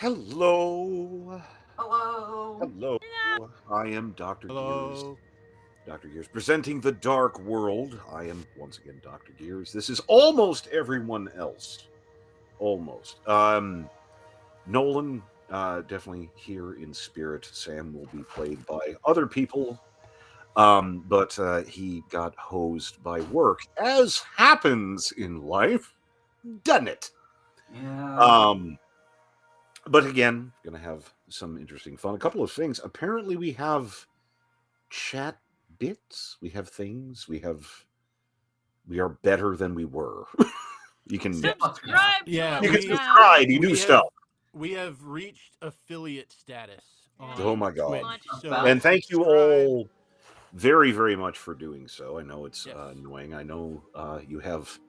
Hello. Hello. Hello. I am Dr. Gears. Hello. Dr. Gears presenting the Dark World. I am once again Dr. Gears. This is almost everyone else. Almost. Nolan, definitely here in spirit. Sam will be played by other people. But he got hosed by work, as happens in life, doesn't it? Yeah. But again, gonna have some interesting fun. A couple of things. Apparently, we have chat bits. We have things. We are better than we were. You can Subscribe to Yeah, us you can now. subscribe. You do we stuff. we have reached affiliate status on Oh my God. Twitch. So And thank you subscribe. all very, very much for doing so. I know it's Yes. annoying. I know you have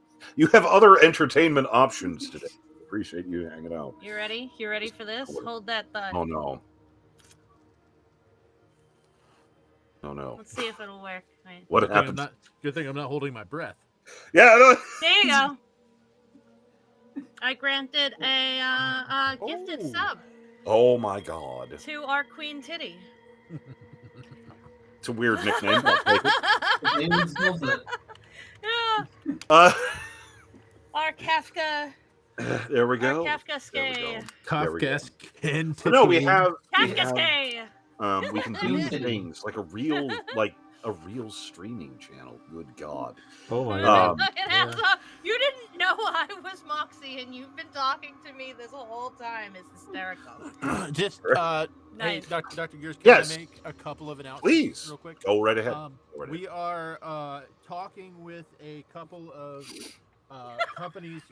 other entertainment options today. Appreciate you hanging out. You ready? You ready for this? Hold that thought. Oh no. Oh no. Let's see if it'll work. Wait. What Good thing I'm happened? not. Good thing I'm not holding my breath. Yeah. No. There you go. I granted a gifted Oh. sub Oh my God. to our Queen Titty. It's a weird nickname. I'll take it. David spells it. Yeah, Uh, our Kafka. there we Our go. Kafka There we Skay. go. There we go. Kafka's No, we have Kafka Skay. we can do things like a real streaming channel. Good God. Oh my God. It has you didn't know I was Moxie, and you've been talking to me this whole time. It's hysterical. Just hey, Nice. Dr. Gears, can Yes. I make a couple of announcements Please. real quick? Go right ahead. Go right We are talking with a couple of companies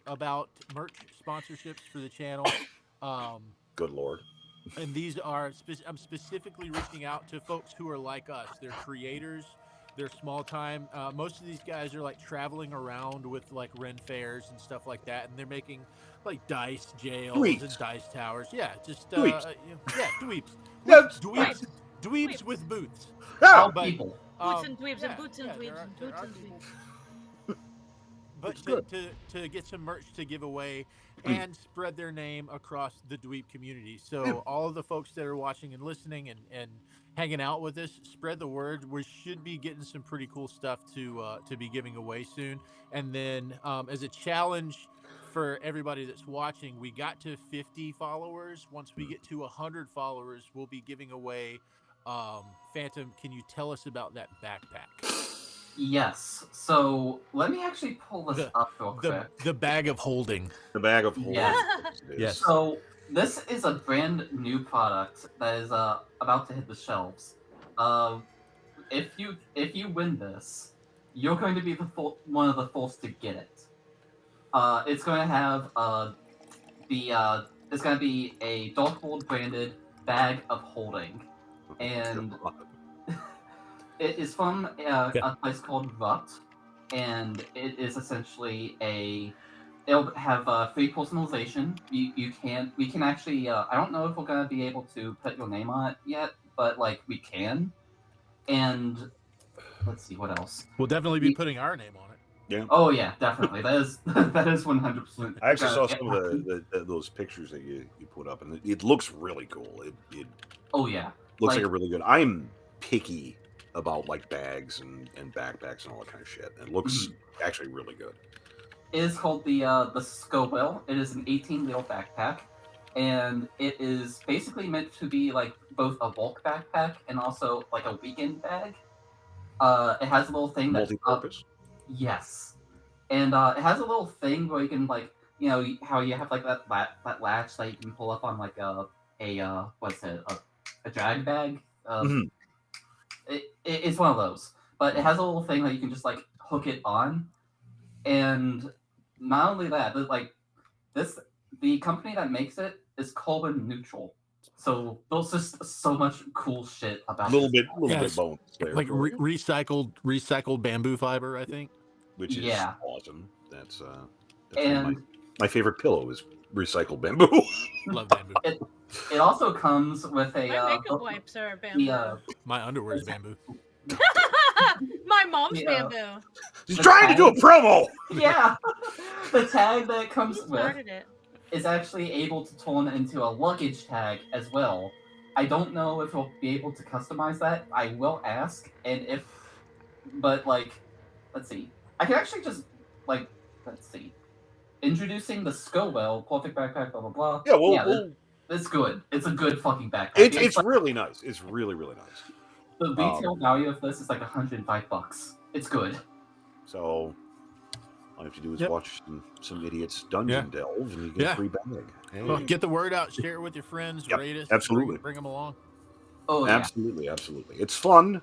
about merch sponsorships for the channel. Good Lord. And these are I'm specifically reaching out to folks who are like us. They're creators. They're small time. Most of these guys are like traveling around with like Ren fairs and stuff like that, and they're making like dice jails Dweebs. and dice towers. Yeah, just Dweebs. dweebs. Yeah, Dweebs with boots. All But, people. Boots and dweebs and yeah, boots and yeah, dweebs there and are boots and people. dweebs. But It's good. to get some merch to give away and spread their name across the dweeb community. So all of the folks that are watching and listening and hanging out with us, spread the word. We should be getting some pretty cool stuff to be giving away soon. And then as a challenge for everybody that's watching, we got to 50 followers. Once we get to 100 followers, we'll be giving away Phantom. Can you tell us about that backpack? Yes. So let me actually pull this up real quick. The bag of holding. The bag of holding. Yes. Yes. So this is a brand new product that is about to hit the shelves. If you win this, you're going to be one of the first to get it. It's going to have it's going to be a Darkbolt branded bag of holding, and it is from a place called Rut, and it is essentially it'll have free personalization. We can actually I don't know if we're gonna be able to put your name on it yet, but like we can. And let's see what else. We'll definitely be putting our name on it. Yeah. Oh yeah, definitely. That is 100%. I actually saw some of those pictures that you put up, and it looks really cool. It Oh yeah, looks like a really good. I'm picky about like bags and backpacks and all that kind of shit. It looks actually really good. It is called the Scoville. It is an 18-liter backpack, and it is basically meant to be like both a bulk backpack and also like a weekend bag. It has a little thing that Multi-purpose. Yes, and it has a little thing where you can like how you have like that latch that you can pull up on like a what's it a drag bag. It's one of those, but it has a little thing that you can just like hook it on, and not only that, but like the company that makes it is carbon neutral. So there's just so much cool shit about A little this bit bonus there, like recycled bamboo fiber, I think. which is Yeah. awesome. That's and my favorite pillow is recycled bamboo. Love bamboo. it also comes with a My makeup wipes are bamboo. My underwear is bamboo. My mom's Yeah. bamboo. He's trying to do a promo. yeah, the tag that it comes Who with started it? is actually able to turn into a luggage tag as well. I don't know if we'll be able to customize that. I will ask, but let's see. I can actually just like, let's see. Introducing the Scowell perfect backpack, blah blah blah. Yeah, Yeah, it's good. It's a good fucking backpack. it's really nice. It's really nice. The retail value of this is like $105. It's good. So all you have to do is watch some idiots dungeon delve, and you get a free bag. Hey. Well, get the word out, share it with your friends, rate us, absolutely, bring them along. Oh, absolutely. It's fun.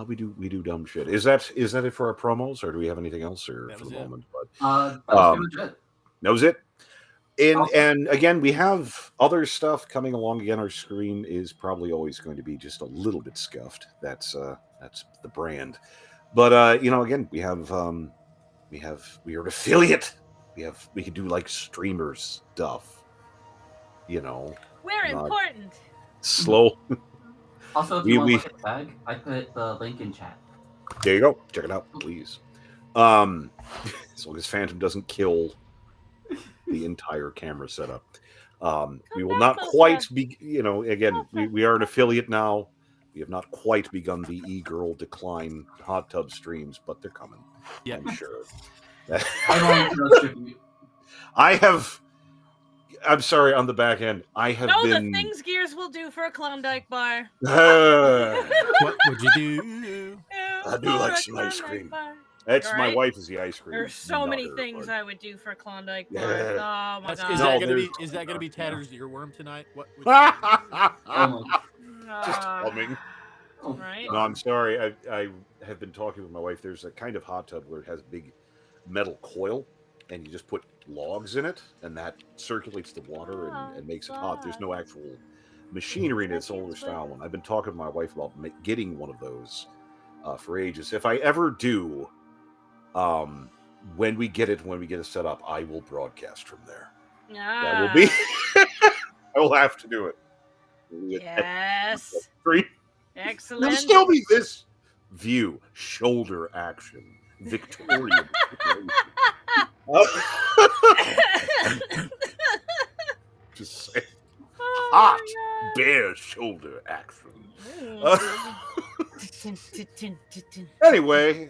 We do dumb shit. Is that it for our promos, or do we have anything else or for the moment? But that was it. And again, we have other stuff coming along. Again, our screen is probably always going to be just a little bit scuffed. That's the brand. But again, we are an affiliate. We can do like streamer stuff. We're important. Slow. Also, if you want to look at the bag, I put the link in chat. There you go. Check it out, please. As long as Phantom doesn't kill the entire camera setup. We will not quite be, again, we are an affiliate now. We have not quite begun the e-girl decline hot tub streams, but they're coming. Yeah. I'm sure. I'm sorry, on the back end, I have been... the things Gears will do for a Klondike bar. What would you do? I do like some ice cream. That's my wife is the ice cream. There's so many things I would do for a Klondike bar. Oh my god! Is that gonna be Tatter's earworm tonight? What? Just humming. Right? No, I'm sorry. I have been talking with my wife. There's a kind of hot tub where it has a big metal coil, and you just put logs in it, and that circulates the water and makes it hot. There's no actual machinery in it. It's an older style one. I've been talking to my wife about getting one of those for ages. If I ever do, when we get it set up, I will broadcast from there. That will be. I will have to do it. Yes. Excellent. There'll still be this view, shoulder action, Victorian. Just say, hot bear shoulder action. Anyway.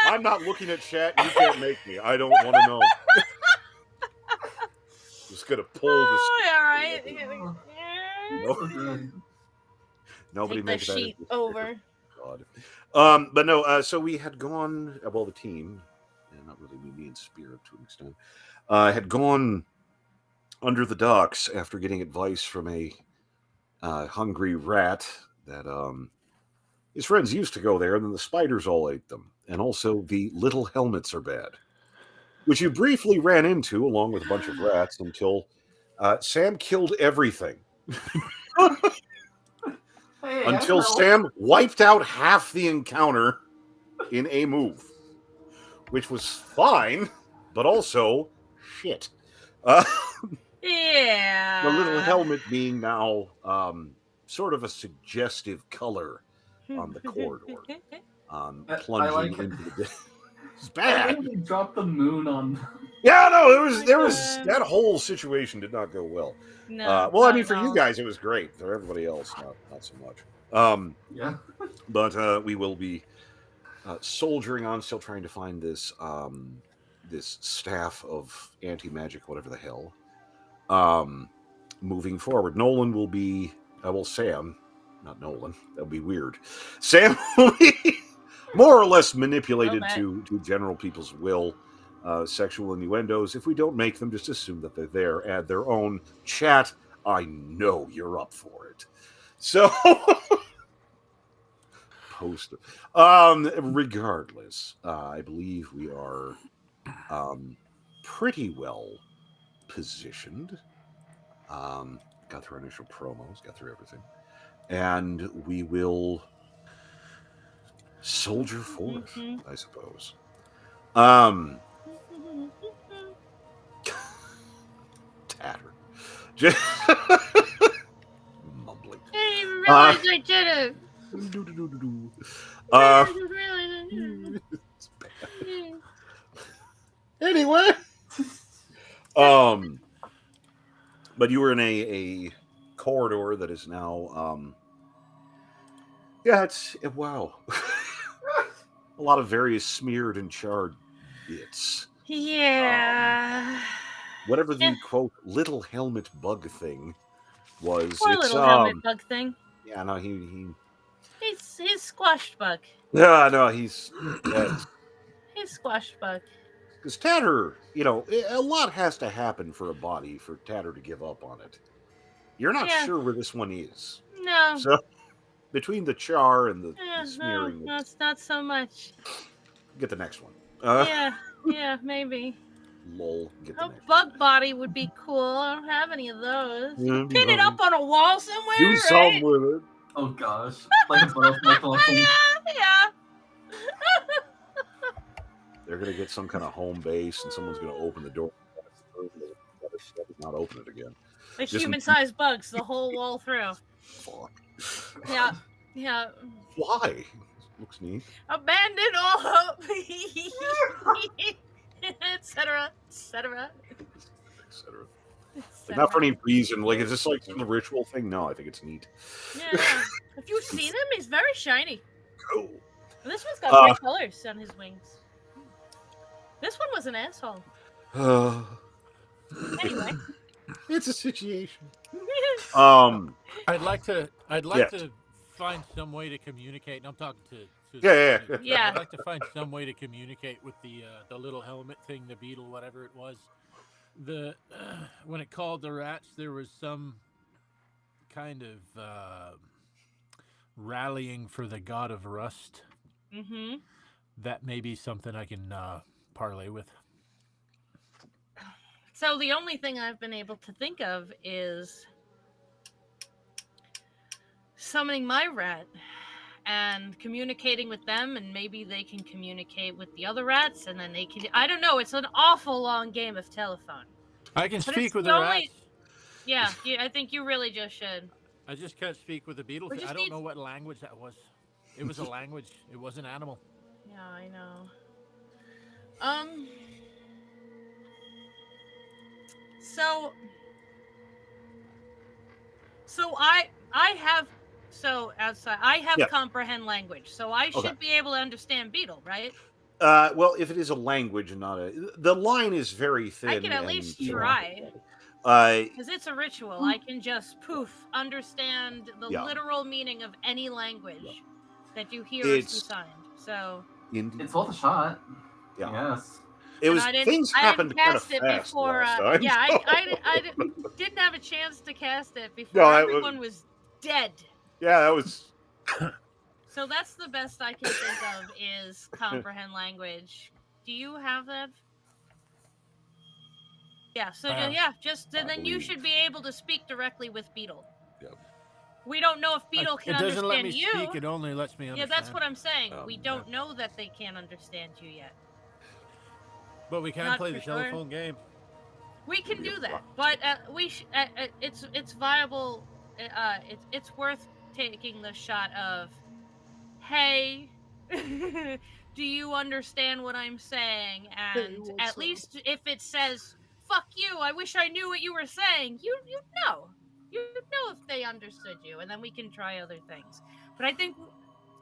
I'm not looking at chat. You can't make me. I don't want to know. Just gonna pull this. All right. Nobody makes that sheet over. God. But no. So we had gone. Well, the team, and not really me and Spirit to an extent, had gone under the docks after getting advice from a hungry rat that his friends used to go there, and then the spiders all ate them. And also, the little helmets are bad, which you briefly ran into along with a bunch of rats until Sam killed everything. Until Sam wiped out half the encounter in a move, which was fine, but also shit. Yeah. The little helmet being now sort of a suggestive color on the corridor. Plunging into the... It's bad. They dropped the moon on... Yeah, no, there was that whole situation did not go well. No. Well, I mean, for you guys, it was great. For everybody else, not so much. Yeah. But we will be soldiering on, still trying to find this this staff of anti-magic, whatever the hell. Moving forward, Nolan will be Sam, not Nolan. That would be weird. Sam will be more or less manipulated to general people's will. Sexual innuendos. If we don't make them, just assume that they're there. Add their own. Chat, I know you're up for it. So, poster. Regardless, I believe we are pretty well positioned. Got through our initial promos, got through everything. And we will soldier forth, I suppose. Tatter. Mumbling. I didn't even realize I did it. It's bad. Anyway, but you were in a corridor that is now, yeah, wow, a lot of various smeared and charred bits. Yeah. Whatever Yeah. the quote little helmet bug thing was, Poor it's little helmet bug thing. yeah, no, he He's squashed bug. yeah, no, he's yes. He's squashed bug. Because Tatter, a lot has to happen for a body for Tatter to give up on it. You're not Yeah. sure where this one is. No. So between the char and the Yeah, no, smearing, it's not so much. get the next one. Yeah, maybe. Lol, get the A next bug body would be cool. I don't have any of those. You one. pin it up on a wall somewhere, Do right? something with it. Oh gosh, like a butterfly collection. Yeah. They're gonna get some kind of home base, and someone's gonna open the door. Not open it again. The Just- human-sized bugs the whole wall through. Fuck. Yeah. Why? Looks neat. Abandon all hope. Etc. Etc. Like, not for any reason. Like, is this like some ritual thing? No, I think it's neat. Yeah. Have you seen him? He's very shiny. Cool. And this one's got bright colors on his wings. This one was an asshole. Anyway. It's a situation. I'd like to find some way to communicate. And I'm talking to Yeah. Yeah. I'd like to find some way to communicate with the little helmet thing, the beetle, whatever it was. When it called the rats, there was some kind of rallying for the god of rust. Mm-hmm. That may be something I can parlay with. So the only thing I've been able to think of is summoning my rat and communicating with them, and maybe they can communicate with the other rats, and then they can. I don't know. It's an awful long game of telephone. I can But speak it's with the the only- rats. Yeah, I think you really just should. I just can't speak with the beetle. We just I don't need- know what language that was. It was a language. It was an animal. Yeah, I know. So I have outside I have Yeah. comprehend language, so I should Okay. be able to understand Beetle, right? Well, if it is a language and not the line is very thin. I can at least and, try. Uh, Because it's a ritual. I can just understand the Yeah. literal meaning of any language that you hear or see It's- signed. So Indeed. It's worth a shot. Yeah. Yes. It was I didn't, things I happened didn't kind of cast it fast before. last time. Yeah, so- I didn't have a chance to cast it before No, everyone was dead. Yeah, that was. So that's the best I can think of is comprehend language. Do you have that? Yeah. So just I then you believe. should be able to speak directly with Beetle. Yep. We don't know if Beetle can It doesn't understand let me you. speak. It only lets me Yeah, understand. that's what I'm saying. Oh, We don't know that they can't understand you yet. But we can Not play for the sure. telephone game. We can Yeah, do that, right. but it's viable. It's worth taking the shot of, hey, do you understand what I'm saying? And what's at up? least if it says, fuck you, I wish I knew what you were saying, you know. You know if they understood you, and then we can try other things. But I think,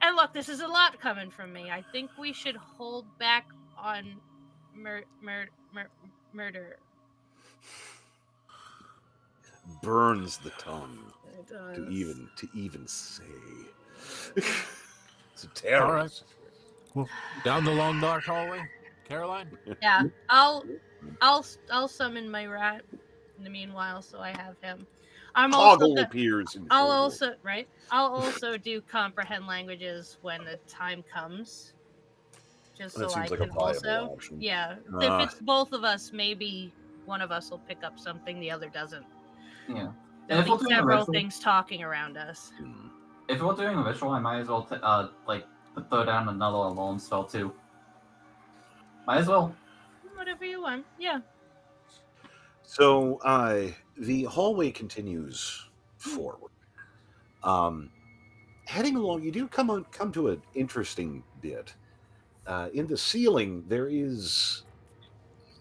and look, this is a lot coming from me. I think we should hold back on murder. Burns the tongue It to does. even say. It's a terrible. All right. situation. Well, down the long dark hallway, Caroline. Yeah, I'll summon my rat in the meanwhile, so I have him. Toggle appears. In I'll show. also do comprehend languages when the time comes. Just That so I seems like a can viable also, option. yeah. Ah. If it's both of us, maybe one of us will pick up something, the other doesn't. Yeah. There'll if we're be doing a several ritual- things talking around us. Hmm. If we're doing a ritual, I might as well throw down another alarm spell too. Might as well. Whatever you want. Yeah. So the hallway continues forward. Heading along, you do come to an interesting bit. In the ceiling, there is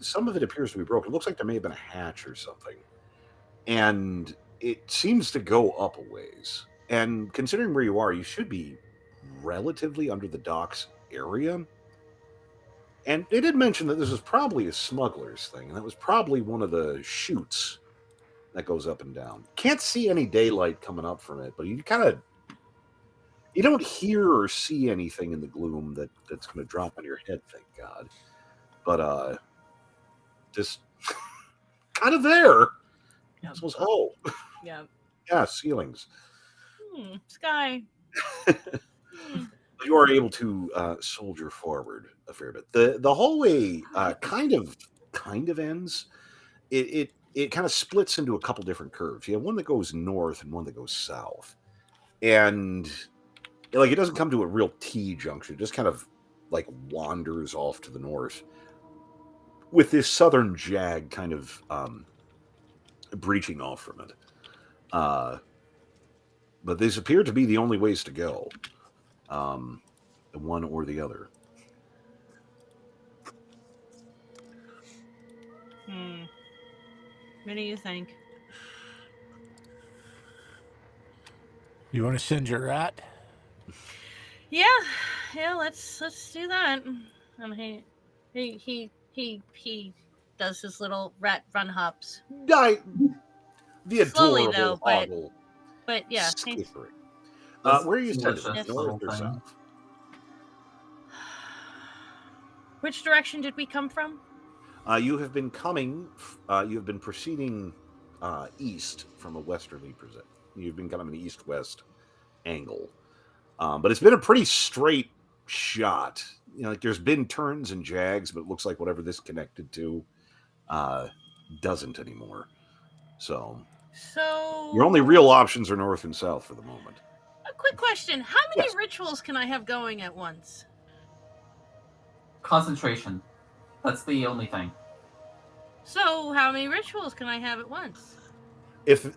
some of it appears to be broken. It looks like there may have been a hatch or something, and it seems to go up a ways. And considering where you are, you should be relatively under the docks area. And they did mention that this was probably a smuggler's thing, and that was probably one of the chutes that goes up and down. Can't see any daylight coming up from it, but you don't hear or see anything in the gloom that's going to drop on your head, thank God. But just kind of there. Yep. This was Yeah. yeah, ceilings. Sky. You are able to soldier forward a fair bit. The hallway kind of ends. It kind of splits into a couple different curves. You have one that goes north and one that goes south, and like it doesn't come to a real T junction. It just kind of like wanders off to the north, with this southern jag kind of breaching off from it. But these appear to be the only ways to go. The one or the other. What do you think? You want to send your rat? Yeah, let's do that. And he does his little rat run hops. The Slowly, adorable though, Hoggle but yeah. skittering. This Where are you sending? delicious North little or thing. south? Which direction did we come from? You have been coming. You have been proceeding east from a westerly present. You've been kind of an east-west angle, but it's been a pretty straight shot. You know, like there's been turns and jags, but it looks like whatever this connected to doesn't anymore. So your only real options are north and south for the moment. A quick question: how many Yes. rituals can I have going at once? Concentration. That's the only thing. So, how many rituals can I have at once? If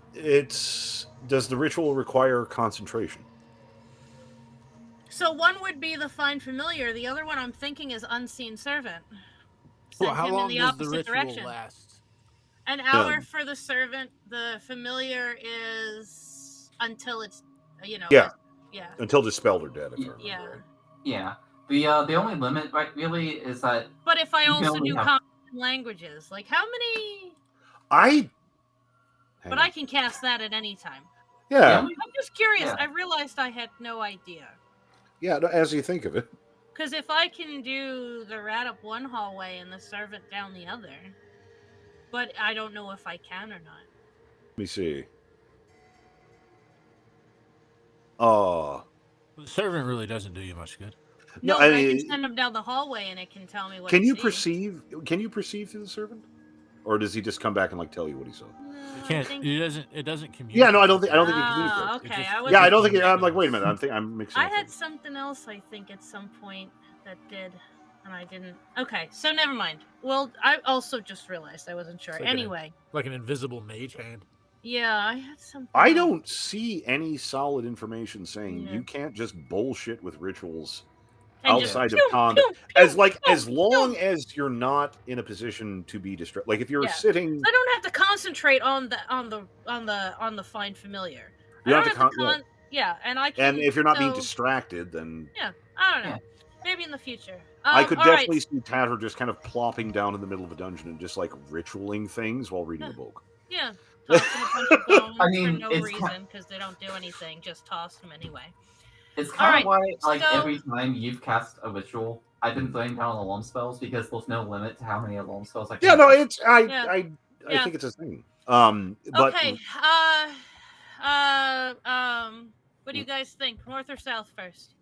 does the ritual require concentration? So one would be the Find Familiar. The other one I'm thinking is Unseen Servant. Well, Send how him long in the does the opposite ritual direction. last? An hour for the servant. The familiar is until it's, Yeah. yeah. Until dispelled or dead, if I remember Yeah. right. Yeah. The only limit, right, really, is that. But if I You can also only do have- common languages, like how many? Hang But on. I can cast that at any time. Yeah. I'm just curious. Yeah. I realized I had no idea. Yeah, as you think of it. Because if I can do the rat up one hallway and the servant down the other, but I don't know if I can or not. Let me see. The servant really doesn't do you much good. No, No, but I can send him down the hallway and it can tell me what. Can he you sees. perceive? Can you perceive through the servant, or does he just come back and like tell you what he saw? No, It I can't. think- It doesn't communicate. Yeah, no, I don't think it Ah, communicates. okay. It just- I was. Yeah, I don't think. it- I'm like, wait a minute. I'm mixing. I up had things. something else. I think at some point that did, and I didn't. Okay, so never mind. Well, I also just realized I wasn't sure. It's like Anyway, like an invisible mage hand. yeah, I had something. I else. don't see any solid information saying Yeah. you can't just bullshit with rituals And just outside of pew, combat. pew, pew, As pew, long pew. as you're not in a position to be distracted. Like if you're Yeah. sitting, I don't have to concentrate on the Find Familiar. You I don't don't have have to to yeah, and I can. and if you're not being so- distracted, then yeah, I don't know. Yeah. Maybe in the future. I could all right. definitely see Tatter just kind of plopping down in the middle of a dungeon and just like ritualing things while reading a book. Yeah, tossing a bunch of bones I mean, for no it's reason because they don't do anything. Just toss them anyway. It's kind of Alright, why, like, so- every time you've cast a ritual, I've been throwing down alarm spells because there's no limit to how many alarm spells I can. Yeah, no, cast. it's I Yeah. I Yeah. think it's a thing. But Okay. What do you guys think? North or south first?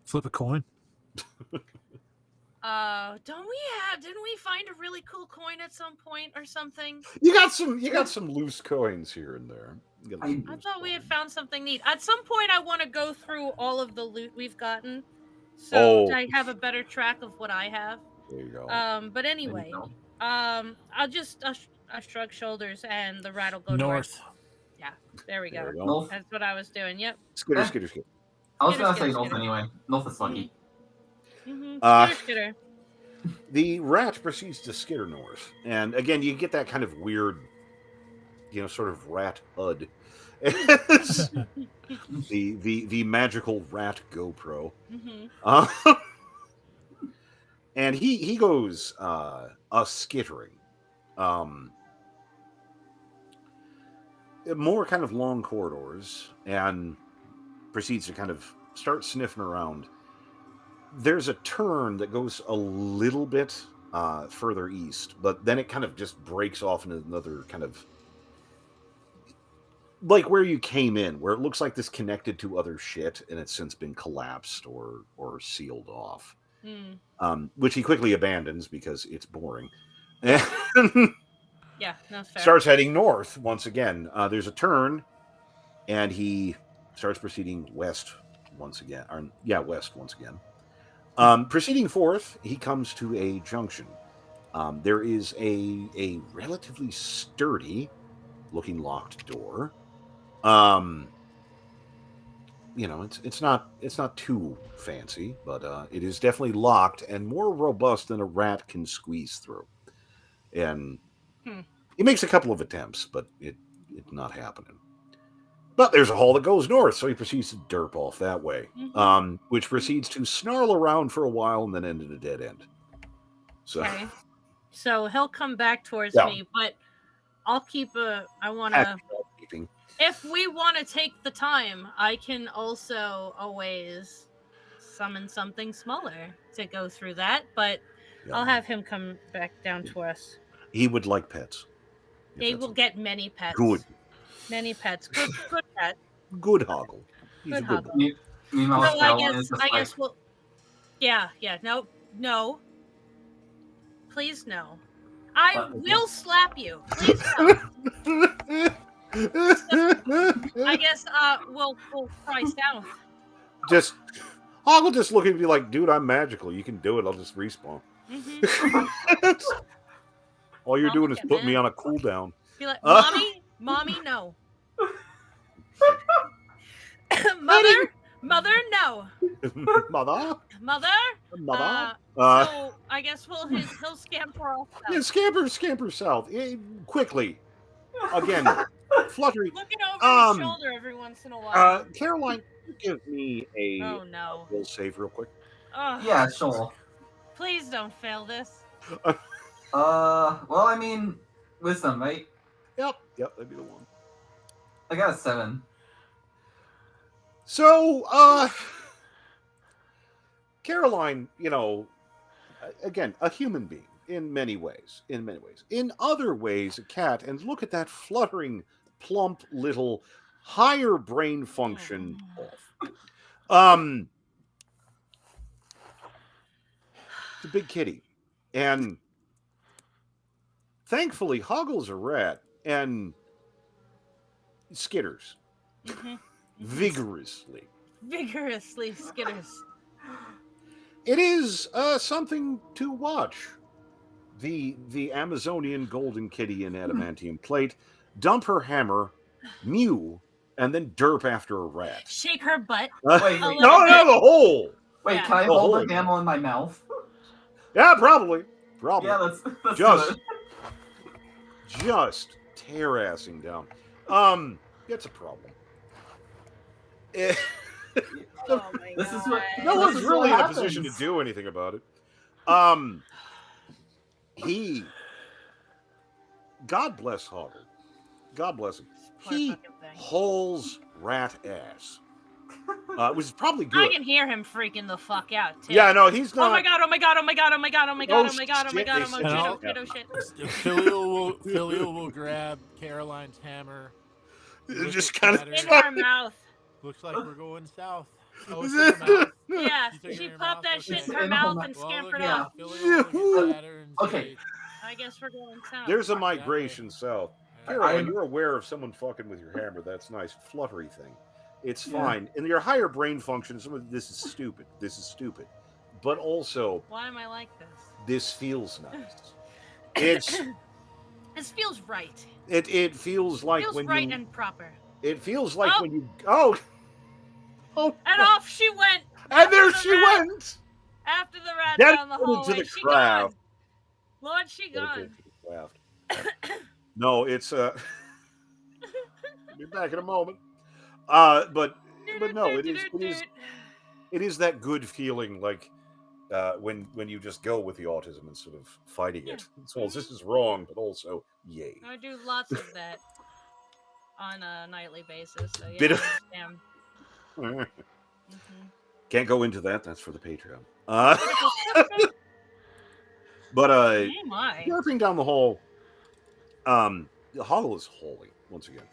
Flip a coin. Didn't we find a really cool coin at some point or something? you got some loose coins here and there. You got some I loose thought we had coins. found something neat. At some point, I want to go through all of the loot we've gotten, so I have a better track of what I have. There you go. But There anyway, you go. I'll shrug shoulders and the rat will go north. North. There we There go. we go. North. That's what I was doing. Yep. Skitter, Yeah. skitter, skitter. I was Skitter, gonna say skitter, north skitter. anyway. North is lucky. Mm-hmm. Uh, Skitter, skitter. The rat proceeds to skitter north, and again, you get that kind of weird, sort of rat HUD. the magical rat GoPro. And he goes a skittering. More kind of long corridors, and proceeds to kind of start sniffing around. There's a turn that goes a little bit further east, but then it kind of just breaks off into another kind of like where you came in, where it looks like this connected to other shit, and it's since been collapsed or sealed off. Which he quickly abandons because it's boring. And Yeah, that's fair. starts heading north once again. There's a turn, and he starts proceeding west once again. West once again. Proceeding forth, he comes to a junction. There is a relatively sturdy looking locked door. It's not too fancy, but it is definitely locked and more robust than a rat can squeeze through. And he makes a couple of attempts, but it's not happening. But there's a hall that goes north, so he proceeds to derp off that way, which proceeds to snarl around for a while and then end in a dead end. So, okay. So he'll come back towards me, but I'll keep if we want to take the time, I can also always summon something smaller to go through that, but I'll have him come back down to us. He would like pets. They will get many pets. Good. Many pets. Good pet. Good Hoggle. He's good a good Hoggle. Meanwhile, I guess we'll... Yeah. No. Please, no. I will slap you. Please, no. I guess we'll try south. Hoggle just looking at me like, dude, I'm magical. You can do it. I'll just respawn. All you're doing is putting me on a cooldown. Be like, mommy, no. Mother, no. Mother. So I guess he'll scamper off south. Yeah, scamper south quickly. Again, fluttery. Looking over his shoulder every once in a while. Caroline, give me a will save real quick. Yeah, sure. Please don't fail this. Well, I mean, wisdom, right? Yep, that'd be the one. I got a 7. So, Caroline, again, a human being in many ways. In other ways, a cat. And look at that fluttering, plump little higher brain function off. It's a big kitty. And thankfully, Hoggle's a rat and skitters. Vigorously skitters. It is something to watch. The Amazonian golden kitty in adamantium plate dump her hammer, mew, and then derp after a rat. Shake her butt. Wait, no, the hole. Wait, can I hold the hammer in my mouth? Yeah, probably. Yeah, let's just tear-assing down. It's a problem. Oh my God. No one's really in a position to do anything about it. God bless Hoggle. God bless him. He hauls rat ass. Which is probably good. I can hear him freaking the fuck out, too. Yeah, no, he's not. Oh my god, oh shit. Filial will grab Caroline's hammer. Just kind of in her mouth. Looks like we're going south. Oh, it's in her mouth. Yeah, she popped that shit in her mouth and scampered off. Okay. I guess we're going south. There's a migration south. Caroline, you're aware of someone fucking with your hammer. That's nice. Fluttery thing. It's fine. In your higher brain function, this is stupid. But also, why am I like this? This feels nice. This feels right. It feels like feels when right and proper. It feels like when you and off she went. And there she went. After the rat down the hallway. Into the crowd. Lord, she gone. Laughed. No, it's I'll be back in a moment. But no, it is that good feeling like when you just go with the autism instead of fighting it. So this is wrong, but also yay. I do lots of that on a nightly basis. So yeah, Bit I of- understand. Can't go into that. That's for the Patreon. But Oh my. jumping down the hall, the hall is holy once again.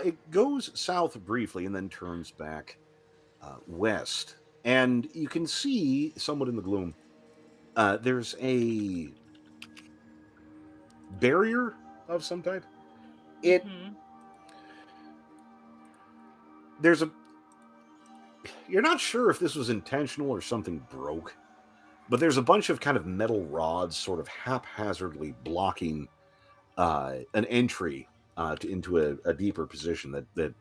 It goes south briefly and then turns back west, and you can see somewhat in the gloom. There's a barrier of some type. There's a. You're not sure if this was intentional or something broke, but there's a bunch of kind of metal rods sort of haphazardly blocking an entry into a deeper position that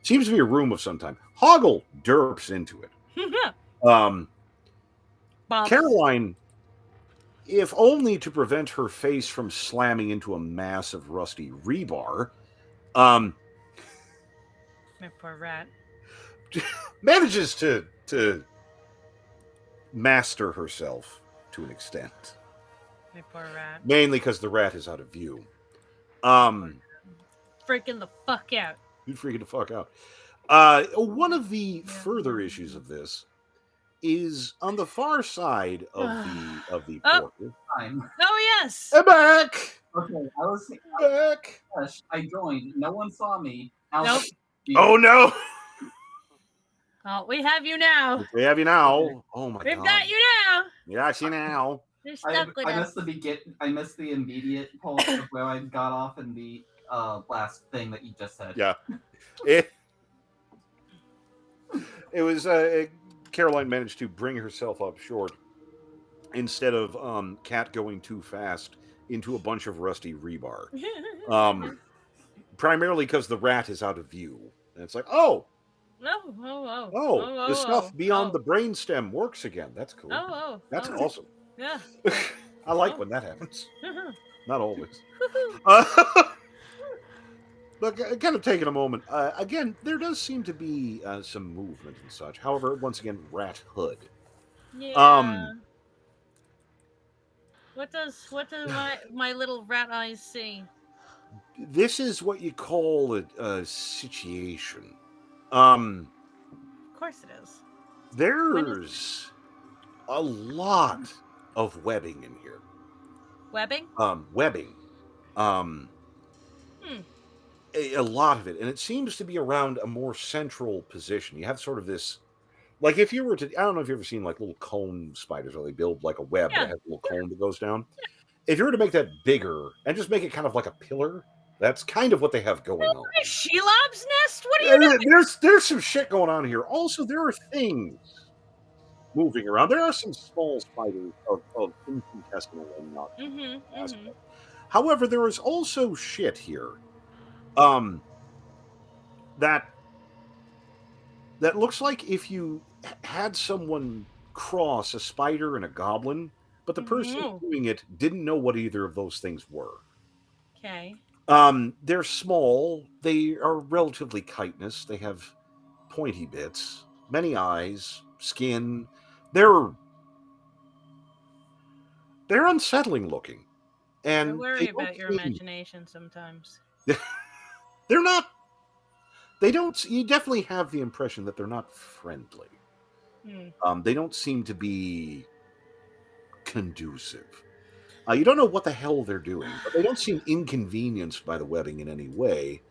seems to be a room of some time. Hoggle derps into it. Caroline, if only to prevent her face from slamming into a mass of rusty rebar, My poor rat. manages to master herself to an extent. My poor rat. Mainly because the rat is out of view. Freaking the fuck out. You'd freaking the fuck out. One of the further issues of this is on the far side of the portal. Oh yes. I'm back. Okay, I was back. I joined. No one saw me. Nope. Oh no. Oh, we have you now. We have you now. Oh my god. We've got you now. We got you now. You're stuck with us. I missed the immediate pulse of where I got off in the last thing that you just said. Yeah. It was Caroline managed to bring herself up short instead of Cat going too fast into a bunch of rusty rebar. Primarily because the rat is out of view. And it's like, oh, the stuff beyond the brainstem works again. That's cool. That's awesome. Yeah. I like when that happens. Not always. But kind of taking a moment. Again, there does seem to be some movement and such. However, once again, rat hood. Yeah. What does my little rat eyes see? This is what you call a situation. Of course it is. There's a lot of webbing in here. Webbing? Webbing. A lot of it, and it seems to be around a more central position. You have sort of this, like if you were to, I don't know if you've ever seen like little cone spiders where they build like a web that has a little cone that goes down. If you were to make that bigger and just make it kind of like a pillar, that's kind of what they have going on. A Shelob's nest? What are you doing? There's some shit going on here. Also, there are things moving around. There are some small spiders of infinitesimal and not aspect. However, there is also shit here that looks like if you had someone cross a spider and a goblin, but the person doing it didn't know what either of those things were. Okay. They're small. They are relatively chitinous. They have pointy bits, many eyes, skin. They're unsettling looking. And I worry about your imagination sometimes. They're not. They don't. You definitely have the impression that they're not friendly. They don't seem to be conducive. You don't know what the hell they're doing, but they don't seem inconvenienced by the webbing in any way.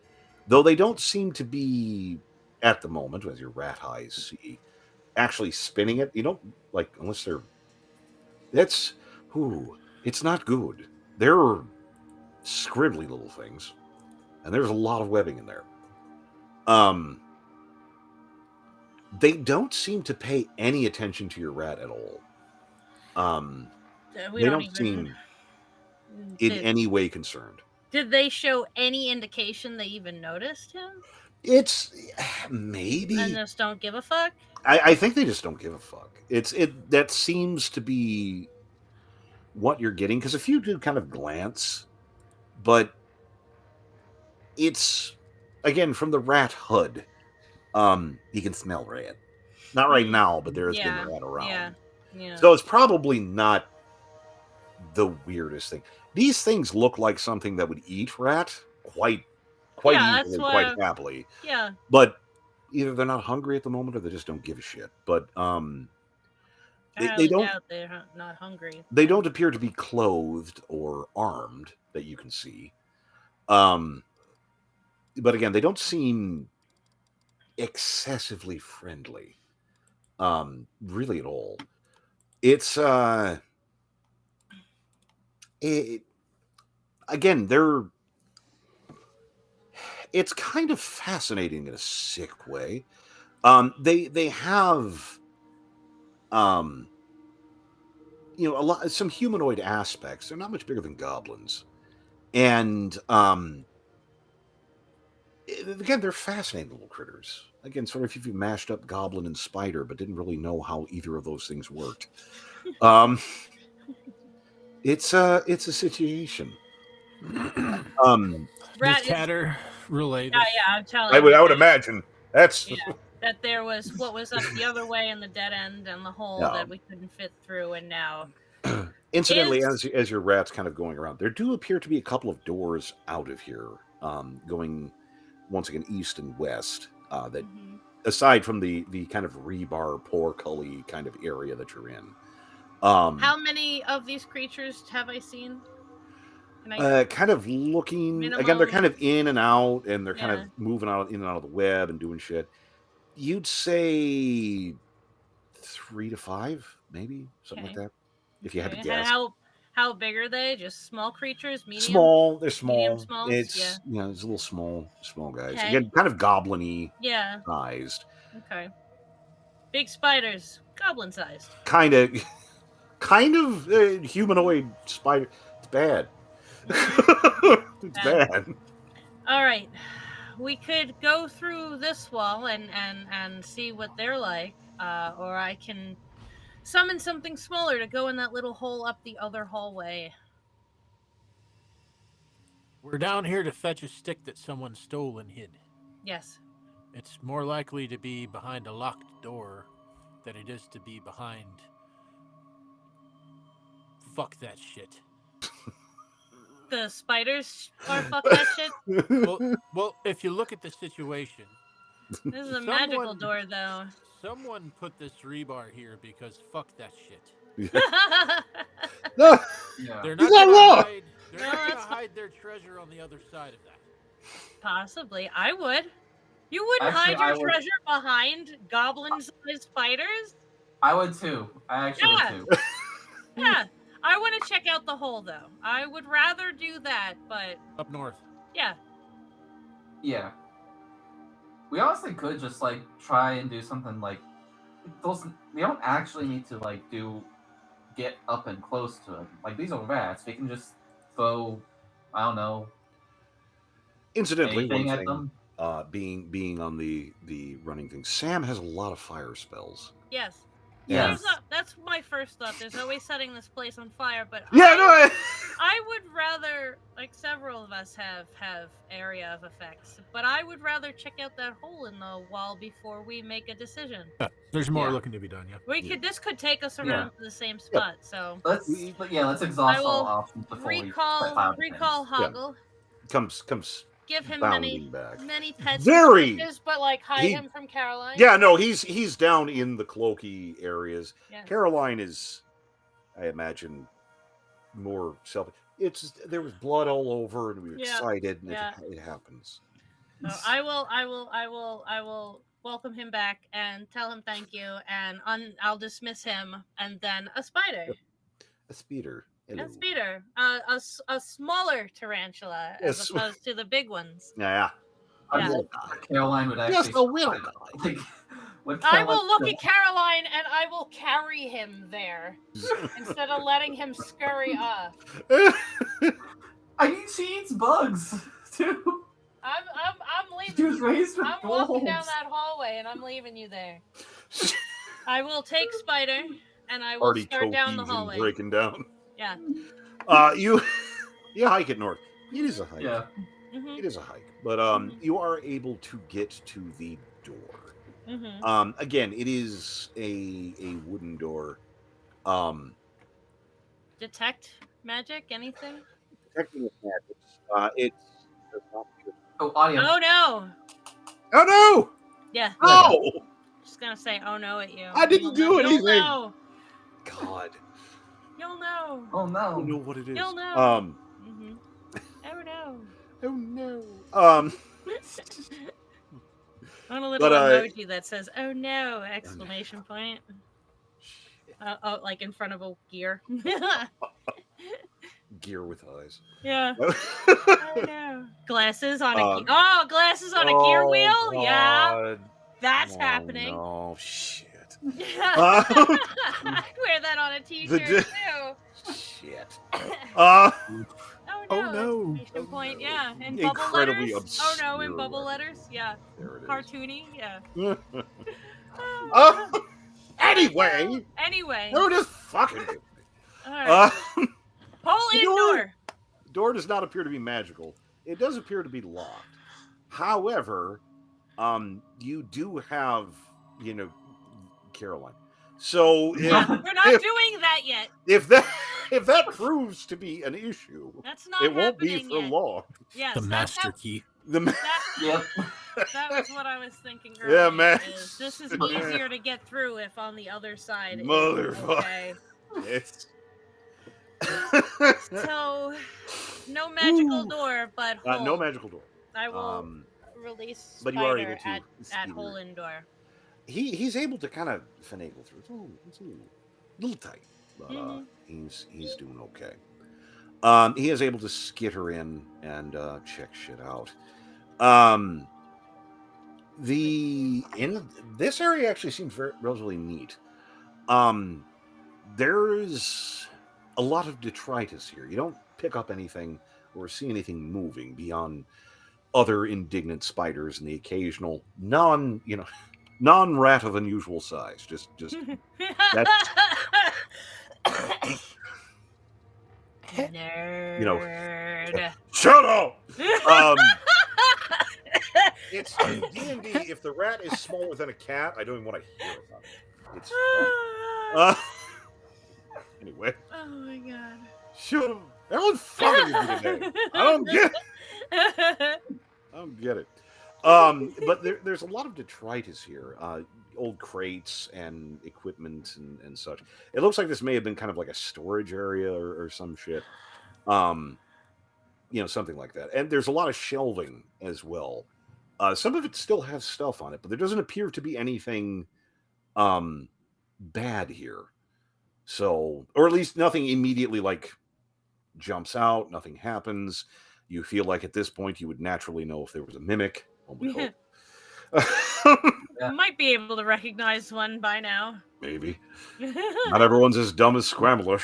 Though they don't seem to be, at the moment, as your rat eyes see, actually spinning it. You don't like unless they're. It's not good. They're scribbly little things. And there's a lot of webbing in there. They don't seem to pay any attention to your rat at all. They don't seem in any way concerned. Did they show any indication they even noticed him? It's maybe. And just don't give a fuck? I think they just don't give a fuck. That seems to be what you're getting, because a few do kind of glance, but it's, again, from the rat HUD. You can smell rat. Not right now, but there has been rat around. Yeah. So it's probably not the weirdest thing. These things look like something that would eat rat quite Yeah, that's easily, why quite happily. Yeah. But either they're not hungry at the moment or they just don't give a shit. But I they highly don't doubt they're not hungry. they don't appear to be clothed or armed that you can see. But again, they don't seem excessively friendly. Really at all. It's again, it's kind of fascinating in a sick way. They have some humanoid aspects. They're not much bigger than goblins, and again, they're fascinating little critters. Again, sort of if you mashed up goblin and spider, but didn't really know how either of those things worked. It's a situation. Rat is, Tatter related. yeah, I'm telling I you. would imagine that's That there was what was up the other way in the dead end and the hole Yeah. that we couldn't fit through, and now Incidentally, Is- as your rat's kind of going around, there do appear to be a couple of doors out of here, going once again east and west. That Mhm. aside from the kind of rebar portcullis kind of area that you're in. How many of these creatures have I seen? Can I Kind of looking again, they're minimum? kind of in and out, and they're kind Yeah. of moving out in and out of the web and doing shit. You'd say 3 to 5, maybe something like Okay. that. If you had to Okay. guess. How big are they? Just small creatures, medium, Small, they're medium, small. smalls? It's Yeah. it's a little small guys. Okay. Again, kind of goblin-y Yeah. sized. Okay. Big spiders, goblin sized. Kind of humanoid spider. It's bad. It's bad. All right. We could go through this wall and see what they're like, or I can summon something smaller to go in that little hole up the other hallway. We're down here to fetch a stick that someone stole and hid. Yes. It's more likely to be behind a locked door than it is to be behind. Fuck that shit. The spiders are fuck that shit. Well, if you look at the situation, This is a magical door, though. Someone put this rebar here because fuck that shit. No, Yeah. They're He's not not gonna wrong. hide. They're No, not gonna that's not- hide their treasure on the other side of that. Possibly, I would. You wouldn't Actually, hide your I would- treasure behind goblin-sized spiders? I would too. I actually Yeah. would too. Yeah. I want to check out the hole, though. I would rather do that, but Up north. yeah. Yeah. We honestly could just like try and do something like those. We don't actually need to like get up and close to them. Like these are rats. We can just throw, I don't know, Incidentally, one anything at thing, them. being on the running thing, Sam has a lot of fire spells. Yes. Yes. That's my first thought. There's always setting this place on fire, but Yeah, no. I would rather, like several of us have area of effects, but I would rather check out that hole in the wall before we make a decision. There's more Yeah. looking to be done. Yeah. This could take us around to the same spot. So Let's I exhaust will all options before we put fire recall things. Hoggle. Comes Give him bounding back. many pets. Very- And switches, but like hide he- him from Caroline. Yeah, no, he's down in the cloaky areas. Yeah. Caroline is, I imagine, more selfish. There was blood all over, and we were Yeah, excited, and yeah. it happens. So I will welcome him back and tell him thank you, and I'll dismiss him, and then a spider. A speeder. Hello. A speeder. A smaller tarantula as Yes. opposed to the big ones. Yeah. I Yeah. will- Caroline would actually. Yes, a will guy. Like, would I Caroline- will look at Caroline and I will carry him there instead of letting him scurry off. I mean, she eats bugs too. I'm She was leaving. raised with I'm walking down wolves. that hallway and I'm leaving you there. I will take Spider and I will Already start down the cohesion hallway. breaking down. Yeah. You hike it north. It is a hike. Yeah. Mm-hmm. It is a hike, but you are able to get to the door. Mm-hmm. Again, it is a wooden door. Detect magic? Anything? Protecting with magic. It does not appear. Oh, audience. Oh no! Oh no! Yeah. Oh! Just gonna say "oh no" at you. I didn't do You'll anything. know. God, You'll know. Oh you no. know what it is. You'll know. Mm-hmm. Oh no. Oh no. I want a little But, emoji that says "oh no!" exclamation point. Oh, like in front of a gear. Gear with eyes. Yeah. Oh no. Glasses on a gear. Oh, glasses on a gear wheel. God. Yeah, that's Oh, happening. no, shit. I'd wear that on a t-shirt too. Shit. Oh Oh no! no! Exclamation point. no. Yeah, in bubble Incredibly letters. Oh no! In obscure bubble reference. letters. Yeah. There it is. Cartoony. Yeah. Anyway, Anyway. no, just fucking with me. All right. Hole the in door- door. Door does not appear to be magical. It does appear to be locked. However, you do have, Caroline. So We're not doing that yet. if that proves to be an issue, That's not it won't be happening for yet. long. Yes, The master key. Yep. that was what I was thinking Yeah, earlier. man. Is this is easier to get through if on the other side is Motherfucker. okay. It's So, no magical Ooh. door, but no hole. magical door. I will release but you are Spider able to at either- hole in door. He's able to kind of finagle through. It's a little tight, but Mhm. he's doing okay. He is able to skitter in and check shit out. This area actually seems relatively neat. There's a lot of detritus here. You don't pick up anything or see anything moving beyond other indignant spiders and the occasional non-rat of unusual size. Just Nerd. shut up. It's D&D. If the rat is smaller than a cat, I don't even want to hear about it. It's fun. Anyway. Oh my god. Shut up. Everyone's fucking with me today. I don't get it. But there's a lot of detritus here. Old crates and equipment and such. It looks like this may have been kind of like a storage area or some shit. Something like that. And there's a lot of shelving as well. Some of it still has stuff on it, but there doesn't appear to be anything bad here. So, or at least nothing immediately like jumps out, nothing happens. You feel like at this point you would naturally know if there was a mimic. One would hope. You might be able to recognize one by now. Maybe. Not everyone's as dumb as Scramblish.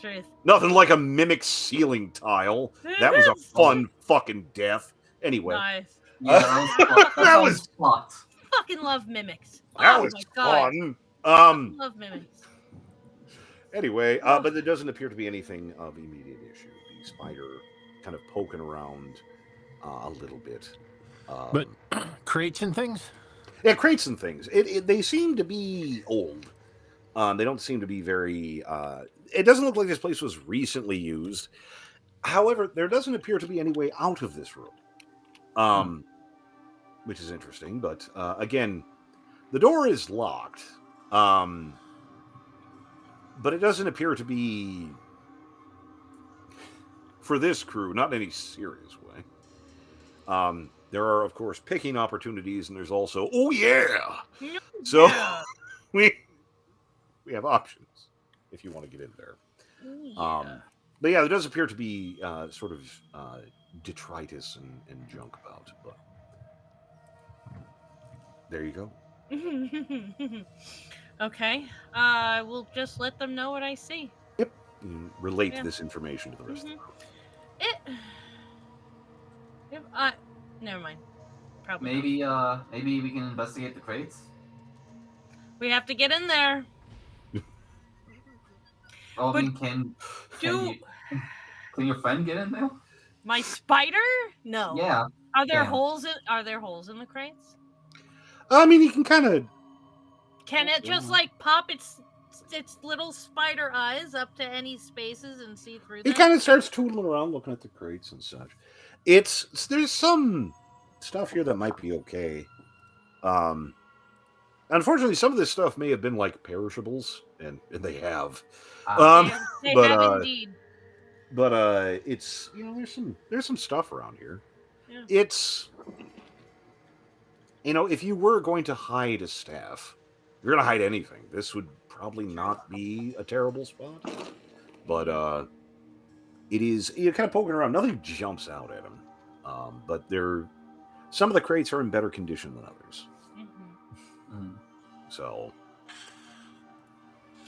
Truth. Nothing like a mimic ceiling tile. That was a fun fucking death. Anyway. Nice. Yeah, that was plot. Fucking love mimics. That oh was my god. fun. Love mimics. Anyway, but there doesn't appear to be anything of immediate issue. The spider kind of poking around a little bit. But crates and things? Yeah, crates and things. They seem to be old. They don't seem to be very... it doesn't look like this place was recently used. However, there doesn't appear to be any way out of this room. Which is interesting. But again, the door is locked. But it doesn't appear to be, for this crew, not in any serious way. There are, of course, picking opportunities, and there's also, oh yeah! So we have options if you want to get in there. But yeah, there does appear to be sort of detritus and junk about. But there you go. Okay. We'll just let them know what I see. Yep. You relate this information to the rest of the crew. Never mind. Probably Maybe maybe we can investigate the crates. we have to get in there. Oh, I But mean, can do your friend get in there? my spider? No. Yeah. Are there can. holes in the crates? I mean, you can kind of. Can it just like pop its little spider eyes up to any spaces and see through He them? kind of starts tootling around, looking at the crates and such. There's some stuff here that might be okay. Unfortunately, some of this stuff may have been like perishables, and they have. They but have indeed. but it's there's some stuff around here. Yeah. It's if you were going to hide a staff, you're going to hide anything. This would probably not be a terrible spot, but it is. You're kind of poking around. Nothing jumps out at him, but some of the crates are in better condition than others. So.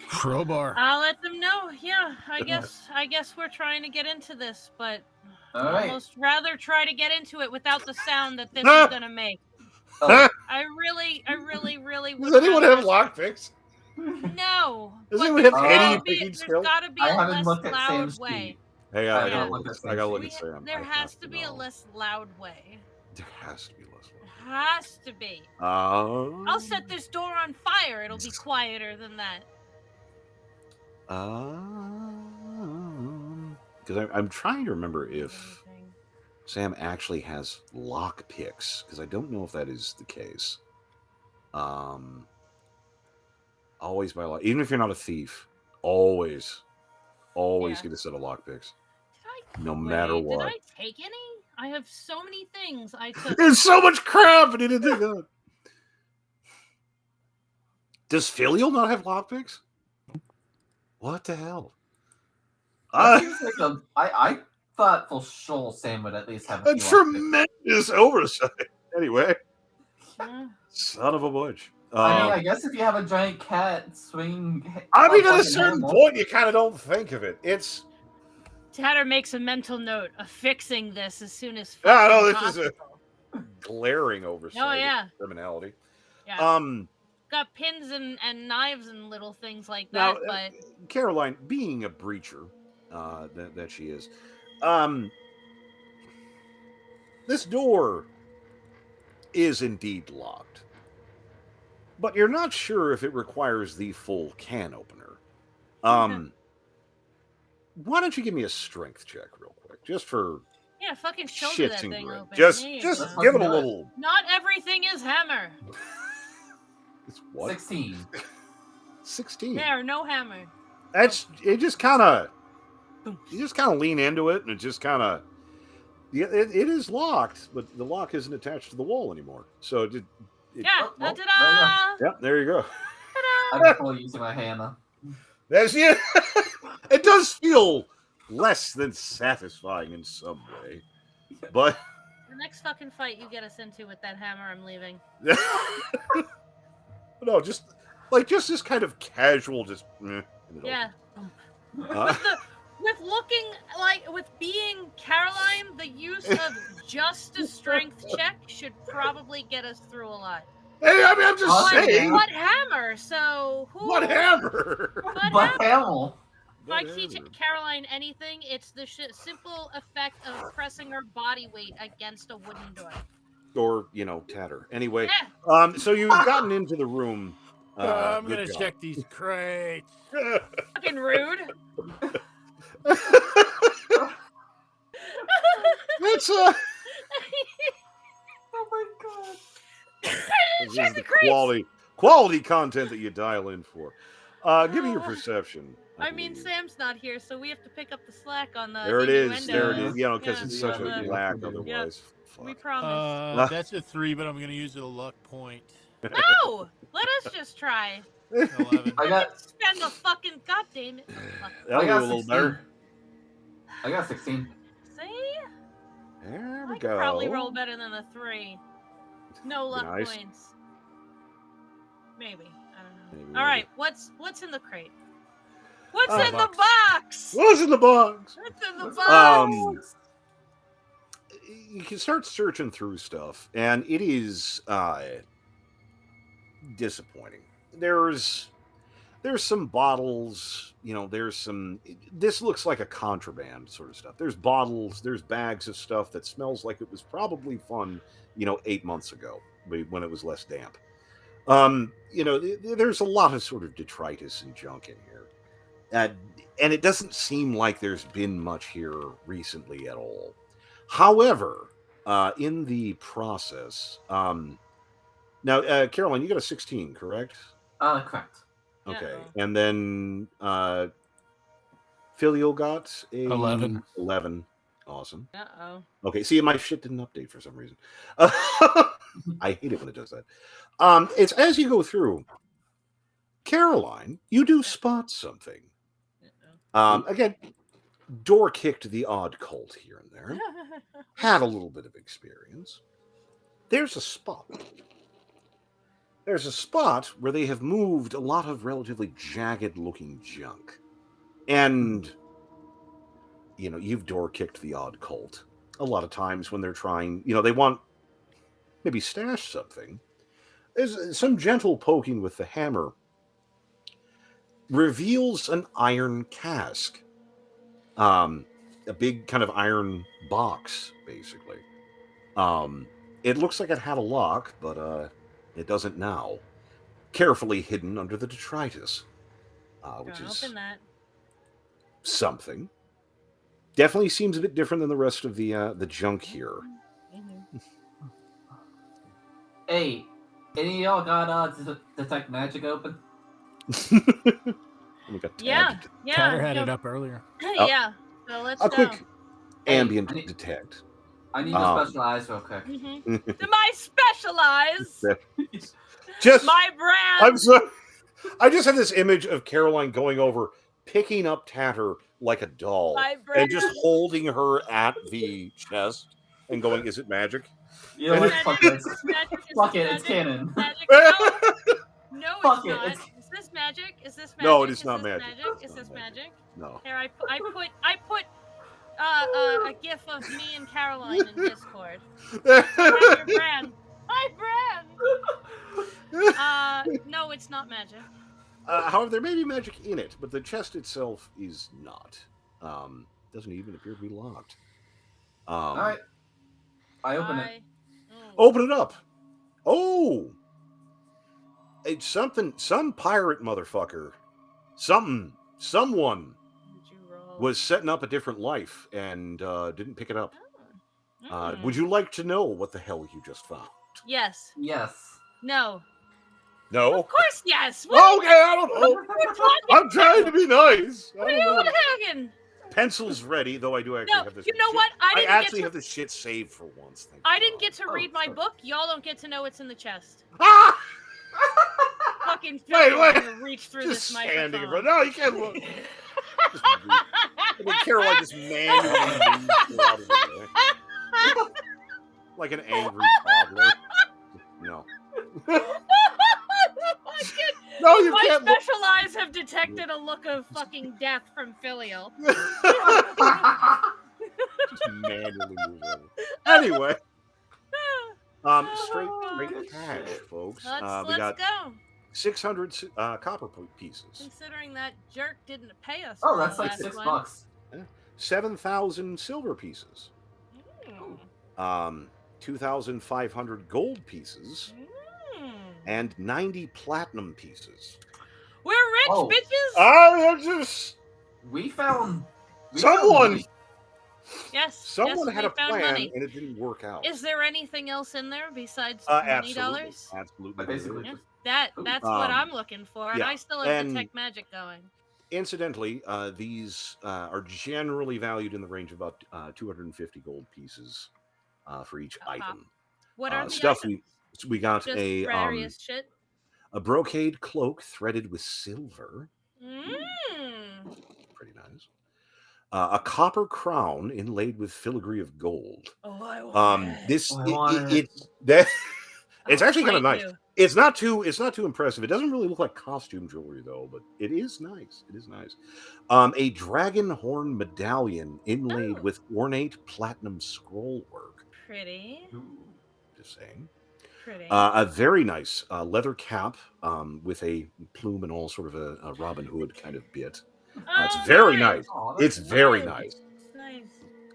Crowbar. I'll let them know. Yeah, I guess we're trying to get into this, but almost rather try to get into it without the sound that this is gonna make. Oh. I really would. Does anyone have lockpicks? No. Does anyone have any picking There's skill? gotta be a less loud way. Hey, I gotta look at Sam. There has to be a less loud way. There has to be less loud. Has to be. I'll set this door on fire. It'll be quieter than that. Because I'm trying to remember if Sam actually has lock picks, because I don't know if that is the case. Always buy lock, even if you're not a thief. Always get a set of lock picks. No matter what. Did I take any? I have so many things I took. There's so much crap I didn't think of. Does Filial not have lockpicks? What the hell? I thought for sure Sam would at least have a tremendous oversight. Anyway, son of a butch. I guess if you have a giant cat swing. I mean, at a certain point, you kind of don't think of it. It's. Tatter makes a mental note of fixing this as soon as no, possible. this is a glaring oversight. Oh yeah, of criminality. Yeah. Got pins and knives and little things like that. Now, but Caroline, being a breacher, that she is, this door is indeed locked, but you're not sure if it requires the full can opener. Why don't you give me a strength check real quick, just for fucking shoulder that thing open. Just give it a little. Not everything is hammer. It's what? 16. 16. There, no hammer. You just kind of lean into it, and it just kind of. It is locked, but the lock isn't attached to the wall anymore. So ta-da! Yep, there you go. I'm totally using my hammer. That's it. It does feel less than satisfying in some way, but the next fucking fight you get us into with that hammer, I'm leaving. No, just this kind of casual, just yeah. With being Caroline, the use of just a strength check should probably get us through a lot. Hey, I mean, I'm just saying. What hammer? So who? What hammer? What hammer? If I teach Caroline anything, it's the simple effect of pressing her body weight against a wooden door. Or Tatter. Anyway, so you've gotten into the room. I'm gonna check these crates. Fucking rude. That's Oh my god. This is the quality content that you dial in for. Give me your perception. I mean, Sam's not here, so we have to pick up the slack on the. There it is. There it is. Because it's such a lack otherwise. Yeah. We promise. That's a 3, but I'm going to use a luck point. No! Let us just try. 11. Spend the fucking goddamn it. That'll do a little better. I got 16. See? There we I go. could probably roll better than a 3. No luck points. Maybe. I don't know. Maybe. All right. What's in the crate? What's in the box? What's in the box? What's in the box? You can start searching through stuff, and it is disappointing. There's There's some bottles, there's some. This looks like a contraband sort of stuff. There's bottles, there's bags of stuff that smells like it was probably fun, 8 months ago when it was less damp. There's a lot of sort of detritus and junk in here. Uh, and it doesn't seem like there's been much here recently at all. However, in the process, now, Caroline, you got a 16, correct? Correct. Okay. Uh-oh. And then Filial got a 11. 11. Awesome. Uh-oh. Okay, see, my shit didn't update for some reason. I hate it when it does that. It's as you go through, Caroline, you do spot something. Again, door kicked the odd cult here and there. Had a little bit of experience. There's a spot. There's a spot where they have moved a lot of relatively jagged-looking junk. And, you've door kicked the odd cult. A lot of times when they're trying, they want maybe stash something. There's some gentle poking with the hammer reveals an iron cask. A big kind of iron box, basically. It looks like it had a lock, but it doesn't now. Carefully hidden under the detritus, which Don't is open that. something. Definitely seems a bit different than the rest of the junk here. Mhm. Hey, any of y'all got detect magic open? We got Yeah, tagged. yeah. Tanner had no, it up earlier. Yeah. So let's A go. quick ambient I need- detect. I need to specialize real quick. To my specialize, Just my brand. I'm sorry. I just have this image of Caroline going over, picking up Tatter like a doll, My and brand. just holding her at the chest and going, "Is it magic?" You know what? Magic, Fuck it. is this magic? Is Fuck this it, it's magic? canon. Magic? No, Fuck it's it, not. it's- Is this magic? Is this magic? No, it is Is not this magic. It's Is not this magic. magic? No. Here, I put a gif of me and Caroline in Discord. Your brand. My brand. No, it's not magic. However, there may be magic in it, but the chest itself is not. Doesn't even appear to be locked. Alright. I open it. Open it up. Oh! It's something, some pirate motherfucker. Someone Did you roll? was setting up a different life and didn't pick it up. Oh. Would you like to know what the hell you just found? Yes. Yes. No. No? Of course, yes. Okay, I don't know. I'm trying to be nice. What are you talking? Pencil's ready, though I do actually No, have this. you know shit. what? I actually have this shit saved for once. Thank I you. didn't get to Oh, read my sorry. book. Y'all don't get to know what's in the chest. Ah! Fucking Wait, Phil's wait. gonna reach through Just this standing in front. microphone. No, you can't look. I mean, Caroline just manually moves her out of the way. Like an angry toddler. No. No, you My can't look. special eyes have detected a look of fucking death from Filial. Just manually move over. Anyway. Straight cash, folks. We Let's got go. 600 copper pieces. Considering that jerk didn't pay us. Oh, for that's the like last $6. 7,000 silver pieces. one. 2,500 gold pieces. And 90 platinum pieces. We're rich, Oh. bitches. I just We found someone Yes. someone yes, had we a found plan money. and it didn't work out. Is there anything else in there besides Absolutely, $20? absolutely. Basically, Yeah. just That's what I'm looking for, and yeah, I still have and- detect magic going. Incidentally, these are generally valued in the range of about 250 gold pieces for each item. What are the stuff items? we got Just a various shit. a brocade cloak threaded with silver, Mm. pretty nice. A copper crown inlaid with filigree of gold. Oh, I want it. This I want it. it's that it's I'll actually kind of fight nice. you. It's not too impressive. It doesn't really look like costume jewelry though, but it is nice. It is nice. A dragon horn medallion inlaid Oh. with ornate platinum scroll work. Pretty. Just saying. Pretty. A very nice leather cap with a plume and all, sort of a Robin Hood kind of bit. It's Oh, very nice. Aw, It's that's very nice. nice.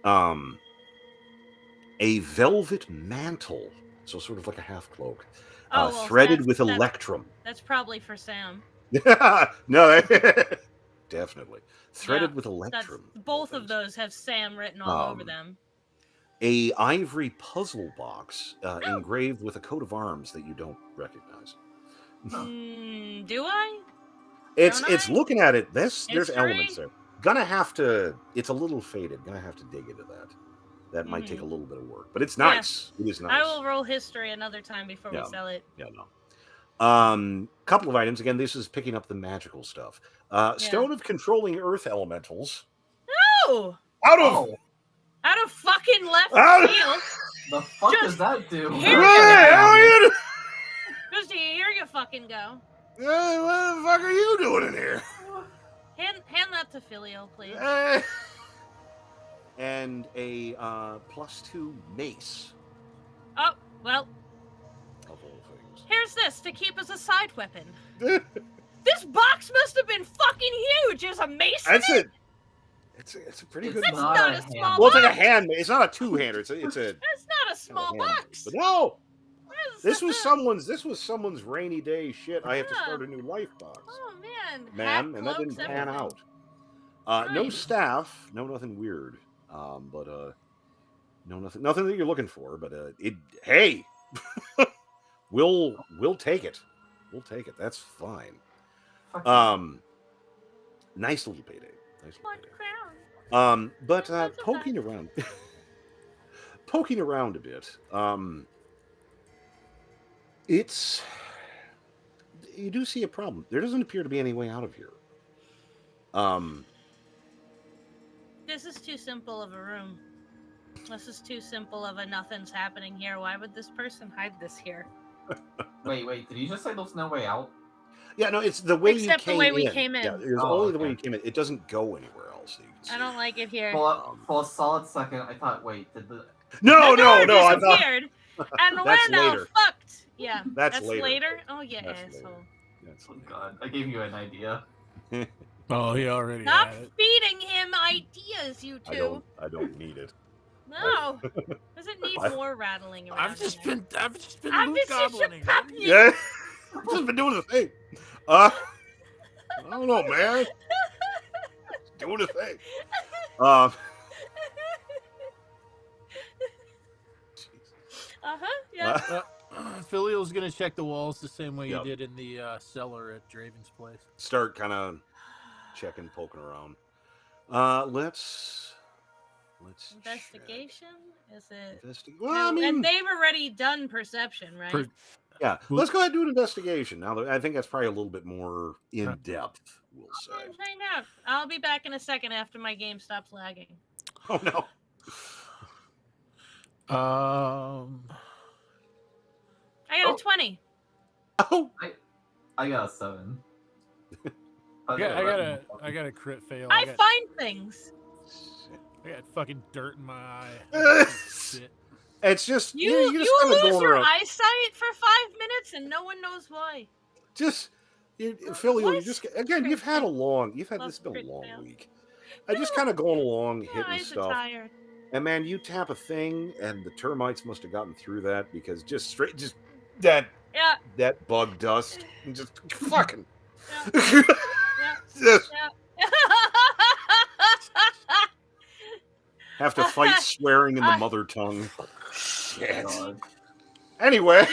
Nice. A velvet mantle, so sort of like a half cloak, Oh, well, threaded with electrum. That's probably for Sam. No, definitely threaded Yeah, with electrum. Both of those have Sam written all over them. A ivory puzzle box engraved with a coat of arms that you don't recognize. Do I? It's looking at it. There's History? elements there. Gonna have to. It's a little faded. Gonna have to dig into that. That might take a little bit of work, but it's nice. It is nice. I will roll history another time before we sell it. Yeah, no. Couple of items. Again, this is picking up the magical stuff. Stone of controlling earth elementals. No! Out of fucking left field. The fuck does that do? Here you go. Just here you fucking go. What the fuck are you doing in here? Hand that to Filio, please. And a +2 mace. Oh, well. Of all things. Here's this to keep as a side weapon. This box must have been fucking huge. There's a mace in it? It's a pretty good That's box. not a small box. Well, it's like a hand. It's not a two-hander. It's a. That's not a small box. But no, this was someone's rainy day shit. I have to start a new life box. Oh man, Man, and that didn't pan out. No staff, no nothing weird. But no nothing that you're looking for. But hey, we'll take it. We'll take it. That's fine. Nice little payday. But poking around a bit. You do see a problem. There doesn't appear to be any way out of here. This is too simple of a room. This is too simple of a nothing's happening here. Why would this person hide this here? Wait, did you just say there's no way out? Yeah, no, it's the way Except the way we came in. Yeah, it's only the way you came in. It doesn't go anywhere else. I don't like it here. For a solid second, I thought, wait, did the... No, I thought... disappeared, and we're now later. fucked. Yeah, that's later. Oh, yeah, that's asshole. Oh, God, I gave you an idea. Oh, he already Stop had it. feeding him ideas, you two. I don't need it. No. Does it need more rattling around? I've just been I'm loot goblining. Yeah, I've just been doing the thing. I don't know, man. Just doing the thing. Yeah. Filio's gonna check the walls the same way you did in the cellar at Draven's place. Start kind of checking, poking around. Let's Investigation? Is it? Well, I mean, and they've already done perception, right? Yeah, let's go ahead and do an investigation. Now, I think that's probably a little bit more in depth. We'll say. Find out. I'll be back in a second after my game stops lagging. Oh no. I got a 20. Oh, I got a 7. I got a crit fail. I find things. I got fucking dirt in my eye. Shit. It's just you just lose your eyesight for 5 minutes and no one knows why. Philly, you just again. You've had this been a long week. I just kind of going along, hitting stuff. Tired. And man, you tap a thing, and the termites must have gotten through that because that bug dust, and just fucking. Yeah. Have to fight swearing in the mother tongue. Shit. Anyway,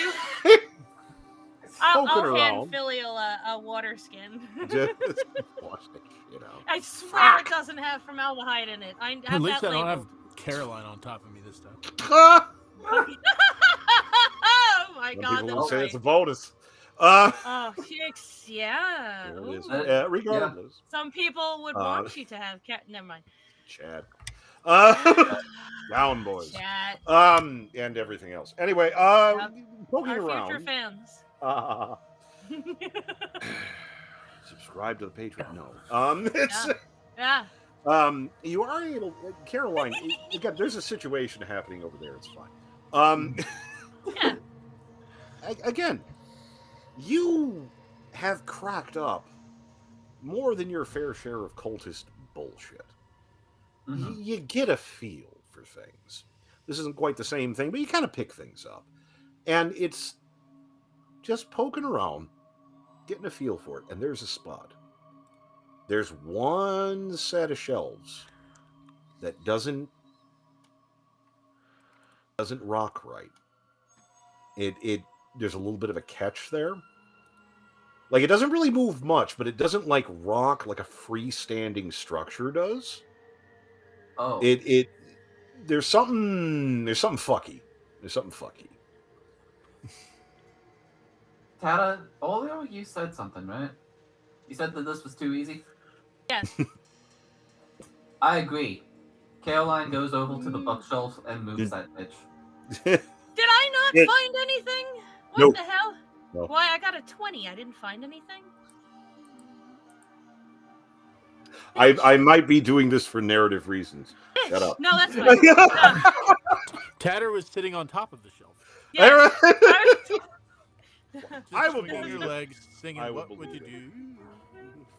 I'll hand Filio a water skin. Just wash the shit out. I swear it doesn't have formaldehyde in it. I have At least that I don't labeled. have Caroline on top of me this time. Oh my Some god, people will that's say right. it's a bonus. Oh, chicks, yeah. There it is. Ooh. Regardless. Some people would want you to have cat. Never mind. Chad. Down boys. Chat. And everything else. Anyway, poking Our around. future fans. Subscribe to the Patreon. No. Yeah. You are able, Caroline. Again, there's a situation happening over there. It's fine. Yeah. again, you have cracked up more than your fair share of cultist bullshit. You get a feel for things. This isn't quite the same thing, but you kind of pick things up. And it's just poking around, getting a feel for it. And there's a spot. There's one set of shelves that doesn't rock right. It there's a little bit of a catch there. Like, it doesn't really move much, but it doesn't like rock like a freestanding structure does. Oh. It there's something fucky. There's something fucky. Tata, earlier you said something, right? You said that this was too easy? Yes. I agree. Caroline goes over to the bookshelf and moves that bitch. Did I not Yeah. find anything? What Nope. the hell? No. Why, I got a 20. I didn't find anything? I might be doing this for narrative reasons. Shut up. No, that's fine. Tatter was sitting on top of the shelf. Yes. Just I will swinging your believe it. legs, singing, I will "What would you believe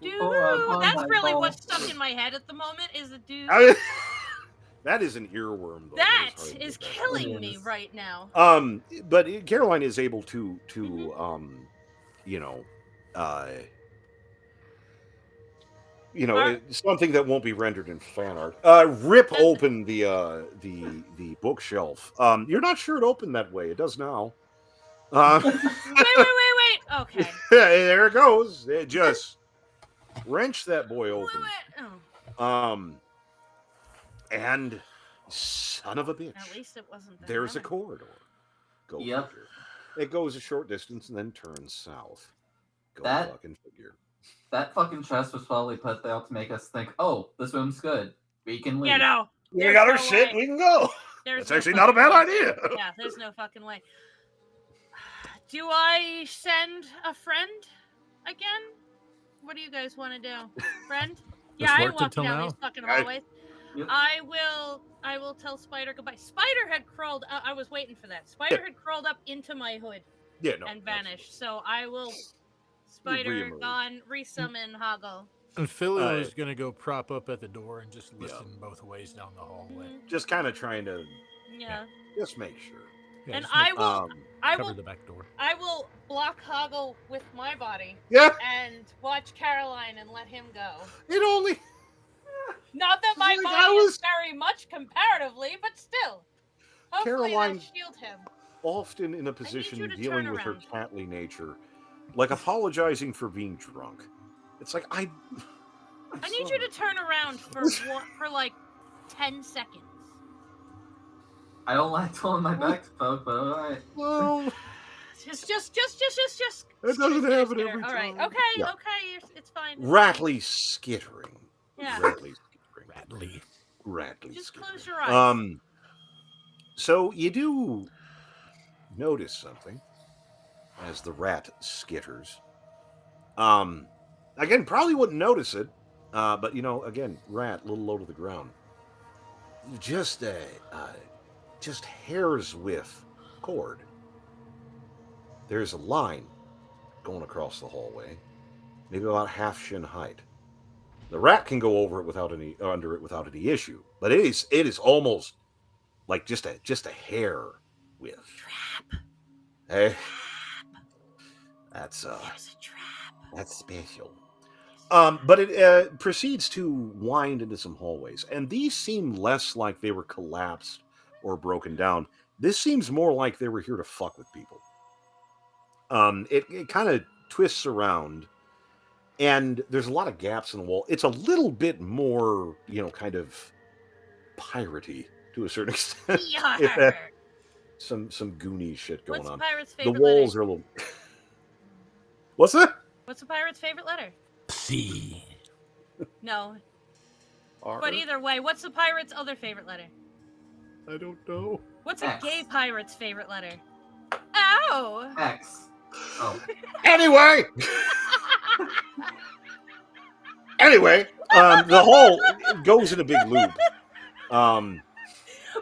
do?" That's really what's stuck in my head at the moment is the dude. That is an earworm, though. That hard to is get that. killing me right now. But Caroline is able to it's something that won't be rendered in fan art. Rip open the bookshelf. You're not sure it opened that way. It does now. Wait. Okay. There it goes. It just wrench that boy open. Oh. And son of a bitch. At least it wasn't that There's a heavy. corridor. Go Yep. figure. It goes a short distance and then turns south. Go That- fucking figure. That fucking chest was probably put there to make us think, oh, this room's good. We can leave. Yeah, no. We There's got our no shit. way. We can go. There's That's no actually not a fucking bad way. idea. Yeah, there's no fucking way. Do I send a friend again? What do you guys want to do? Friend? Yeah, I worked walk until down now. these fucking hallways. Yep. I will tell Spider goodbye. Spider had crawled. I was waiting for that. Spider had crawled up into my hood Yeah, no. and vanished. So I will. Spider reemerge. gone. Resummon Hoggle. And Philly was going to go prop up at the door and just Yeah. listen both ways down the hallway. Just kind of trying to Yeah. just make sure. Yeah, And just I will. I cover will. the back door. I will block Hoggle with my body Yeah, and watch Caroline and let him go. it only. Not that my Like, body I was- is very much comparatively, but still. Hopefully Caroline- that'll shield him. Often in a you position to dealing turn with her around. catly nature, like apologizing for being drunk. It's like I need you to turn around for like 10 seconds. I don't like telling my back to folk, but alright. Well, Just. It doesn't skitter, happen skitter. every All right. time. Okay. Yeah. Okay. It's fine. It's Rattly skittering. Yeah. Rattly skittering. Rattly. Rattly Just skittering. close your eyes. So you do notice something as the rat skitters. Again, probably wouldn't notice it, but again, rat, a little low to the ground. Just hair's width cord. There's a line going across the hallway, maybe about half shin height. The rat can go under it without any issue, but it is almost like just a hair width. Trap. Hey, that's There's a trap. that's special. But it proceeds to wind into some hallways, and these seem less like they were collapsed or broken down. This seems more like they were here to fuck with people. It kind of twists around, and there's a lot of gaps in the wall. It's a little bit more, kind of piratey to a certain extent. If Yarr. some Goonie shit going What's a on. pirate's The favorite walls letter? are a little. What's that? What's a pirate's favorite letter? C. No. R? But either way, what's a pirate's other favorite letter? I don't know. What's a X. gay pirate's favorite letter? Ow! X. Oh. Anyway, the hall goes in a big loop. But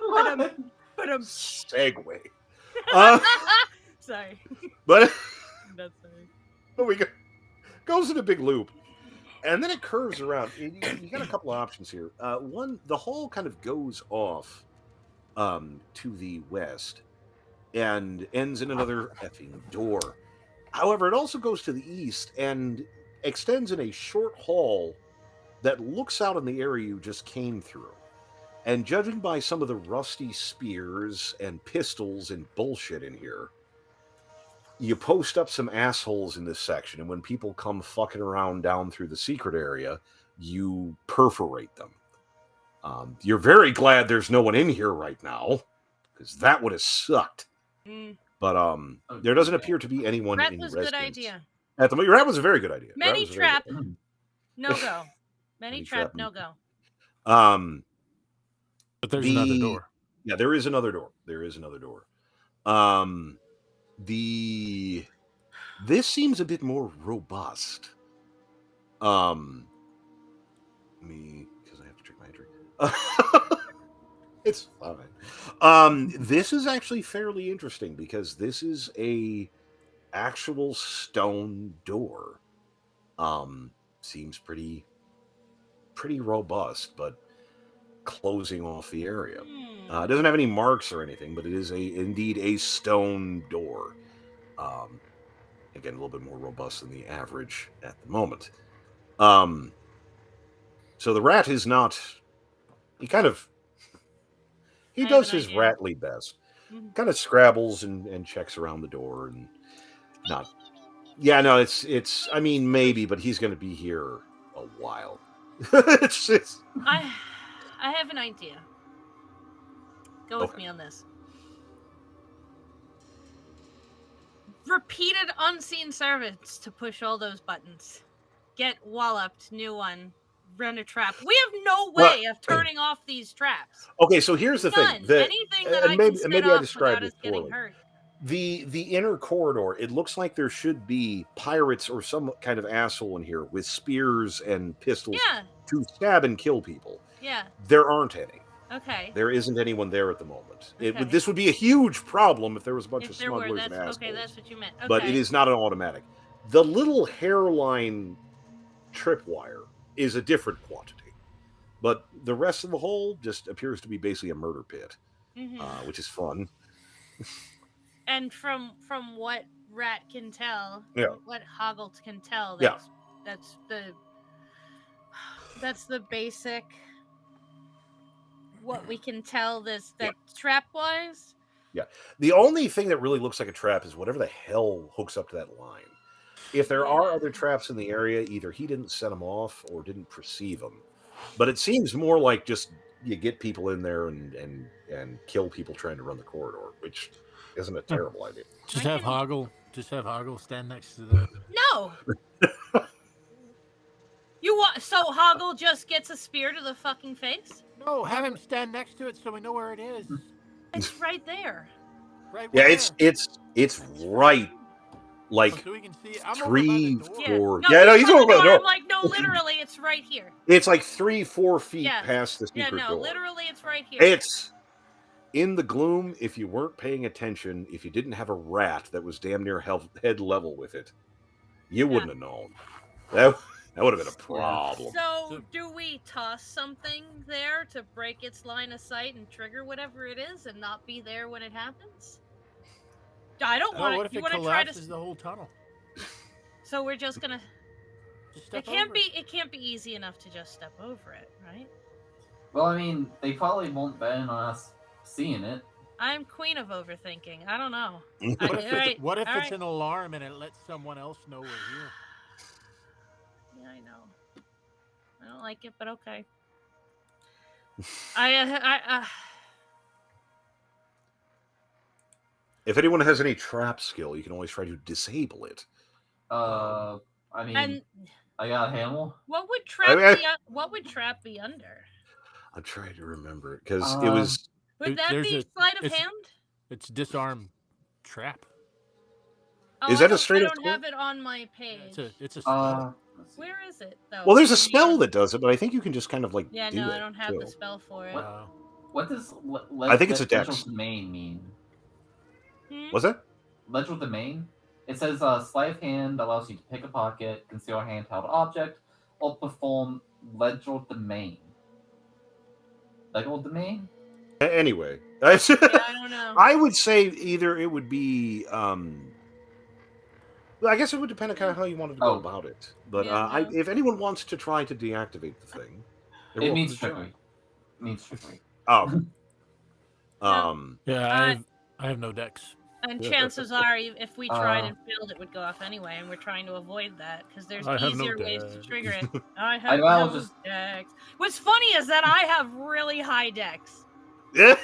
What? I'm Segue. Sorry. But That's sorry. goes in a big loop. And then it curves around. You got a couple of options here. One, the hall kind of goes off to the west and ends in another effing door. However, it also goes to the east and extends in a short hall that looks out on the area you just came through. And judging by some of the rusty spears and pistols and bullshit in here, you post up some assholes in this section, and when people come fucking around down through the secret area, you perforate them. You're very glad there's no one in here right now, because that would have sucked. But there doesn't appear to be anyone Rat in was residence. good idea. At the moment, rat was a very good idea. Many trap, no go. Many Many trap, trap, no go. But there's another door. Yeah, there is another door. There is another door. This seems a bit more robust. Because I have to check my entry. It's fine. This is actually fairly interesting because this is a actual stone door. Seems pretty robust, but closing off the area. It doesn't have any marks or anything, but it is indeed a stone door. Again, a little bit more robust than the average at the moment. So the rat is not. He does his ratly best. Kind of scrabbles and checks around the door and not. Yeah, no, it's. I mean, maybe, but he's going to be here a while. it's. I have an idea. Go with me on this. Repeated unseen servants to push all those buttons. Get walloped, new one. Run a trap. We have no way of turning off these traps. Okay, so here's the thing. Anything that I can set off without us getting hurt. The inner corridor, it looks like there should be pirates or some kind of asshole in here with spears and pistols to stab and kill people. Yeah. There aren't any. Okay. There isn't anyone there at the moment. Okay. This would be a huge problem if there was a bunch of smugglers and assholes. Okay, that's what you meant. Okay. But it is not an automatic. The little hairline tripwire is a different quantity. But the rest of the hole just appears to be basically a murder pit, which is fun. And from what Rat can tell, what Hoggle can tell, that's the basic. What we can tell trap wise. Yeah, the only thing that really looks like a trap is whatever the hell hooks up to that line. If there are other traps in the area, either he didn't set them off or didn't perceive them. But it seems more like just you get people in there and kill people trying to run the corridor, which isn't a terrible idea. Just have Hoggle stand next to the. No. You want so Hoggle just gets a spear to the fucking face? No, have him stand next to it so we know where it is. It's right there. Right. Yeah, it's right. Like so we can see. 3, 4. Yeah, no, he's over by the door. I'm like, no, literally, it's right here. It's like 3-4 feet past the secret door. Yeah, no, literally, it's right here. It's in the gloom. If you weren't paying attention, if you didn't have a rat that was damn near head level with it, you wouldn't have known. That would have been a problem. So, do we toss something there to break its line of sight and trigger whatever it is, and not be there when it happens? I don't want. What if it collapses the whole tunnel? So we're just gonna. It can't be easy enough to just step over it, right? Well, I mean, they probably won't bet on us seeing it. I'm queen of overthinking. I don't know. What if it's an alarm and it lets someone else know we're here? Yeah, I know. I don't like it, but okay. I If anyone has any trap skill, you can always try to disable it. I mean, I got a hammer. What would trap be under? I'm trying to remember it because it was. Would that be sleight of hand? It's disarm trap. Oh, is that a straight? I don't have it on my page. It's a spell. Where is it though? Well, there's a spell that does it, but I think you can just kind of like. Yeah, do no, it I don't have too. the spell for it. What does I think it's a dex main mean? What's that? Ledger domain. It says sleight of hand allows you to pick a pocket, conceal a handheld object, or perform ledger domain. Ledger domain? Anyway, Yeah, I don't know. I would say either it would be. I guess it would depend on kind of how you wanted to go about it. But Yeah, no. if anyone wants to try to deactivate the thing, they're It welcome means to try. trickery. It means trickery. Oh. Yeah, I have no decks. And chances are, if we tried and failed, it would go off anyway, and we're trying to avoid that because there's I have no easier ways to decks. trigger it. I have I'll no just- decks. What's funny is that I have really high decks. Yeah.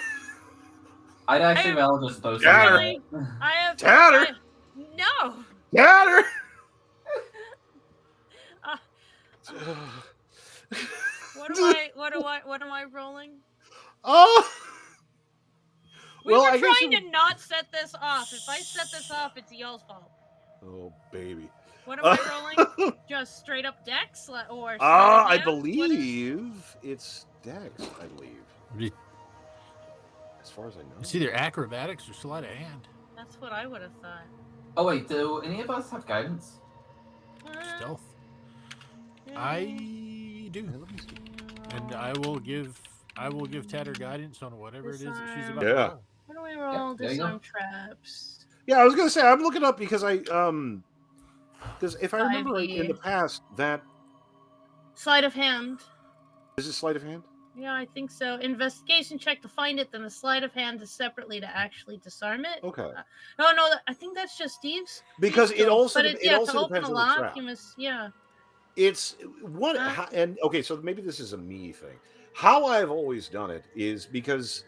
I'd actually rather just throw Tatter. Really? I have Tatter. No. Tatter. What am I rolling? Oh. We Well, were I guess trying to not set this off. If I set this off, it's y'all's fault. Oh baby. What am I rolling? Just straight up decks or? I believe it's Dex. I believe. As far as I know, It's either acrobatics or sleight of hand. That's what I would have thought. Oh wait, do any of us have guidance? Stealth. I do, and I will give Tatter guidance on whatever it is that she's about to roll. What do we roll? there you go. Disarm traps. Yeah, I was gonna say I'm looking up because because if I remember right, 5e. in the past that Sleight of hand. is it sleight of hand? Yeah, I think so. Investigation check to find it, then a sleight of hand to separately to actually disarm it. Okay. No, I think that's just Steve's. Because it also But it also to open depends a on the lock, trap. you must It's what and okay, so maybe this is a me thing. How I've always done it is because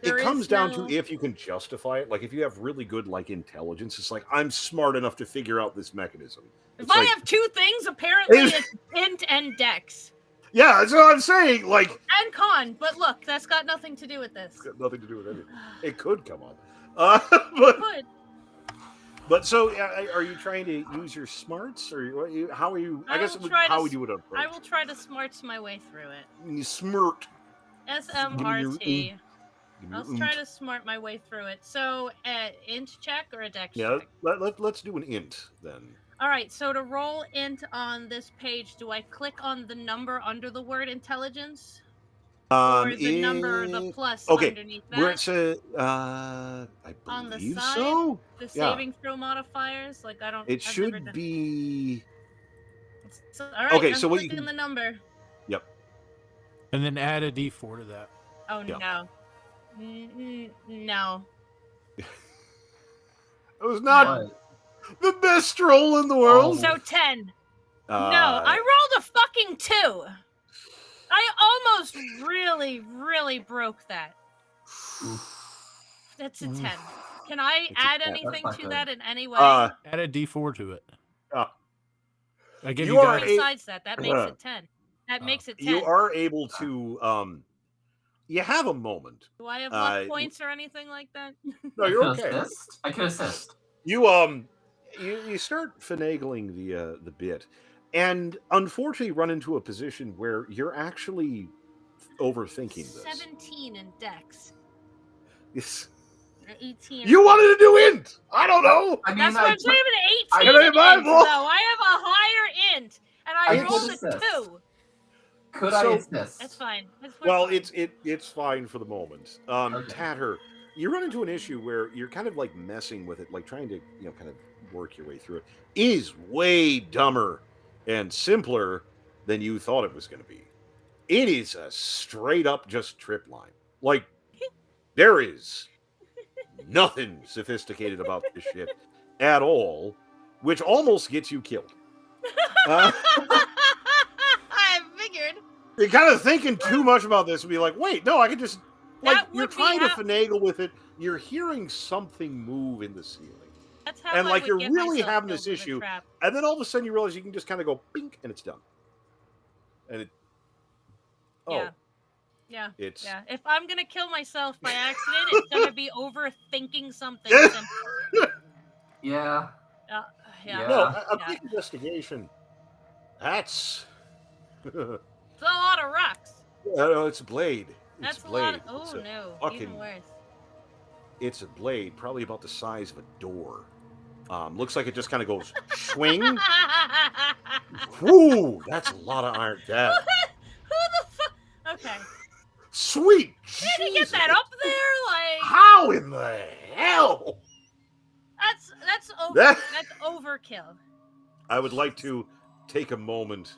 it comes down to if you can justify it. Like if you have really good like intelligence, it's like I'm smart enough to figure out this mechanism. If I have two things, apparently it's int and dex. Yeah, that's what I'm saying. Like and con, but look, that's got nothing to do with this. It's got nothing to do with anything. It could come up. But so, are you trying to use your smarts, or how are you? I guess how would you would approach? I will try to smarts my way through it. You smart. SMRT. I'll try to smart my way through it. So, int check or a dex check? Let's do an int then. All right. So to roll int on this page, do I click on the number under the word intelligence? Or the number, the plus underneath that? Where it's I believe on the side, so. The saving throw modifiers, like I don't. It should be. So, all right. Okay, I'm so what clicking the number. Yep. And then add a D4 to that. Oh no. No. It was not the best roll in the world. So 10. No, I rolled a fucking 2. I almost really broke that. That's a 10. Can I add anything to that in any way? Add a D4 to it. I give you guys. Besides that makes it 10. That makes it 10. You are able to. You have a moment. Do I have luck points or anything like that? No, you're okay. I can assist. You start finagling the bit, and unfortunately run into a position where you're actually overthinking this. 17 in dex. Yes. 18. You wanted to do int. I don't know. I mean, that's what I'm saying. I have an 18 int, though. I have a higher int, and I rolled a 2. Could I assist? That's fine. Well, it's fine for the moment. Tatter, you run into an issue where you're kind of like messing with it, like trying to kind of work your way through it. Is way dumber and simpler than you thought it was going to be. It is a straight up just trip line. Like there is nothing sophisticated about this shit at all, which almost gets you killed. I figured. You're kind of thinking too much about this and be like, wait, no, I can just you're trying to finagle with it. You're hearing something move in the ceiling. That's how and I you're would really having this issue. And then all of a sudden you realize you can just kind of go bink and it's done. And it Yeah. It's If I'm gonna kill myself by accident, it's gonna be overthinking something. Yeah. No, a quick investigation. That's it's a lot of rocks. No, it's a blade. That's it's a blade. a lot of, no, even worse. It's a blade, probably about the size of a door. Looks like it just kind of goes swing. Whoo, that's a lot of iron. That Who the fuck? Okay. sweet. Can you get Jesus. that up there? Like How in the hell? that's That that's overkill. I would like to take a moment,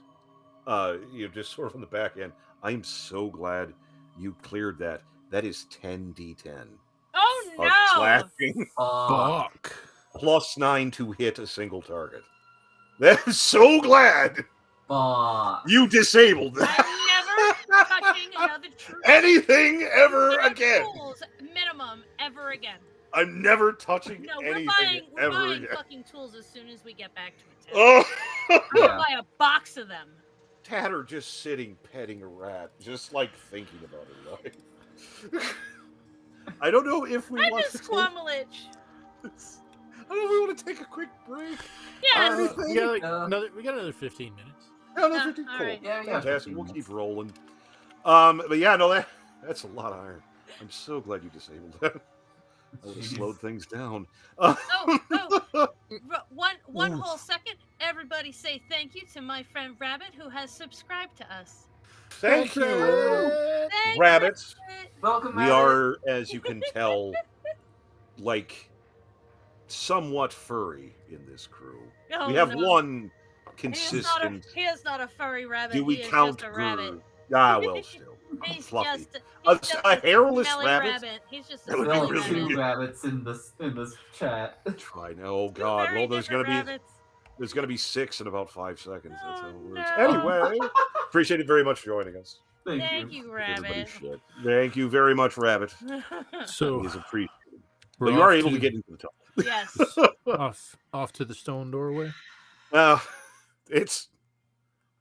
just sort of on the back end. I'm so glad you cleared that. That is 10d10 Oh of no! slashing, Fuck. plus 9 to hit a single target. I'm so glad Fuck. you disabled that. I'm never touching another true anything ever 5 again. tools minimum ever again. I'm never touching No, anything we're ever buying again. fucking tools as soon as we get back to it. Oh, I'm Yeah. gonna buy a box of them. Tatter just sitting petting a rat, just like thinking about her life. I don't know if we I want just to squammelich. I don't know if we want to take a quick break. Yes. We got another 15 minutes. No, no, Yeah, 50, all cool. right. Yeah, Fantastic. 15 We'll minutes. keep rolling. But yeah, no, that's a lot of iron. I'm so glad you disabled that. I would have Jeez. slowed things down. One Oof. whole second. Everybody say thank you to my friend Rabbit who has subscribed to us. Thank you, Thanks, rabbits. Rabbit. Welcome, We Rabbit. are, as you can tell, like somewhat furry in this crew. Oh, we have no. one He is consistent. not a furry rabbit. Do we he is count just a rabbit. Grr? Ah, well, still. He's Fluffy. just A hairless smelly rabbit? He's just a That would be smelly really Two weird. rabbits in this chat. Try now. Oh Two God. very Well, there's gonna different be rabbits. 6 in about 5 seconds. That's how it Oh, works. no. Anyway, appreciate it very much for joining us. Thank you, Everybody Rabbit. shit. Thank you very much, Rabbit. So It is appreciated. we're But you are off able to get into the top. Yes. off to the stone doorway. It's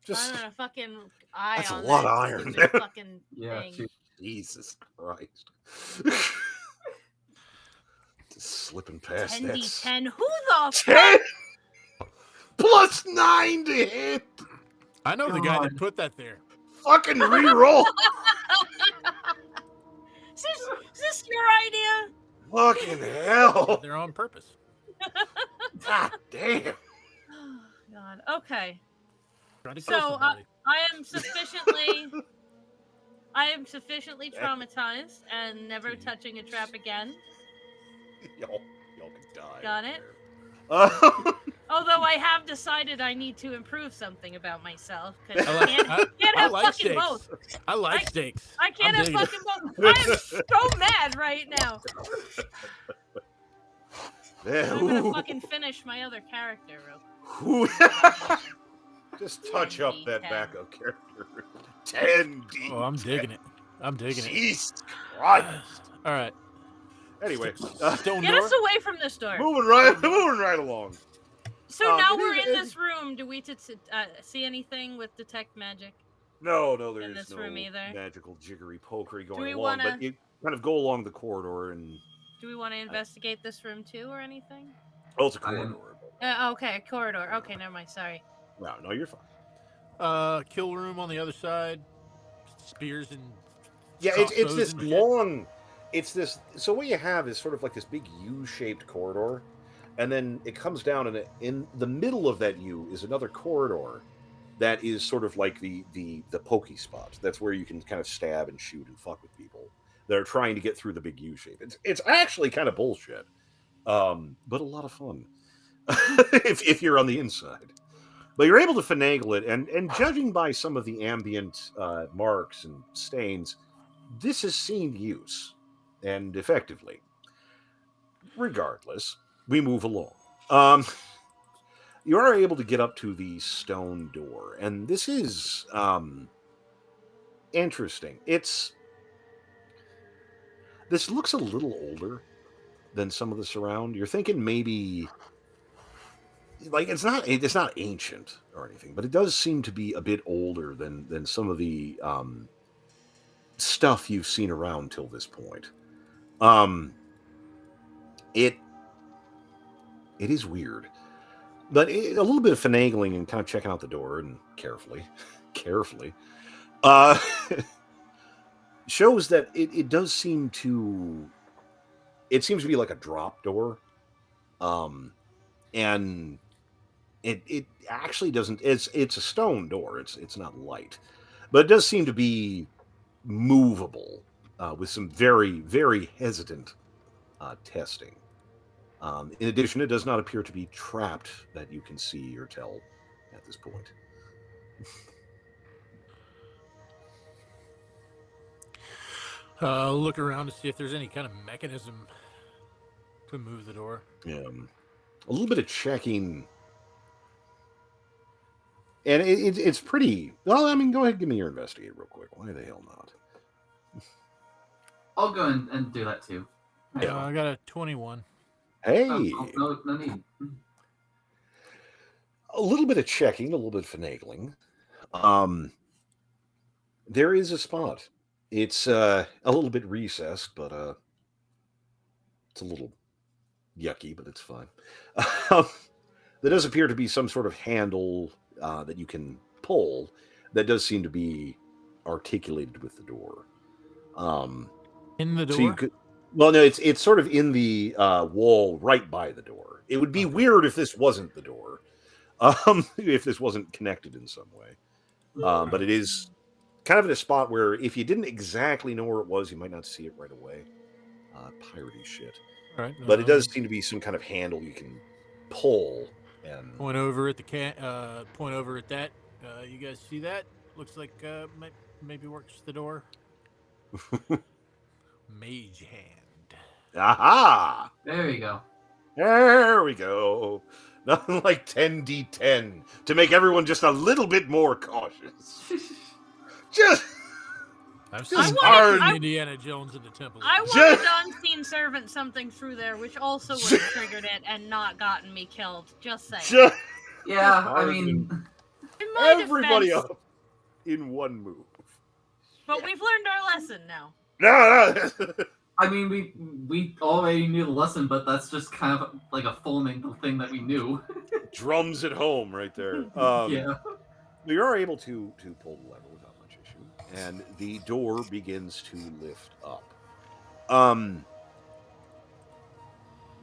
just I'm gonna fucking eye That's a on lot that of iron, stupid man. fucking Yeah, thing. shoot. Jesus Christ. Just slipping past that. 10d10. Who the 10 plus 9 to hit. I know the guy God. that put that there. Fucking reroll. Is this your idea? Fucking hell. They're on purpose. God damn. Oh, God. Okay. Trying to kill So, somebody. I am sufficiently traumatized and never touching a trap again. Y'all can die. Got it. Uh, Although I have decided I need to improve something about myself because I I like- can't I have like fucking steaks. both. I like steaks. I can't I'm have digging it. fucking both. I am so mad right now. yeah, I'm gonna ooh. fucking finish my other character real quick. Ooh. Just touch up that 10d10. backup character. 10d. Oh, I'm digging it. I'm digging it. Jesus Christ. All right. Anyway, Stone Get door. us away from this door. moving right along. So now it we're is- in this room. Do we see anything with detect magic? No, there In is this no room either? magical jiggery pokery we going along, wanna- but you kind of go along the corridor and Do we want to investigate this room too, or anything? it's a I am- corridor. Okay, corridor. Okay, never mind. Sorry. No, you're fine. Kill room on the other side. Spears and Yeah, it's crossbows this and shit. long. It's this. So what you have is sort of like this big U-shaped corridor, and then it comes down, and in the middle of that U is another corridor that is sort of like the pokey spot. That's where you can kind of stab and shoot and fuck with people that are trying to get through the big U shape. It's actually kind of bullshit, but a lot of fun if you're on the inside. But you're able to finagle it, and judging by some of the ambient marks and stains, this has seen use, and effectively. Regardless, we move along. You are able to get up to the stone door, and this is interesting. This looks a little older than some of the surround. You're thinking maybe like it's not ancient or anything, but it does seem to be a bit older than some of the stuff you've seen around till this point. It is weird, but a little bit of finagling and kind of checking out the door and carefully shows that it does seem to it seems to be like a drop door, and it actually doesn't. It's a stone door. It's not light, but it does seem to be movable with some very very hesitant testing. In addition, it does not appear to be trapped that you can see or tell at this point. Look around to see if there's any kind of mechanism to move the door. A little bit of checking, and it's pretty. Well, I mean, go ahead, and give me your investigate real quick. Why the hell not? I'll go and do that too. Yeah. I got a 21. Hey, no need. a little bit of checking, a little bit of finagling. There is a spot. It's a little bit recessed, but it's a little yucky, but it's fine. There does appear to be some sort of handle that you can pull that does seem to be articulated with the door. In the door? So you could, well, no, it's sort of in the wall right by the door. It would be weird if this wasn't the door, if this wasn't connected in some way. But it is kind of in a spot where if you didn't exactly know where it was, you might not see it right away. Piratey shit. All right. But it does seem to be some kind of handle you can pull and Point over at the point over at that. You guys see that? Looks like maybe works the door. Mage hand. aha! There you go. There we go. Nothing like 10d10 to make everyone just a little bit more cautious. Just I've Just seen hard. Indiana Jones in the Temple. I wanted to unseen servant something through there, which also would have triggered it and not gotten me killed. Just saying. just Yeah, I mean, In my everybody defense, up in one move. but we've learned our lesson now. No. I mean, we already knew the lesson, but that's just kind of like a fulminant thing that we knew. Drums at home right there. Yeah. You are able to pull the lever without much issue, and the door begins to lift up.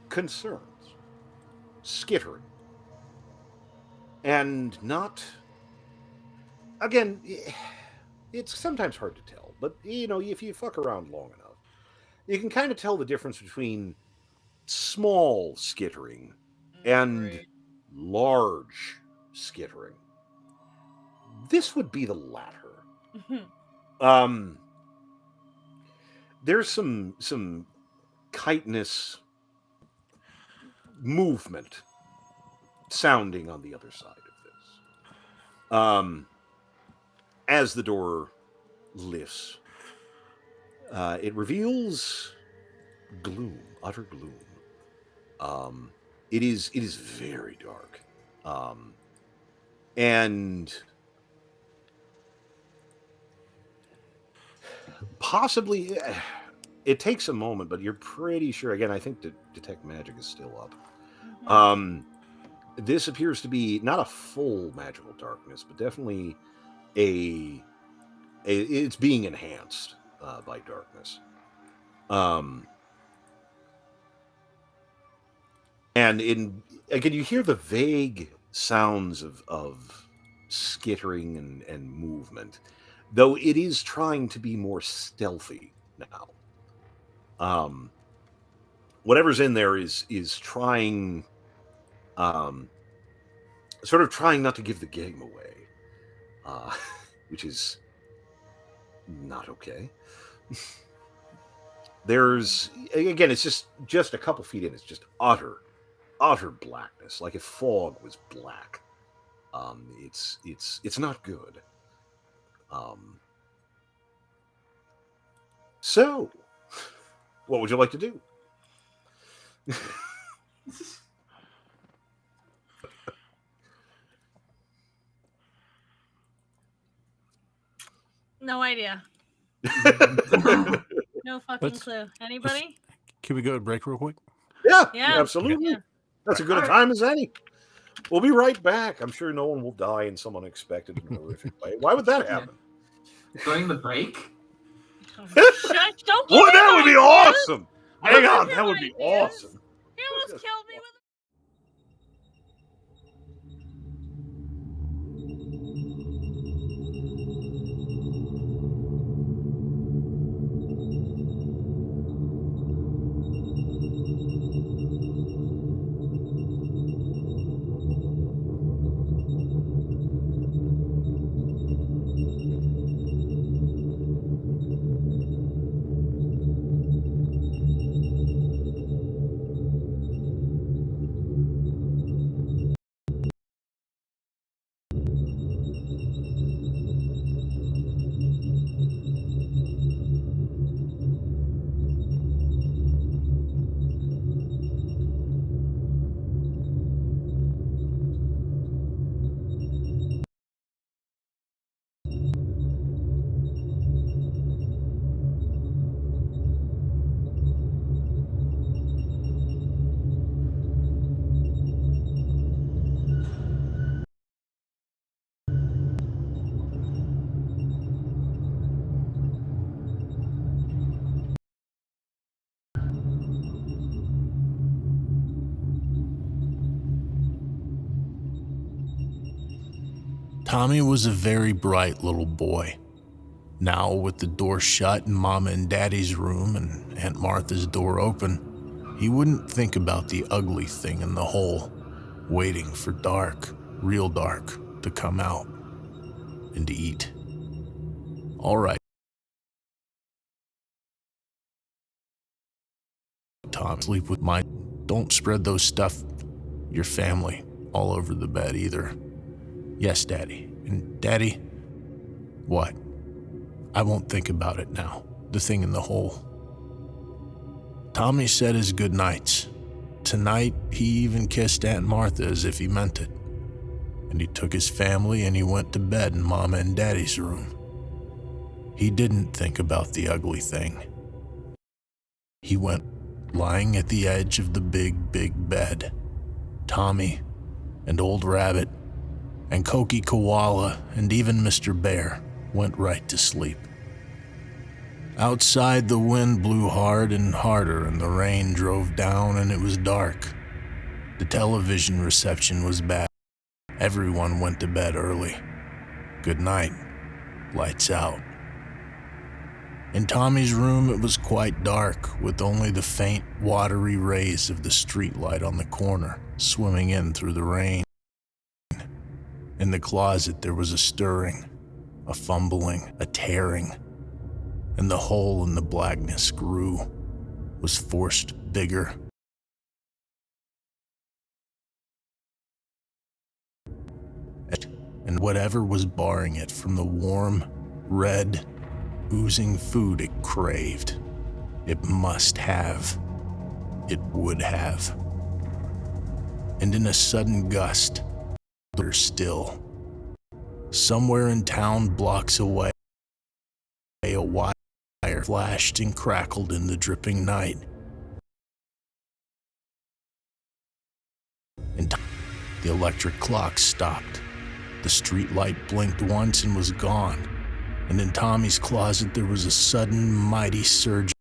Concerns, skittering, and not. Again, it's sometimes hard to tell, but if you fuck around long enough, you can kind of tell the difference between small skittering and large skittering. This would be the latter. There's some chitinous movement sounding on the other side of this. As the door lifts, it reveals gloom, utter gloom. It is very dark, and possibly it takes a moment, but you're pretty sure. Again, I think detect magic is still up. This appears to be not a full magical darkness, but definitely it's being enhanced by darkness. And again, you hear the vague sounds of skittering and movement, though it is trying to be more stealthy now. Whatever's in there is trying, sort of trying not to give the game away, which is not okay. There's, again, it's just a couple feet in. It's just utter blackness, like if fog was black. It's not good. So, what would you like to do? No idea. No fucking clue. Anybody? Can we go to break real quick? Yeah. Absolutely. Yeah. That's a good a time as any. We'll be right back. I'm sure no one will die in some unexpected and horrific way. Why would that happen? During the break? Shush, don't give Well, me that would be ideas. awesome. Hang on, Your that would be ideas. awesome. He almost killed me with Tommy was a very bright little boy. Now, with the door shut in Mama and Daddy's room and Aunt Martha's door open, he wouldn't think about the ugly thing in the hole, waiting for dark, real dark, to come out and to eat. All right, Tom, sleep with mine. Don't spread those stuff, your family, all over the bed either. Yes, Daddy. And Daddy, what? I won't think about it now, the thing in the hole. Tommy said his good nights. Tonight, he even kissed Aunt Martha as if he meant it. And he took his family and he went to bed in Mama and Daddy's room. He didn't think about the ugly thing. He went lying at the edge of the big, big bed. Tommy and Old Rabbit and Koki Koala and even Mr. Bear went right to sleep. Outside, the wind blew hard and harder and the rain drove down and it was dark. The television reception was bad. Everyone went to bed early. Good night. Lights out. In Tommy's room, it was quite dark, with only the faint, watery rays of the streetlight on the corner swimming in through the rain. In the closet, there was a stirring, a fumbling, a tearing, and the hole in the blackness grew, was forced bigger. And whatever was barring it from the warm, red, oozing food it craved, it must have, it would have. And in a sudden gust, still, somewhere in town blocks away, a wire flashed and crackled in the dripping night. And the electric clock stopped. The street light blinked once and was gone. And in Tommy's closet there was a sudden, mighty surge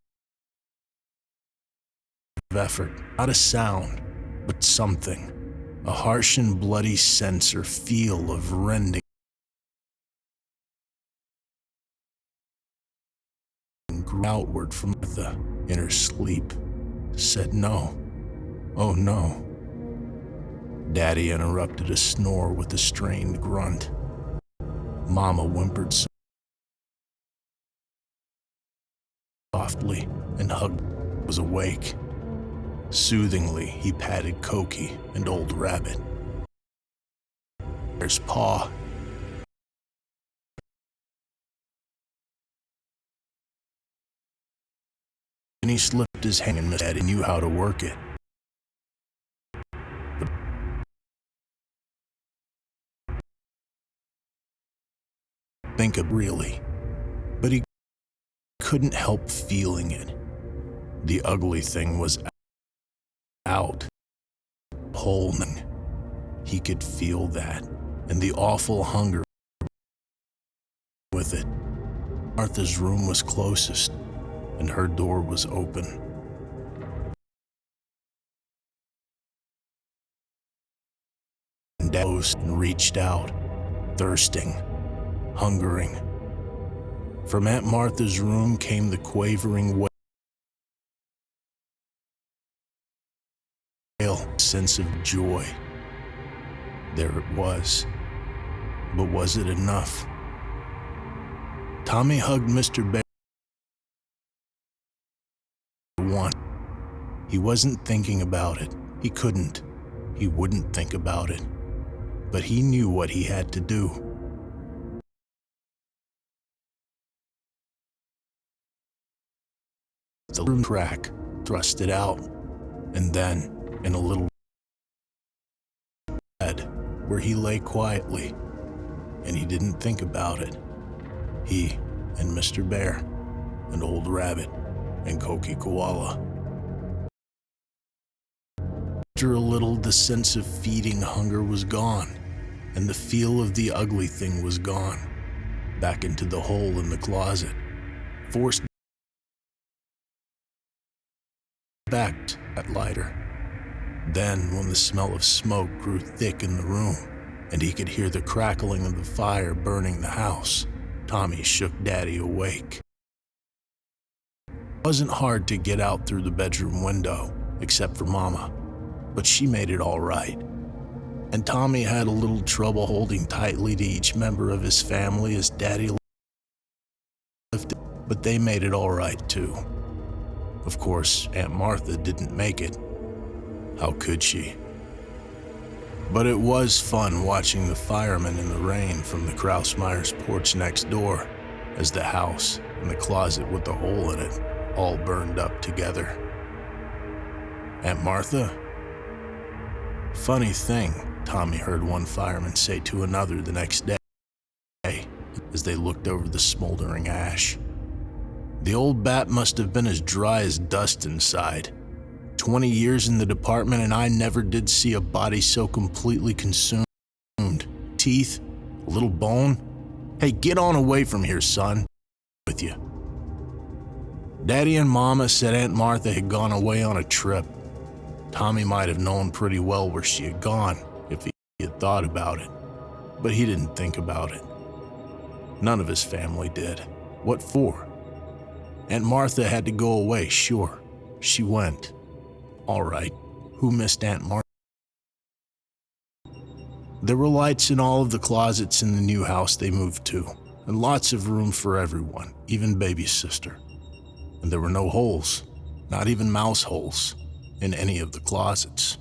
of effort. Not a sound, but something. A harsh and bloody sense or feel of rending grew outward from the inner sleep. Said no. Oh no. Daddy interrupted a snore with a strained grunt. Mama whimpered softly and hugged. Was awake. Soothingly, he patted Koki and Old Rabbit. There's paw. And he slipped his hand and Daddy knew how to work it. But think of really. But he couldn't help feeling it. The ugly thing was out. Holding. He could feel that, and the awful hunger with it. Martha's room was closest, and her door was open. and reached out, thirsting, hungering. From Aunt Martha's room came the quavering wail, sense of joy. There it was. But was it enough? Tommy hugged Mr. Bear once. He wasn't thinking about it. He couldn't. He wouldn't think about it. But he knew what he had to do. The room crack, thrust it out, and then, in a little bed, where he lay quietly, and he didn't think about it. He and Mr. Bear, and Old Rabbit, and Koki Koala. After a little, the sense of feeding hunger was gone, and the feel of the ugly thing was gone. Back into the hole in the closet, forced back to that lighter. Then, when the smell of smoke grew thick in the room, and he could hear the crackling of the fire burning the house, Tommy shook Daddy awake. It wasn't hard to get out through the bedroom window, except for Mama, but she made it all right. And Tommy had a little trouble holding tightly to each member of his family as Daddy lifted, but they made it all right too. Of course, Aunt Martha didn't make it. How could she? But it was fun watching the firemen in the rain from the Krausmeyer's porch next door as the house and the closet with the hole in it all burned up together. Aunt Martha? Funny thing, Tommy heard one fireman say to another the next day as they looked over the smoldering ash. The old bat must have been as dry as dust inside. 20 years in the department and I never did see a body so completely consumed. Teeth, a little bone. Hey, get on away from here, son. With you. Daddy and Mama said Aunt Martha had gone away on a trip. Tommy might have known pretty well where she had gone if he had thought about it, but he didn't think about it. None of his family did. What for? Aunt Martha had to go away, sure. She went. All right, who missed Aunt Martha? There were lights in all of the closets in the new house they moved to, and lots of room for everyone, even baby's sister. And there were no holes, not even mouse holes, in any of the closets.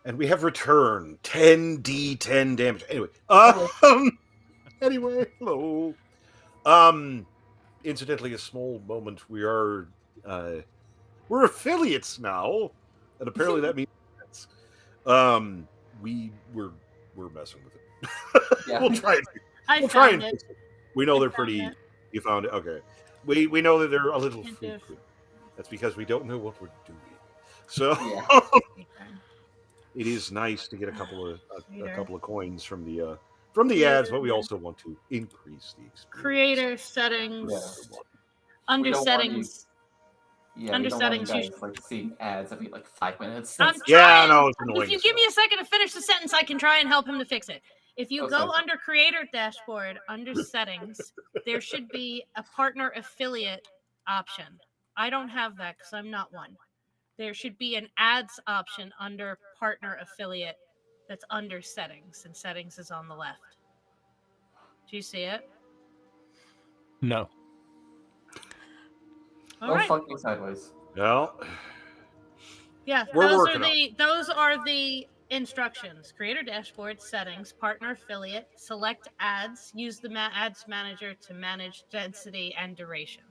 And we have return 10d10 damage. Anyway, anyway, hello. Incidentally, a small moment. We're affiliates now, and apparently that means we're messing with it. Yeah. We'll try it. I We'll try found and it. fix it. We know I they're found pretty. it. You found it, okay. We know that they're a little Kind of. frequent. That's because we don't know what we're doing. So Yeah. it is nice to get a couple of coins from the Yeah. ads, but we also want to increase the experience. Creator settings. Yeah. Under We don't want you- settings. Yeah, Under we don't want you settings, guys like seeing ads every like 5 minutes. I'm That's- Yeah, trying. no, it's annoying. If you as give me hell. a second to finish the sentence, I can try and help him to fix it. If you Okay. go under creator dashboard, under settings, there should be a partner affiliate option. I don't have that because I'm not one. There should be an ads option under partner affiliate that's under settings, and settings is on the left. Do you see it? No. All Don't right. fuck me sideways. Well, Yeah, We're those working are on those are the instructions. Creator dashboard, settings, partner affiliate, select ads, use the ads manager to manage density and duration.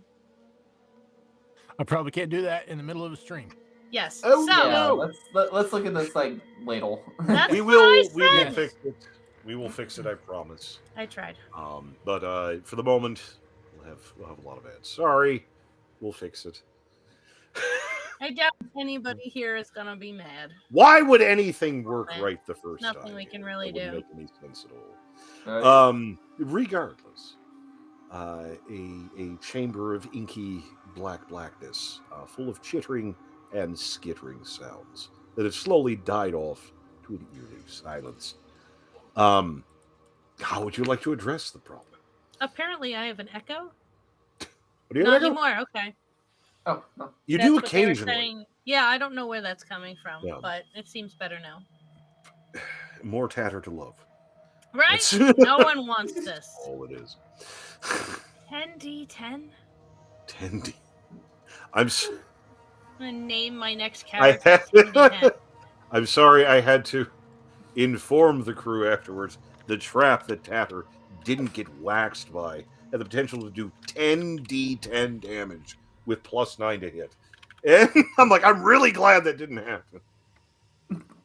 I probably can't do that in the middle of a stream. Yes. Oh, so Yeah, no. let's look at this like ladle. That's we what I will said. fix it. We will fix it, I promise. I tried. But for the moment, we'll have a lot of ads. Sorry, we'll fix it. I doubt anybody here is gonna be mad. Why would anything work right the first time? Nothing we can really That wouldn't do. make any sense at all. Right? Regardless, a chamber of inky blackness, full of chittering and skittering sounds that have slowly died off to an eerie silence. How would you like to address the problem? Apparently, I have an echo. What do you Not think? anymore. Okay. Oh no. You That's do what they were occasionally. saying. Yeah, I don't know where that's coming from, Yeah. but it seems better now. More tatter to love. Right? That's No one wants this. all it is. 10d10. 10D. I'm gonna name my next character. had- 10d10. I'm sorry I had to inform the crew afterwards. The trap that Tatter didn't get waxed by had the potential to do 10d10 damage with +9 to hit. And I'm like, I'm really glad that didn't happen.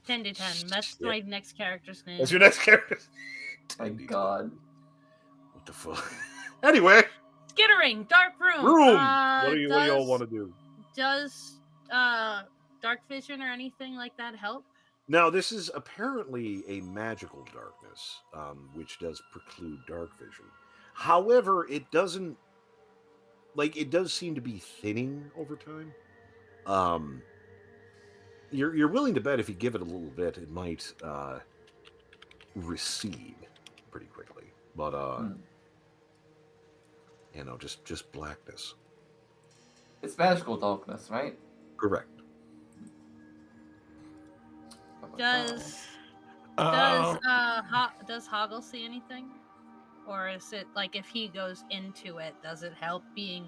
10d10. That's Yeah. my next character's name. That's your next character. My God. What the fuck? Anyway, Skittering, dark room. what do y'all want to do? Does dark vision or anything like that help? Now, this is apparently a magical darkness, which does preclude dark vision. However, it doesn't. Like, it does seem to be thinning over time. You're willing to bet if you give it a little bit, it might recede pretty quickly. But just blackness. It's magical darkness, right? Correct. Oh my Does does Hoggle see anything? Or is it like if he goes into it, does it help being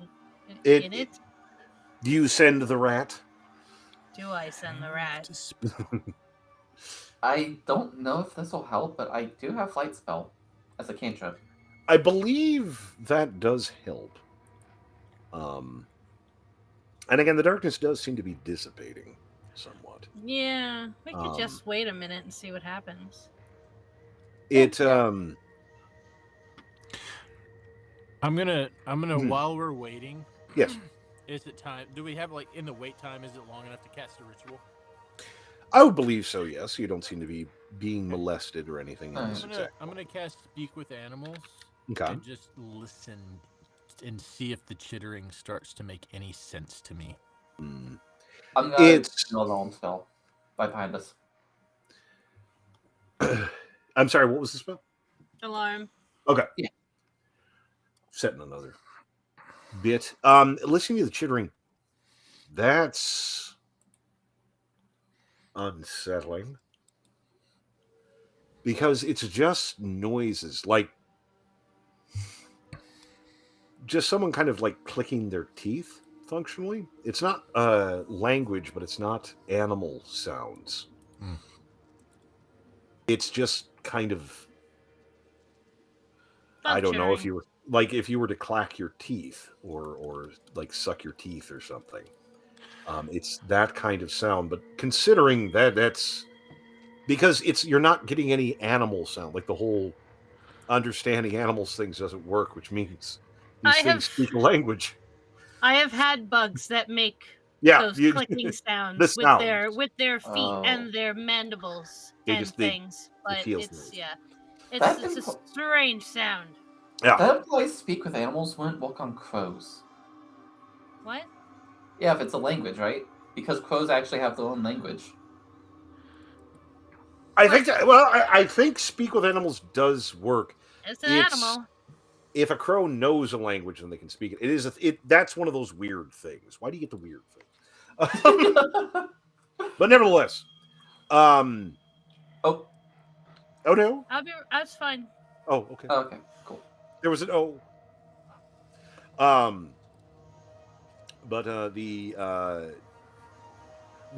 in it? Do you send the rat? Do I send the rat? I don't know if this will help, but I do have Light Spell as a cantrip. I believe that does help. And again, the darkness does seem to be dissipating somewhat. Yeah, we could just wait a minute and see what happens. It I'm gonna Hmm. while we're waiting. Yes. Is it time? Do we have like in the wait time? Is it long enough to cast a ritual? I would believe so. Yes, you don't seem to be being molested or anything. in this exact I'm gonna cast Speak with Animals Okay. and just listen and see if the chittering starts to make any sense to me. Mm. I'm gonna It's- do alarm spell right behind us. I'm sorry. What was the spell? Alarm. Okay. Yeah. Setting another bit. Listening to the chittering. That's unsettling. Because it's just noises, like just someone kind of like clicking their teeth functionally. It's not language, but it's not animal sounds. it's just kind of, I don't know, if you were to clack your teeth or like suck your teeth or something. It's that kind of sound, but considering that's because you're not getting any animal sound, like the whole understanding animals things doesn't work, which means these things speak a language. I have had bugs that make Yeah, those clicking sounds the sounds. with their feet and their mandibles and things, it but feels it's nice. it's a strange sound. Yeah, That implies speak with animals wouldn't work on crows. What? Yeah, if it's a language, right? Because crows actually have their own language. I think that, well, I think speak with animals does work. It's an animal. If a crow knows a language and they can speak it, it is that's one of those weird things. Why do you get the weird things? But nevertheless, oh no, That's fine. oh okay, Okay, cool. there was an but the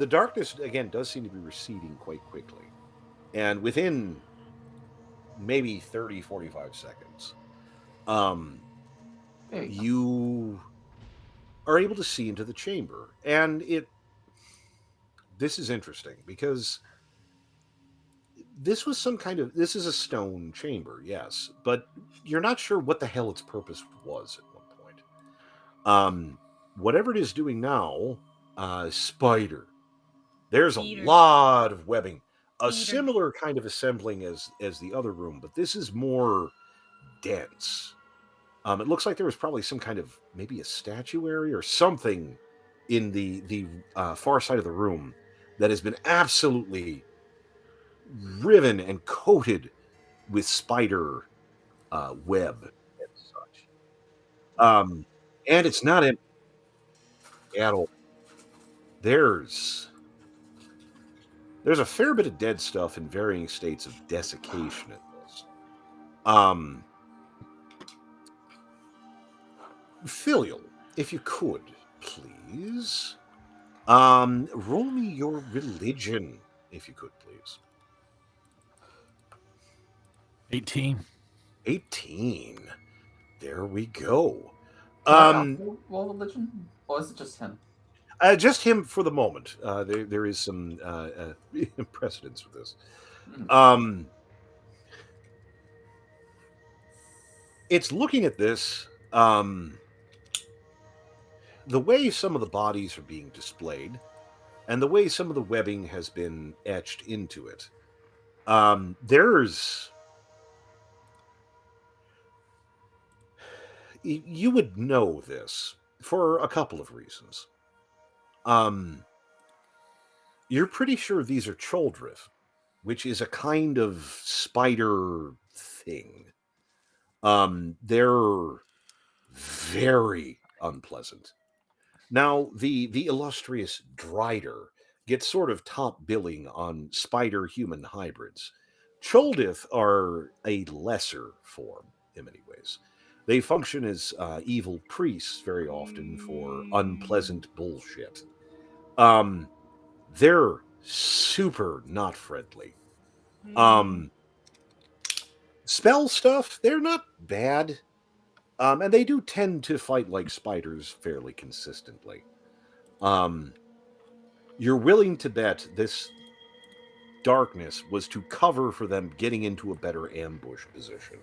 darkness again does seem to be receding quite quickly, and within maybe 30-45 seconds, you are able to see into the chamber, and this is interesting because this is a stone chamber, yes, but you're not sure what the hell its purpose was at one point. Whatever it is doing now, spider. There's a lot of webbing, a similar kind of assembling as the other room, but this is more dense. It looks like there was probably some kind of maybe a statuary or something in the far side of the room that has been absolutely riven and coated with spider web and such. And it's not empty at all. There's a fair bit of dead stuff in varying states of desiccation in this. Filial, if you could, please. Roll me your religion, if you could, please. 18. 18. There we go. Roll religion? Or is it just him? Just him for the moment. There is some precedence with this. It's looking at this. The way some of the bodies are being displayed, and the way some of the webbing has been etched into it. You would know this for a couple of reasons. You're pretty sure these are choldrith, which is a kind of spider thing. They're very unpleasant. Now, the illustrious Drider gets sort of top billing on spider-human hybrids. Choldrith are a lesser form in many ways. They function as evil priests very often for unpleasant bullshit. They're super not friendly. Spell stuff, they're not bad. And they do tend to fight like spiders fairly consistently. You're willing to bet this darkness was to cover for them getting into a better ambush position.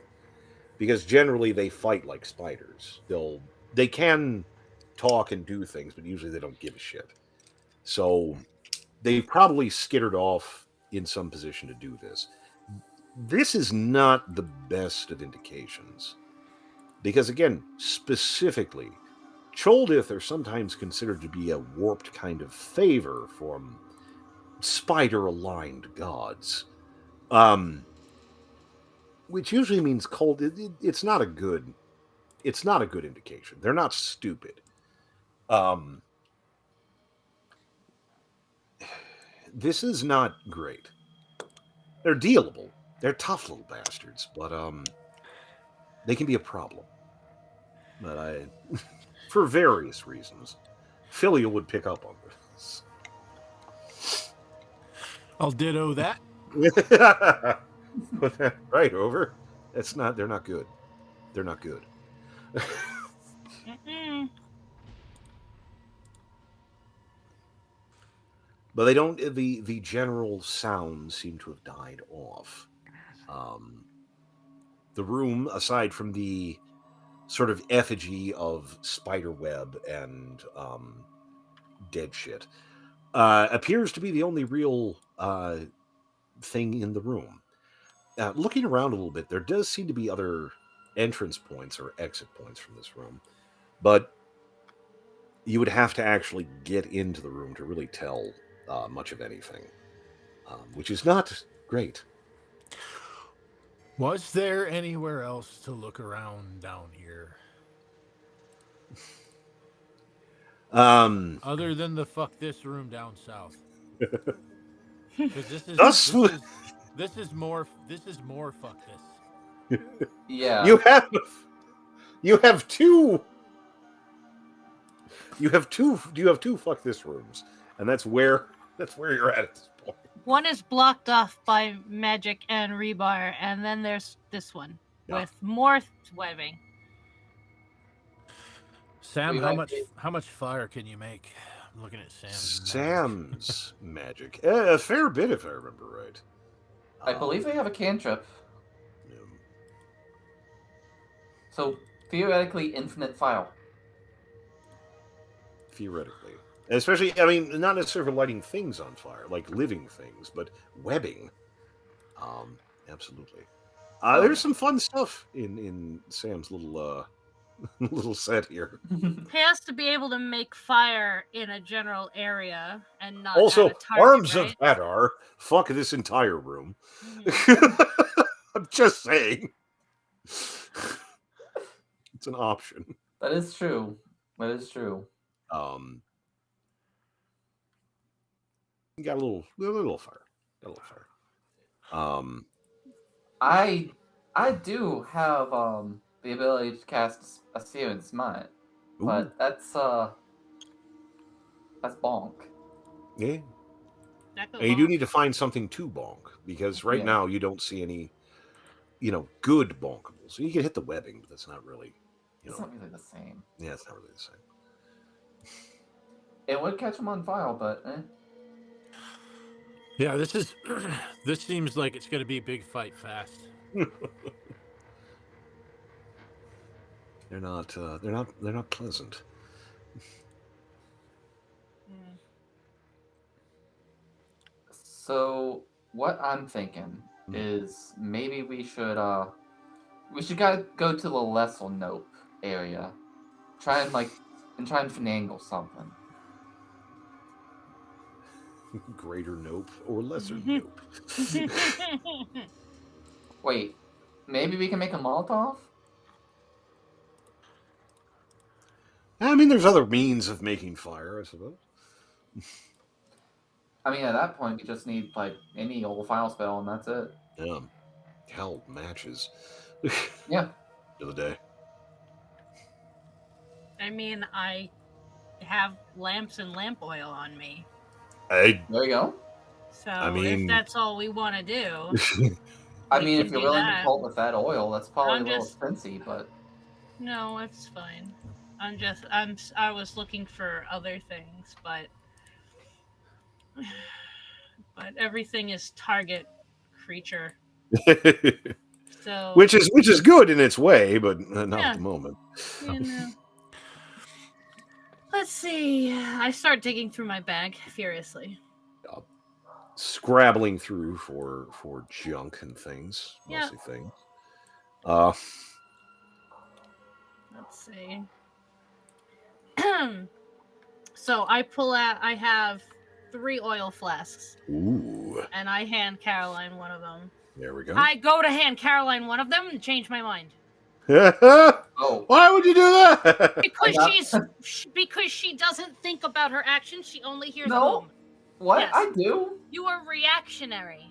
Because generally they fight like spiders. They can talk and do things, but usually they don't give a shit. So they probably skittered off in some position to do this. This is not the best of indications. Because again, specifically, Choldrith are sometimes considered to be a warped kind of favor from spider-aligned gods. Which usually means cold. It's not a good indication. They're not stupid. This is not great. They're dealable. They're tough little bastards, but they can be a problem. But for various reasons, Filial would pick up on this. I'll ditto that. Right, over. They're not good. They're not good. Mm-mm. But they don't. The general sounds seem to have died off. The room, aside from the sort of effigy of spider web and dead shit, appears to be the only real thing in the room. Looking around a little bit, there does seem to be other entrance points or exit points from this room, but you would have to actually get into the room to really tell much of anything, which is not great. Was there anywhere else to look around down here? Other than the fuck this room down south? Because Thus, this is more fuck this. Yeah. you have two. You have two fuck this rooms, and that's where you're at this point. One is blocked off by magic and rebar, and then there's this one with more webbing. Sam, We might be- how much fire can you make? I'm looking at Sam's. Sam's magic, a fair bit, if I remember right. I believe they have a cantrip. Yeah. So theoretically, infinite fire. Theoretically, especially, I mean, not necessarily for lighting things on fire, like living things, but webbing. Absolutely. There's some fun stuff in Sam's little little set here. He has to be able to make fire in a general area and not Also, at a target, arms right? of Hadar. Fuck this entire room. Mhm. I'm just saying. It's an option. That is true. That is true. You got a little fire. Got a little fire. I do have the ability to cast a seer and smite, but that's bonk. Yeah. That goes And you do on. need to find something to bonk, because right Yeah. now you don't see any, good bonkables. You can hit the webbing, but that's not really, It's not really the same. Yeah, it's not really the same. It would catch them on fire, but Yeah, this seems like it's going to be big fight fast. They're not pleasant. So what I'm thinking is maybe we should go to the lesser nope area, try and finagle something. Greater nope or lesser nope. Wait, maybe we can make a Molotov? I mean, there's other means of making fire, I suppose. I mean, at that point, we just need like any old file spell, and that's it. Yeah. Hell, matches. Yeah. The other day. I mean, I have lamps and lamp oil on me. There you go. So I mean- if that's all we want to do, I We mean, can if you're do willing that. to pull with that oil, that's probably I'm a little just- expensive, but no, it's fine. I was looking for other things, but everything is target creature. So which is good in its way, but not Yeah. at the moment. you know. Let's see. I start digging through my bag furiously. Scrabbling through for junk and things, Yeah. mostly things. Let's see. So I pull out. I have 3 oil flasks, Ooh, and I hand Caroline one of them. there we go. I go to hand Caroline one of them and change my mind oh, Why would you do that? because she doesn't think about her actions. She only hears No. boom. what? Yes. I do? You are reactionary.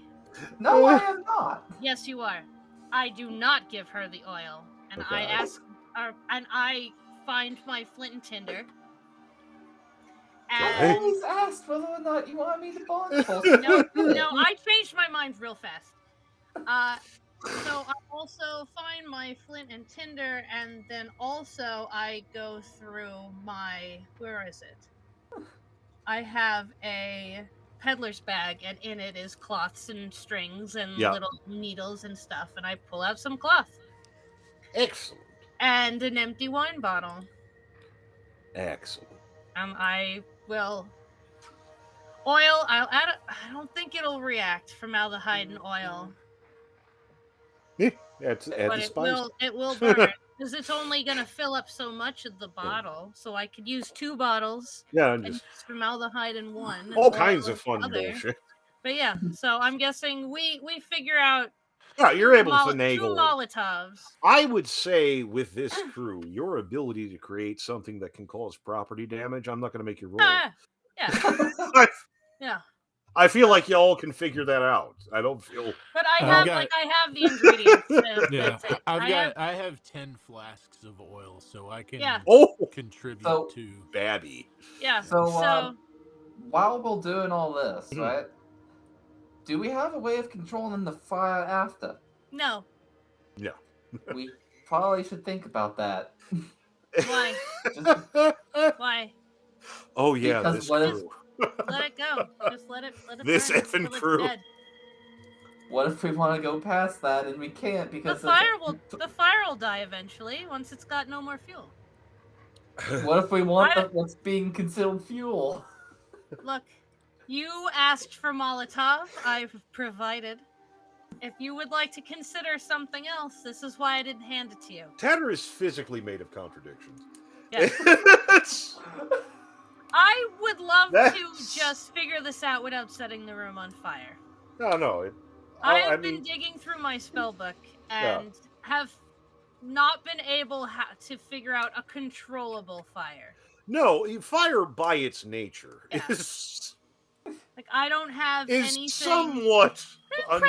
No, I am not. Yes, you are. I do not give her the oil, and I Okay. ask, and I find my flint and tinder, I And always asked whether or not you want me to bond for. no, I changed my mind real fast. So I also find my flint and tinder, and then also I go through my, where is it? I have a peddler's bag, and in it is cloths and strings and Yeah. little needles and stuff, and I pull out some cloth Excellent. and an empty wine bottle. Excellent. I will oil. I'll add. I don't think it'll react formaldehyde and oil, Yeah, add but the it spice. will burn because it's only gonna fill up so much of the bottle. So I could use 2 bottles Yeah, and and just use formaldehyde in one, and all oil kinds in of fun the other. bullshit. But yeah, so I'm guessing we figure out Yeah, you're able to 2 finagle. Molotovs. I would say with this crew, your ability to create something that can cause property damage, I'm not going to make you roll. Yeah, I, yeah. I feel like y'all can figure that out. I don't feel. But I I've have the ingredients. Yeah, That's it. I have 10 flasks of oil, so I can Oh, contribute So- to. babby. Yeah. So, while we're doing all this, Mhm. right? Do we have a way of controlling the fire after? no. Yeah. We probably should think about that. Why? Just Why? Oh yeah, Because this what if- crew. Let it go. Just let it This burn effing till it's crew. dead. what if we want to go past that and we can't The because fire will die eventually once it's got no more fuel. What if we want I- what's being considered fuel? Look, you asked for Molotov. I've provided. If you would like to consider something else, this is why I didn't hand it to you. Tanner is physically made of contradictions. Yeah. It's- I would love to That's- just figure this out without setting the room on fire. no. I I have mean, been digging through my spell book Yeah. and have not been able to figure out a controllable fire. no. Fire by its nature Yeah. is Like I don't have anything. somewhat. Don't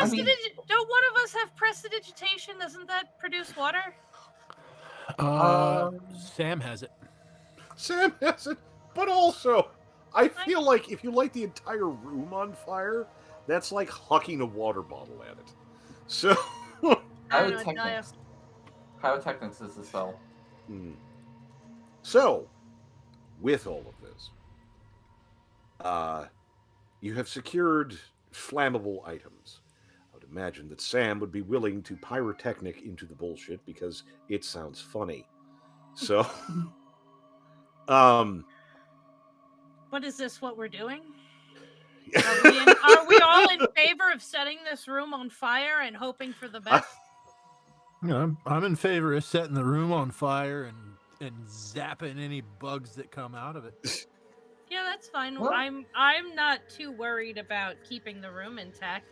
one of us have prestidigitation? Doesn't that produce water? Sam has it. Sam has it, but also, I feel like if you light the entire room on fire, that's like hucking a water bottle at it. So, I don't know, Pyrotechnics. Pyrotechnics is the spell. So, with all of this, you have secured flammable items. I would imagine that Sam would be willing to pyrotechnic into the bullshit because it sounds funny. So, But is this what we're doing? Are we all in favor of setting this room on fire and hoping for the best? I'm in favor of setting the room on fire and zapping any bugs that come out of it. Yeah, that's fine. Well- I'm not too worried about keeping the room intact.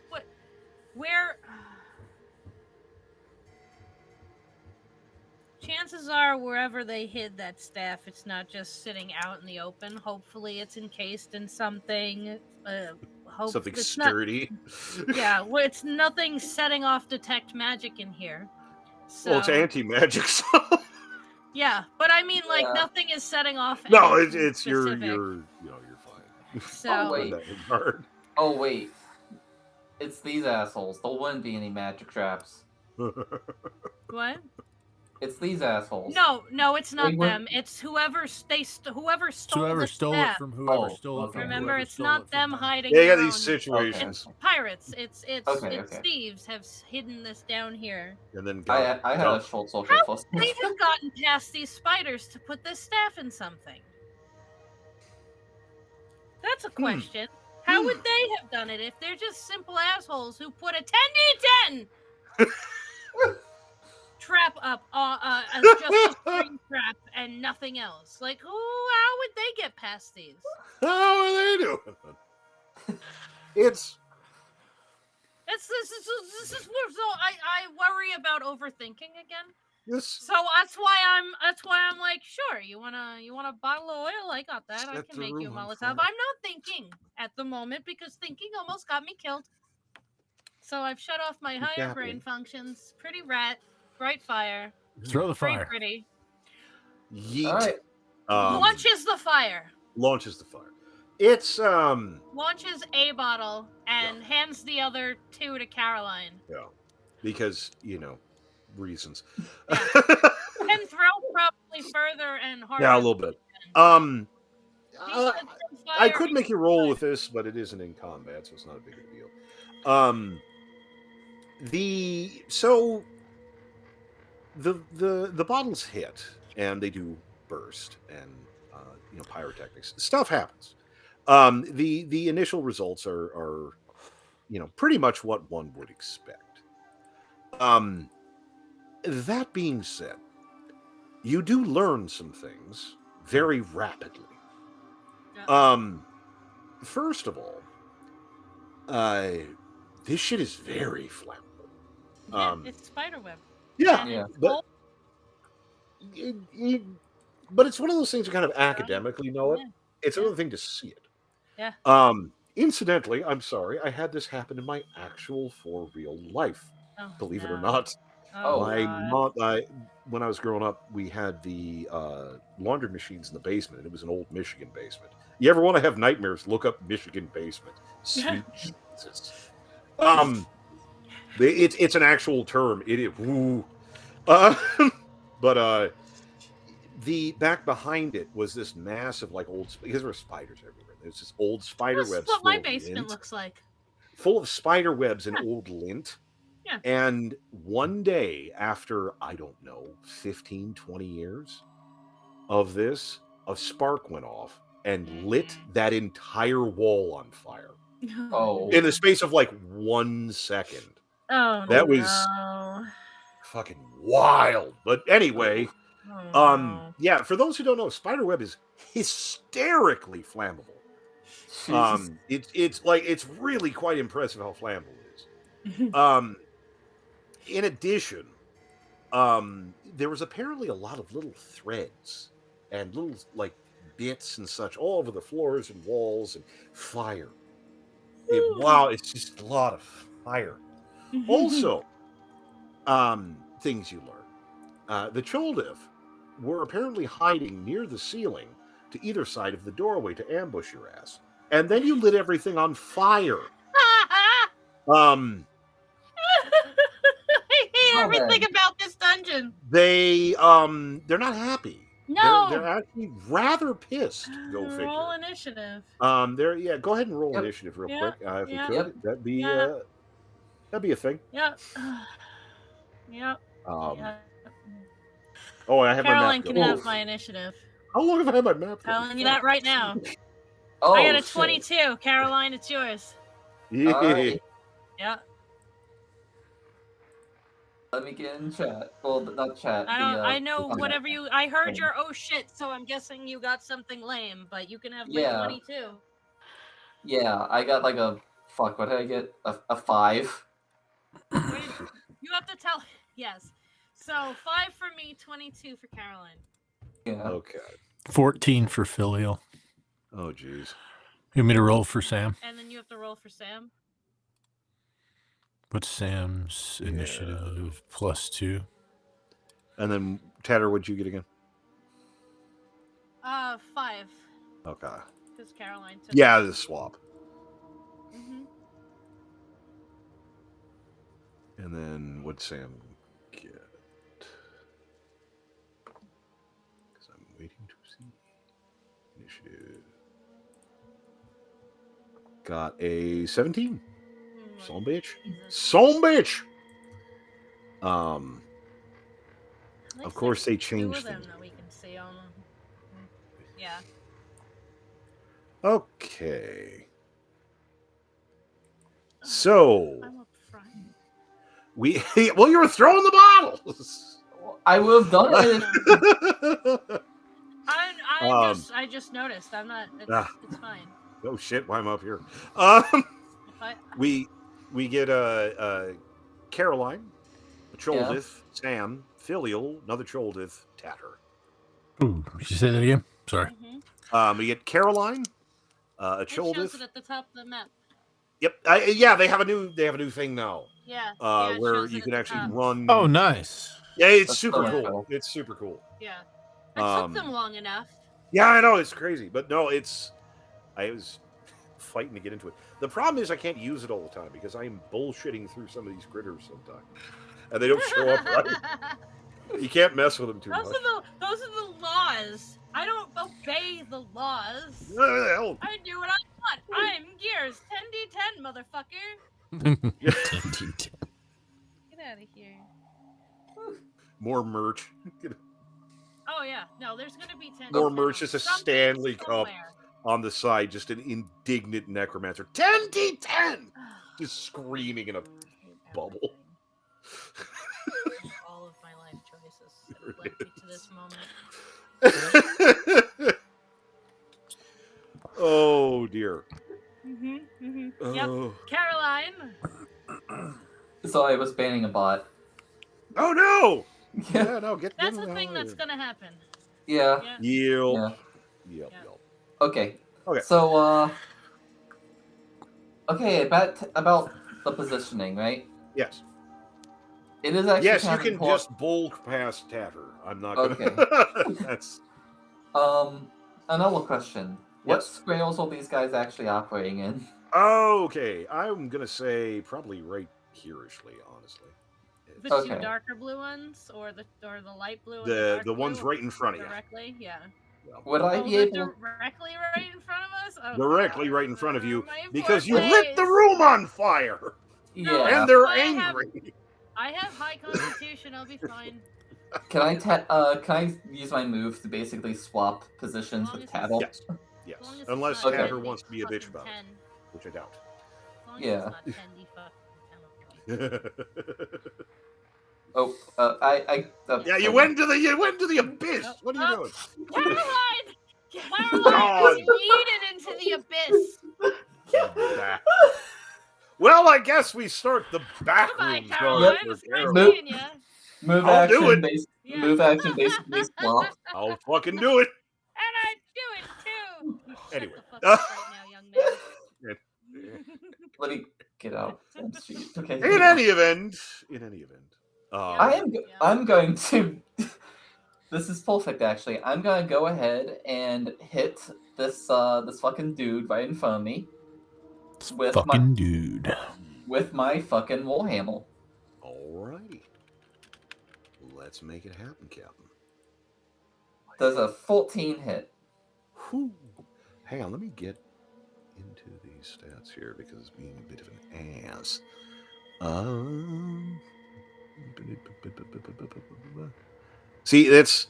Where? Chances are, wherever they hid that staff, it's not just sitting out in the open. Hopefully, it's encased in something. something it's sturdy. Not, it's nothing setting off detect magic in here. So, Well, it's anti-magic, so yeah, but I mean, like Yeah. nothing is setting off. no, anything it's you're specific. you're fine. So Oh, wait. In that regard. Oh wait, it's these assholes. There wouldn't be any magic traps. what? It's these assholes. No, it's not Wait, what? them. It's whoever So whoever stole whoever the stole staff. it from whoever Oh, stole it from okay. Remember, whoever it's stole not it from them hiding. Yeah, you got their these own- situations, It's pirates. It's Okay, okay. thieves have hidden this down here. and then I got had a dumped. short social How plus. they have gotten past these spiders to put this staff in something? That's a question. How would they have done it if they're just simple assholes who put a 10d10 trap up as just a string trap and nothing else? Like, how would they get past these? How are they doing? It's This is so I worry about overthinking again. this. So that's why I'm like, sure, you want a bottle of oil? I got that. I Set can the make you a room on Molotov. fire. I'm not thinking at the moment because thinking almost got me killed. So I've shut off my higher Exactly. brain functions. Pretty rat, bright fire, Throw the very fire. pretty. Yeet. All right. Um, Launches the fire. launches the fire. It's Launches a bottle and hands the other 2 to Caroline. yeah, because reasons. Yeah. And throw probably further and harder. Yeah, a little bit. I could make you roll with this, but it isn't in combat, so it's not a big of a deal. The bottles hit and they do burst, and pyrotechnics stuff happens. The initial results are pretty much what one would expect. That being said, you do learn some things very rapidly. First of all, this shit is very flammable. Yeah, it's spiderweb. Yeah. But it's one of those things you kind of academically know it. It's another thing to see it. Yeah. Incidentally, I'm sorry, I had this happen in my actual for real life. Believe it or not. My mom, when I was growing up, we had the laundry machines in the basement, and it was an old Michigan basement. You ever want to have nightmares? Look up Michigan basement. Sweet Jesus. It's an actual term. It is woo. But the back behind it was this massive, like old, because there were spiders everywhere. There's this old spider webs. That's what my basement looks like. Full of spider webs and old lint. Yeah. And one day after, I don't know, 15, 20 years of this, a spark went off and lit that entire wall on fire. Oh. In the space of like 1 second. Oh, that was fucking wild. But anyway, yeah, for those who don't know, spiderweb is hysterically flammable. It's really quite impressive how flammable it is. In addition, there was apparently a lot of little threads and little like bits and such all over the floors and walls and fire. Wow, it's just a lot of fire. Also, things you learn. The Choldiv were apparently hiding near the ceiling to either side of the doorway to ambush your ass. And then you lit everything on fire. I hate everything about this dungeon. They're not happy. No, they're actually rather pissed. Go figure. Roll initiative. Go ahead and roll initiative real quick, if you could. That'd be a thing. Yep. Yep. Oh, I have Caroline my map. Can have my initiative. How long have I had my map? Telling you that right now. I got a 22. Caroline, it's yours. Yeah. Right. Yeah. Let me get in chat. Well, not chat. I know whatever you. I heard your oh shit, so I'm guessing you got something lame, but you can have my 22. Yeah, I got like a fuck. What did I get? A 5. You have to tell. Yes. So 5 for me, 22 for Caroline. Yeah. Okay. 14 for Filial. Oh, jeez. You want me to roll for Sam? And then you have to roll for Sam. What's Sam's initiative? +2. And then Tatter, what'd you get again? 5. Okay. Because Caroline took. Yeah, the swap. And then what'd Sam get? Because I'm waiting to see. Initiative. Got a 17. Son bitch. Son bitch! Of course they changed things. That we can see on them. Yeah. Okay. So I'm up front. well, you were throwing the bottles. I would have done it. I just noticed. I'm not. It's fine. Oh shit! Why am I up here? We get Caroline, a Choldith, Sam, Filial, another Choldith, Tatter. Ooh, did you say that again? Sorry. We get Caroline, a Choldith. It shows it at the top of the map. Yep. They have a new thing now. Yeah. Where you can actually run. Oh, nice. Yeah, it's super cool. It's super cool. Yeah. It took them long enough. Yeah, I know, it's crazy, but no, it's I was fighting to get into it. The problem is I can't use it all the time because I am bullshitting through some of these critters sometimes, and they don't show up right. You can't mess with them too much. Those are the laws. I don't obey the laws. Hell, I do what I want. I'm Gears 10d10, motherfucker. 10d10. Get out of here. more merch. Oh yeah, no, there's gonna be 10. More merch. Just a Something Stanley Cup somewhere. on the side. Just an indignant necromancer. 10d10! Just screaming in a bubble. All of my life choices have led me to this moment. Oh dear. Yep. Oh. Caroline. So I was banning a bot. Oh no! Yeah. Yeah, no, get That's them the thing out that's of here. gonna happen. Yeah. Yelp. Yeah. Yelp. Okay. Okay. So okay, about the positioning, right? Yes. It is actually Yes, you kind of can important. just bulk past Tatter. I'm not gonna. Okay. That's Another question. What Yes. scales are these guys actually operating in? okay. I'm gonna say probably right hereishly, honestly. The Okay. two darker blue ones, or the light blue and the dark The blue, ones right in front of you. directly. Yeah. Would I Oh, be they're able? directly right in front of us. Oh, Directly God. right in front of you My because you poor lit the face. room on fire, No, Yeah. and they're I have- angry. I have high constitution. I'll be fine. Can I use my move to basically swap positions As long with as Tattle? Yes. As Yes. long as it's Unless not Tatter 10D wants to be a bitch fucking about 10. it, which I doubt. As long as Yeah. it's not 10D fucking 10. Oh, Yeah, you went to the abyss. What are you doing? Caroline! Caroline, God. you yeeted into the abyss. Back. Well, I guess we start the back Goodbye, room Caroline. for It's great Caroline. seeing you. Move I'll do action it. base. Yeah. Move action basically swap. I'll fucking do it. And I do it too. You shut Anyway. the fuck up right now, young man. Let me get out. Okay. In any event, I'm going to. This is perfect, actually. I'm gonna go ahead and hit this fucking dude right in front of me with Dude. my fucking warhammer. alrighty. Let's make it happen, Captain. Does a 14 hit? Whew. Hang on, let me get into these stats here because it's being a bit of an ass. See, that's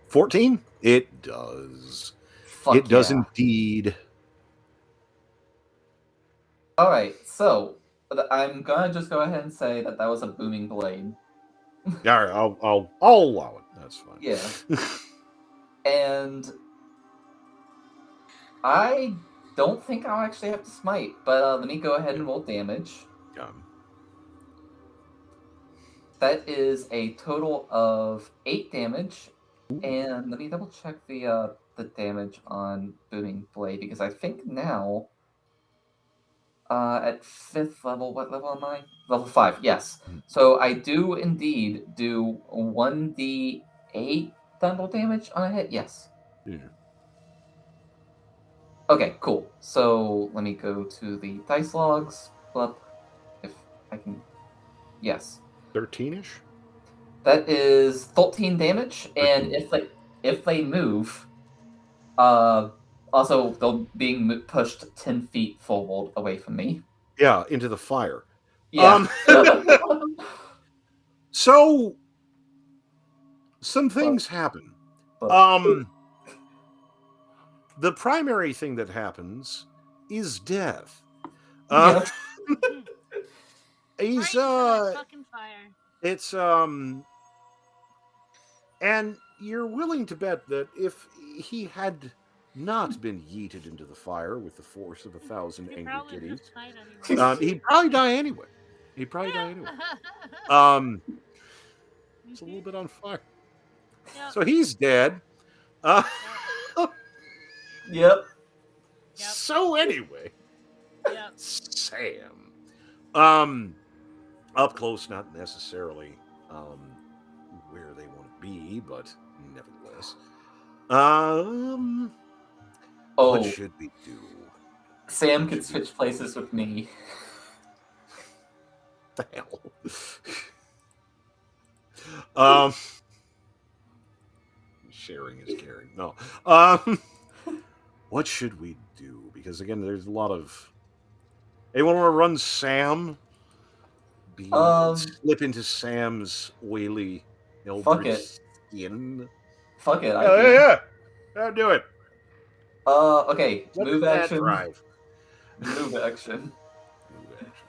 14. It does. Fuck It does yeah. indeed. All right, so I'm gonna just go ahead and say that was a booming blade. All right, I'll allow it. That's fine. Yeah. And I don't think I'll actually have to smite, but let me go ahead and roll damage. That is a total of 8 damage. And let me double check the damage on Booming Blade, because I think now at 5th level, what level am I? Level 5, yes. So I do indeed do 1d8 thunder damage on a hit, yes. Yeah. Okay, cool. So let me go to the dice logs. Up, if I can. Yes. 13-ish? That is 13 damage, and 13. if they move, also they're being pushed 10 feet forward away from me. Yeah, into the fire. Yeah. So some things happen. The primary thing that happens is death. Yeah. He's Right into that fucking fire. it's and you're willing to bet that if he had not been yeeted into the fire with the force of 1,000 angry kitties, he'd probably die anyway. It's a little bit on fire. Yep. So he's dead. Yep. So anyway, Yep. Sam, up close, not necessarily where they want to be, but nevertheless, what should we do? Sam could switch places with me. The hell. Sharing is caring. No. What should we do? Because again, there's a lot of. Anyone want to run Sam? Slip into Sam's oily eldritch skin. Fuck it. Yeah. I'll do it. Okay. Let Move that action. drive. Move action. Move action.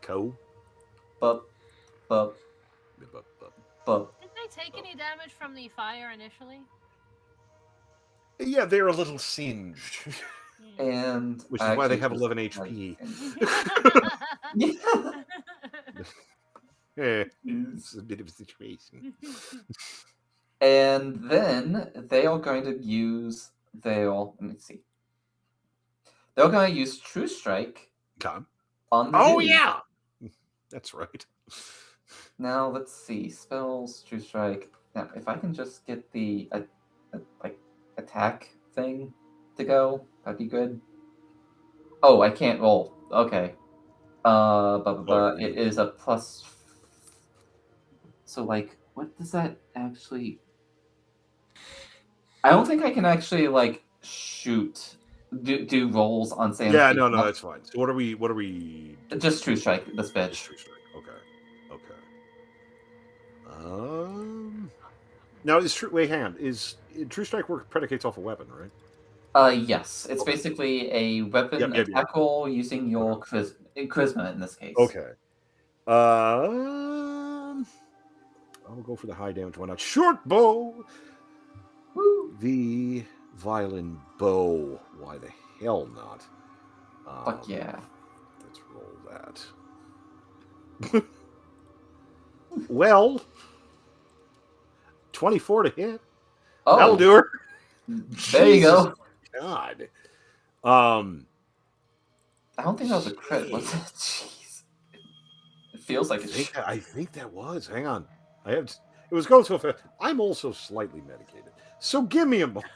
Co. Bup. Bup. Bup. Did they take any damage from the fire initially? Yeah, they're a little singed. And Which is why they have 11 HP. Yeah, it's a bit of a situation. And then they are going to use their. Let me see. They're going to use True Strike on the dude. Yeah! That's right. Now, let's see. Spells, True Strike. Now, if I can just get the attack thing to go, that'd be good. Oh, I can't roll. Okay. It is a plus. So, like, what does that actually? I don't think I can actually shoot, do rolls on Sam. Yeah, no, that's fine. So what are we? Just True Strike this bitch. Just True Strike. Okay. Now is True. Wait, hang on. Is True Strike work predicates off a weapon, right? Yes. It's basically a weapon attack roll using your charisma in this case. Okay. I'll go for the high damage one. Not short bow. Woo. The violin bow. Why the hell not? Fuck yeah. Let's roll that. Well, 24 to hit. Oh, that'll do her. There you go. God. I don't think that was a crit, was it? Jeez. It feels like I think that was. Hang on. It was going so fast. I'm also slightly medicated. So give me a moment.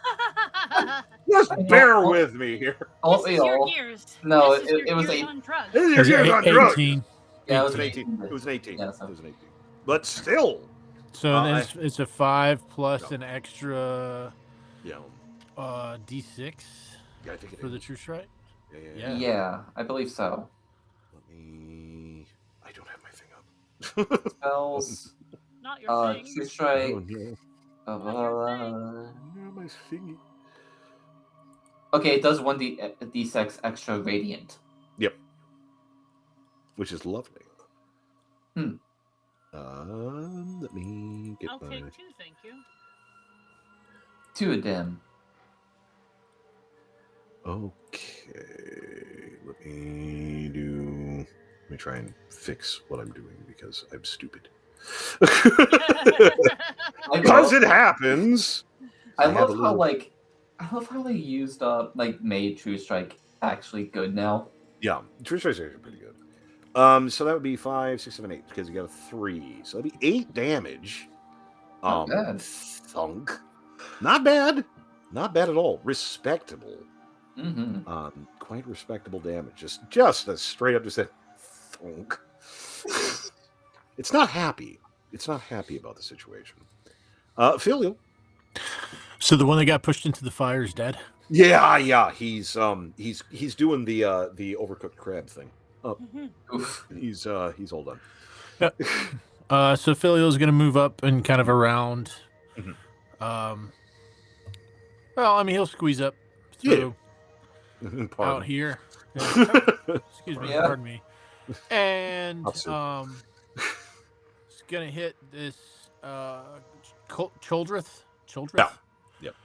Just bear with me here. This is your gears. No, this is it was gears on drugs. This is your gears on drugs. 18. Yeah, It was an 18. It was an 18. Yeah, so. It was an 18. But still. So it's a 5 plus an extra D6 for the True Strike? Yeah, I believe so. Let me... I don't have my thing up. Spells. Not your thing. True Strike. Oh, no. My thingy. Okay, it does 1d6 extra radiant. Yep. Which is lovely. Let me get I'll my... take 2, thank you. 2 of them. Okay. Let me try and fix what I'm doing because I'm stupid. Because it happens. I love how they used made True Strike actually good now. Yeah, True Strike's actually pretty good. So that would be 5, 6, 7, 8 because you got a 3. So that'd be 8 damage. Not bad. Thunk. Not bad. Not bad at all. Respectable. Mm-hmm. Quite respectable damage. Just a straight up just a thunk. It's not happy. It's not happy about the situation. Filial. So the one that got pushed into the fire is dead? Yeah. He's doing the overcooked crab thing. Oof. He's all done. Yep. So Filial is going to move up and kind of around. Well, I mean, he'll squeeze up through out here. Excuse me, pardon me. And it's going to hit this Choldrith. Yeah. Yep.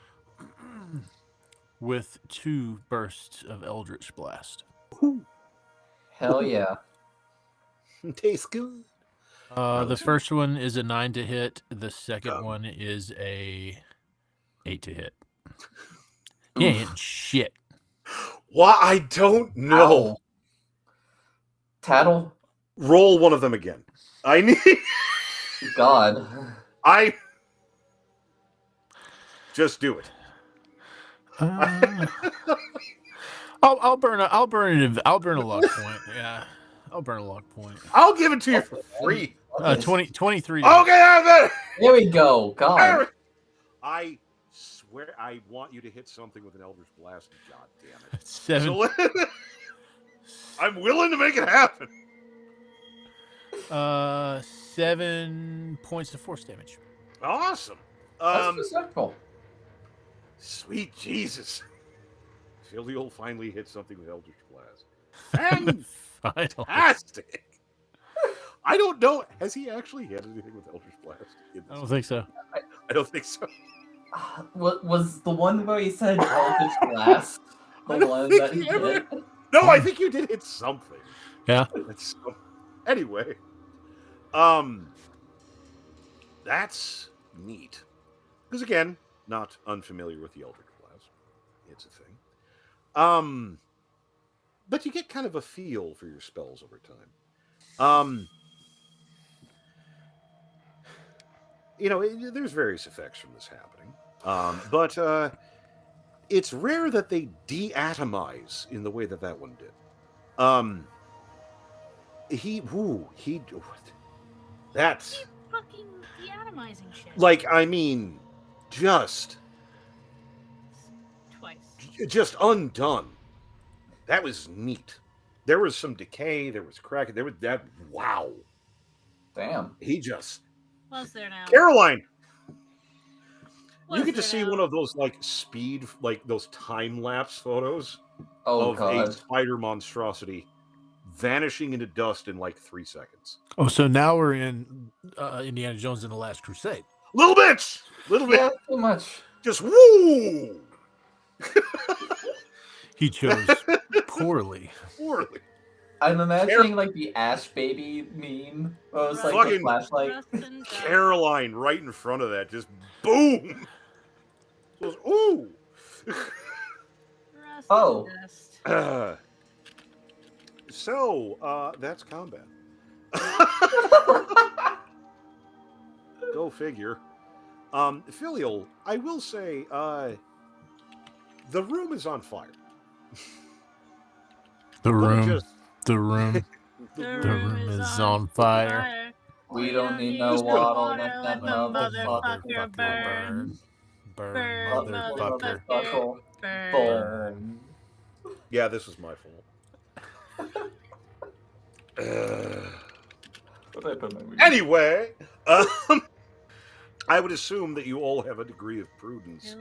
With 2 bursts of Eldritch Blast. Hell yeah. Tastes good. The first one is a 9 to hit. The second one is a 8 to hit. He ain't hitting shit. Why? I don't know. Ow. Tattle? Roll one of them again. I need... God. Just do it. I'll burn a luck point. Yeah, I'll burn a luck point. I'll give it to you for free. 23. Okay, I'm there. There we go. God. I swear, I want you to hit something with an Eldritch Blast. God damn it! 7. So, I'm willing to make it happen. 7 points of force damage. Awesome. That's respectful. Sweet Jesus. Filial finally hit something with Eldritch Blast. Fantastic. I don't know. Has he actually hit anything with Eldritch Blast? I don't think so. I don't think so. What was the one where he said Eldritch Blast? The one think that he he ever- did? No, I think you did hit something. Yeah. Anyway, that's neat. Because again, not unfamiliar with the Eldritch Blast. It's a thing. But you get kind of a feel for your spells over time. There's various effects from this happening. But it's rare that they deatomize in the way that one did. That's fucking deatomizing shit. like, I mean, just Twice. just undone. That was neat. There was some decay. There was cracking. There was that. Wow. Damn. He just. Was there now? Caroline, Was you get to there see now? one of those those time lapse photos Oh of a God. spider monstrosity vanishing into dust in like 3 seconds. Oh, so now we're in Indiana Jones and the Last Crusade. Little bit. Yeah, too much. Just woo. He chose poorly. Poorly. I'm imagining like the Ash Baby meme. Where it was like the Fucking flashlight. Rust and dust. Caroline right in front of that, just boom. Goes, ooh. Rust Oh. and dust. So that's combat. Go figure. Filial, I will say, the room is on fire. The Let me room. just- The room. The room is on fire. We don't need no Just water. water, Let that let the motherfucker burn. Burn, Burn, motherfucker. motherfucker. Burn. Burn. Yeah, this was my fault. What did I put in my weed? Anyway, I would assume that you all have a degree of prudence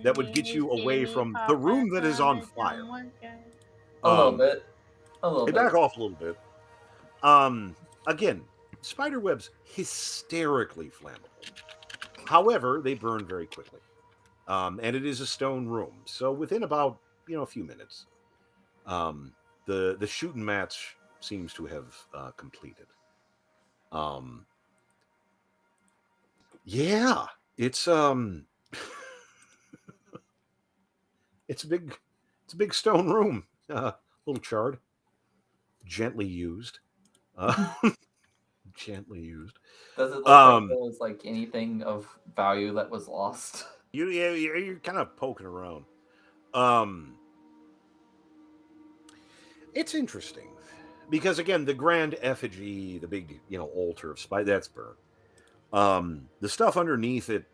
that would get you away from the room that is on fire. A little bit. A little Hey, bit. back off a little bit. Again, spider webs hysterically flammable. However, they burn very quickly. And it is a stone room, so within about a few minutes, the shooting match seems to have completed. Yeah, it's it's a big stone room, a little charred, gently used. Gently used. Does it look like there was like anything of value that was lost? You're kind of poking around. It's interesting because again, the grand effigy, the big altar of spider, that's burned. The stuff underneath it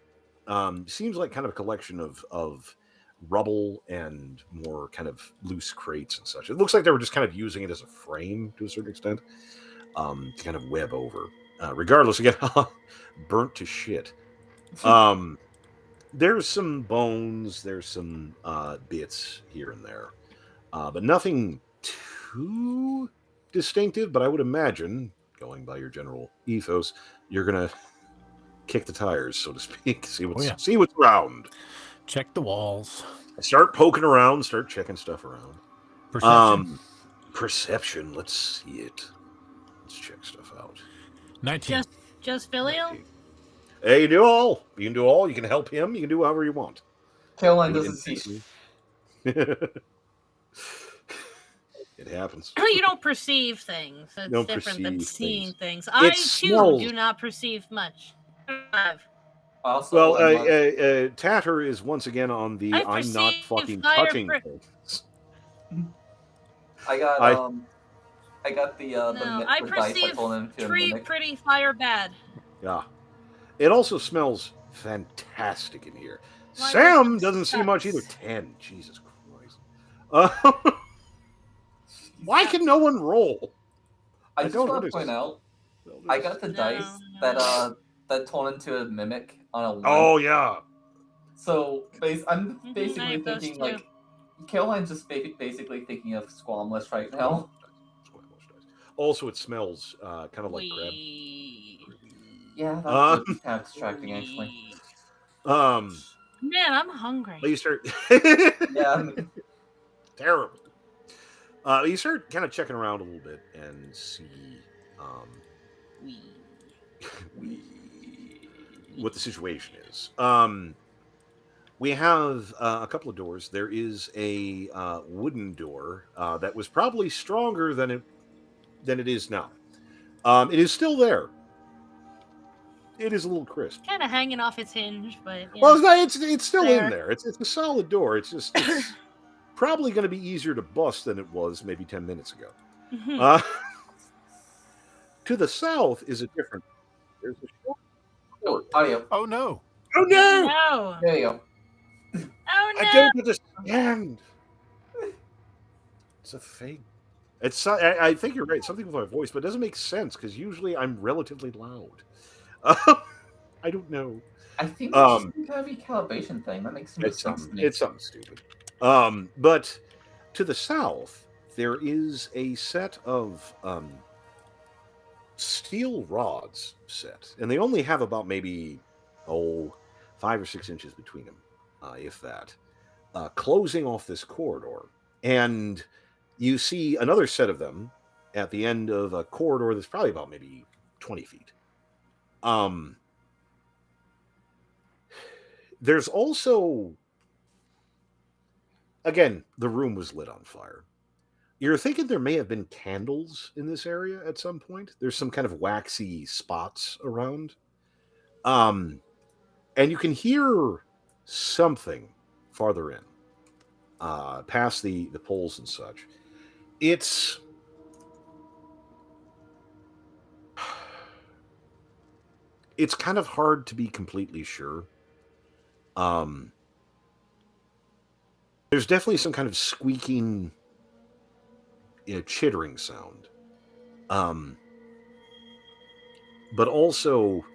seems like kind of a collection of rubble and more kind of loose crates and such. It looks like they were just kind of using it as a frame to a certain extent, to kind of web over. Regardless, again, burnt to shit. There's some bones, there's some bits here and there, but nothing too distinctive. But I would imagine, going by your general ethos, you're gonna kick the tires, so to speak. See what's around. Check the walls. Start poking around. Start checking stuff around. Perception. Perception. Let's see it. Let's check stuff out. 19. Just filial? Hey, you can do all. You can help him. You can do however you want. Caroline doesn't see. It happens. You don't perceive things. It's Don't different than perceive seeing things. It I too smells. do not perceive much. Also, Well, Tatter is once again on the I I'm not perceive fucking fire touching for- things. I got I- I got the No, I the dice I perceive told him to tree, mimic. pretty, fire, bad. Yeah. It also smells fantastic in here. My Sam wisdom doesn't see much either. sucks. 10. Jesus Christ. Why can no one roll? I I just don't want to point understand. out, I got the No, dice no. that told into a mimic on a 1. Oh, yeah. So I'm I basically have those thinking too. like Caroline's just basically thinking of Squamless right now. Also, it smells kind of like crab. Yeah, that Uh, would be kind of distracting actually. um, Man, I'm hungry. but you start. Yeah, Terrible. You start kind of checking around a little bit and see what the situation is. We have a couple of doors. There is a wooden door that was probably stronger than it is now. It is still there. It is a little crisp. Kind of hanging off its hinge, but yeah. Well, it's still in Fair. there. It's a solid door. It's probably going to be easier to bust than it was maybe 10 minutes ago. Uh, to the south is a different. There's a short court. audio. Oh no. Oh no! No. There you go. Oh no. I don't understand. It's a thing. I think you're right. Something with my voice, but it doesn't make sense because usually I'm relatively loud. I don't know. I think that's just kind of a calibration thing. That makes It's sense to something. me. It's something stupid. But to the south, there is a set of steel rods set, and they only have about maybe 5 or 6 inches between them, if that, closing off this corridor. And you see another set of them at the end of a corridor that's probably about maybe 20 feet. There's also, again, the room was lit on fire. You're thinking there may have been candles in this area at some point. There's some kind of waxy spots around. And you can hear something farther in, past the poles and such. It's kind of hard to be completely sure. There's definitely some kind of squeaking, chittering sound. But also,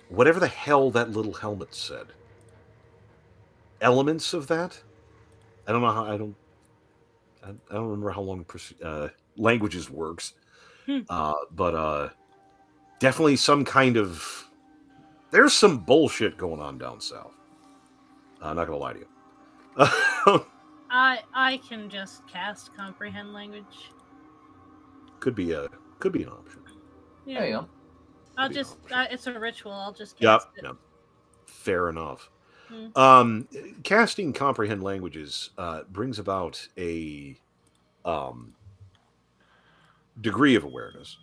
whatever the hell that little helmet said. Elements of that? I don't know how. I don't remember how long languages works. But definitely some kind of. There's some bullshit going on down south. I'm not gonna lie to you. I can just cast comprehend language. Could be an option. Yeah. There you go. I'll Could be an just option. it's a ritual. I'll just Yep. cast it. Yep. Fair enough. Hmm. Casting comprehend languages brings about a degree of awareness.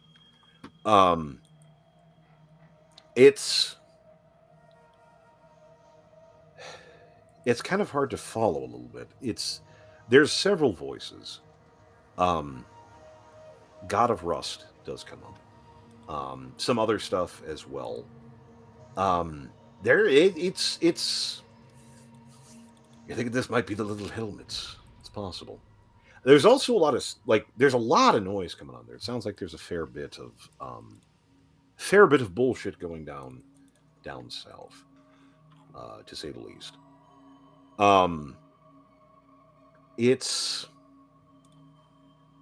It's kind of hard to follow a little bit. There's several voices. God of Rust does come up. Some other stuff as well. It's. You think this might be the little helmets? It's possible. There's also a lot of there's a lot of noise coming on there. It sounds like there's a fair bit of bullshit going down south, to say the least. It's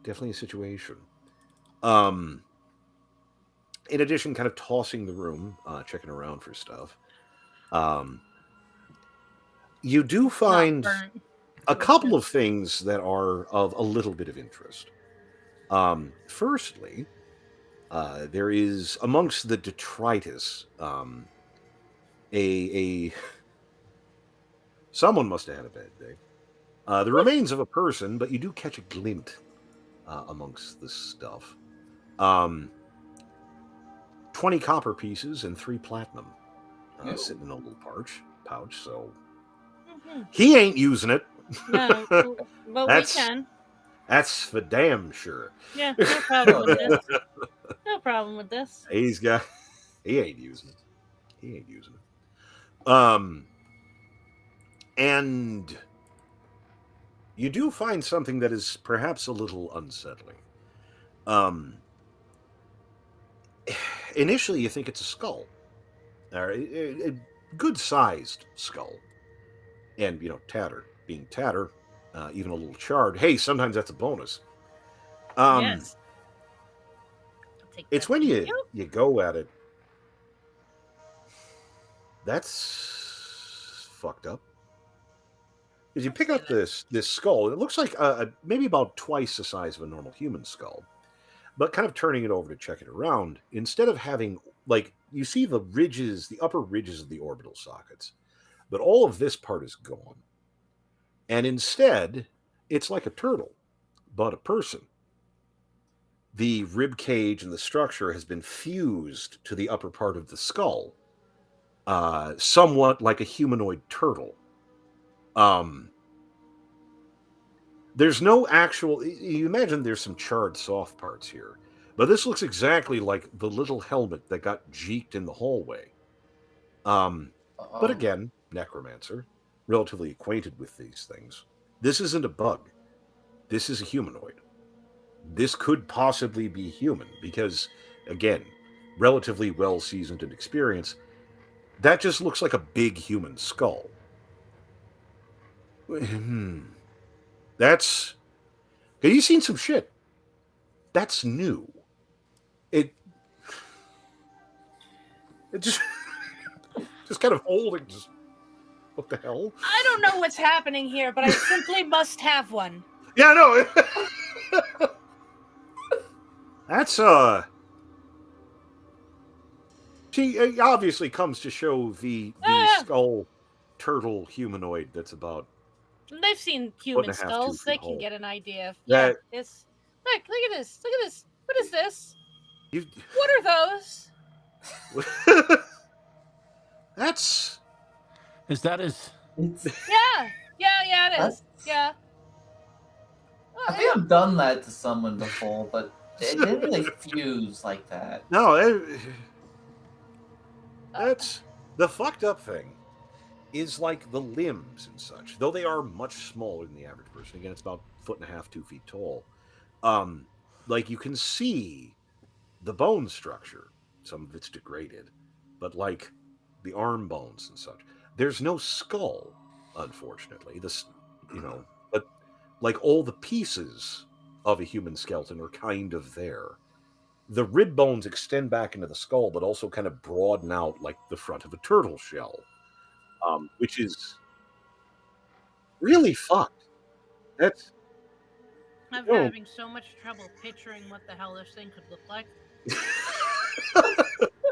definitely a situation. In addition, kind of tossing the room, checking around for stuff. You do find a couple of things that are of a little bit of interest. Firstly, there is amongst the detritus a someone must have had a bad day. The remains of a person, but you do catch a glint amongst this stuff. 20 copper pieces and 3 platinum sitting in a little pouch. So he ain't using it. No, but we That's can. that's for damn sure. Yeah, no problem with yeah. this. No problem with this. He ain't using it. He ain't using it. And you do find something that is perhaps a little unsettling. Initially, you think it's a skull, or a good-sized skull, and being tatter, even a little charred. Hey, sometimes that's a bonus. Yes. I'll take It's that. when Thank you go at it. That's fucked up. Because you pick say up this skull, and it looks like maybe about twice the size of a normal human skull. But kind of turning it over to check it around, instead of having, like, you see the ridges, the upper ridges of the orbital sockets, but all of this part is gone. And instead, it's like a turtle, but a person. The rib cage and the structure has been fused to the upper part of the skull, somewhat like a humanoid turtle. There's no actual. You imagine there's some charred soft parts here, but this looks exactly like the little helmet that got jeeked in the hallway. But again, necromancer, relatively acquainted with these things. This isn't a bug. This is a humanoid. This could possibly be human because, again, relatively well seasoned and experienced. That just looks like a big human skull. That's. Have you seen some shit? That's new. It just kind of holding. Just what the hell? I don't know what's happening here, but I simply must have one. Yeah, no. That's She obviously comes to show the skull turtle humanoid that's about. They've seen human skulls. They can get an idea. Yeah, this. Look at this. Look at this. What is this? What are those? That's. Is that his? Yeah, it is. Yeah. I think I've done that to someone before, but it didn't really fuse like that. No, that's the fucked up thing. Is like the limbs and such, though they are much smaller than the average person. Again, it's about 1.5 2 feet tall. Like you can see the bone structure. Some of it's degraded, but like the arm bones and such, there's no skull, unfortunately. But like all the pieces of a human skeleton are kind of there. The rib bones extend back into the skull, but also kind of broaden out like the front of a turtle shell. Which is really fucked. That's I'm having so much trouble picturing what the hell this thing could look like.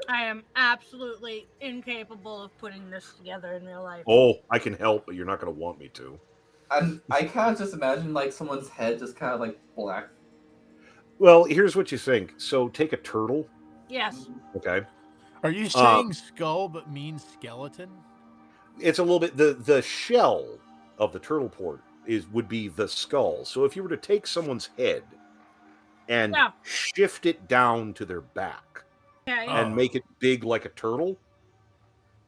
I am absolutely incapable of putting this together in real life. Oh, I can help, but you're not going to want me to. I kind of just imagine like someone's head just kind of like black. Well, here's what you think. So take a turtle. Yes. Okay. Are you saying skull but mean skeleton? It's a little bit the shell of the turtle port would be the skull. So if you were to take someone's head and shift it down to their back and make it big like a turtle,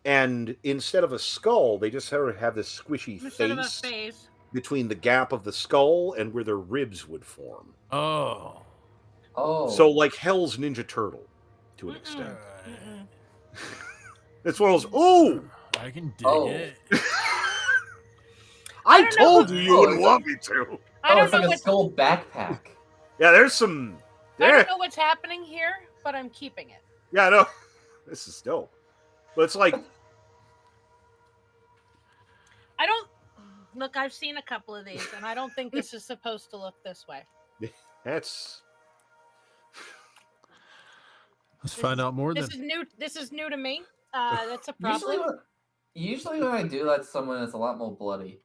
and instead of a skull, they just sort of have this squishy face between the gap of the skull and where their ribs would form. Oh. So like Hell's Ninja Turtle to an extent. It's one of those. Oh, I can dig it. I told you wouldn't want me to. It's like a skull backpack. Yeah, there's some. I don't know what's happening here, but I'm keeping it. Yeah, no, this is dope. But it's like. Look, I've seen a couple of these, and I don't think this is supposed to look this way. Let's find out more. This is new to me. That's a problem. Usually when I do that to someone, it's a lot more bloody.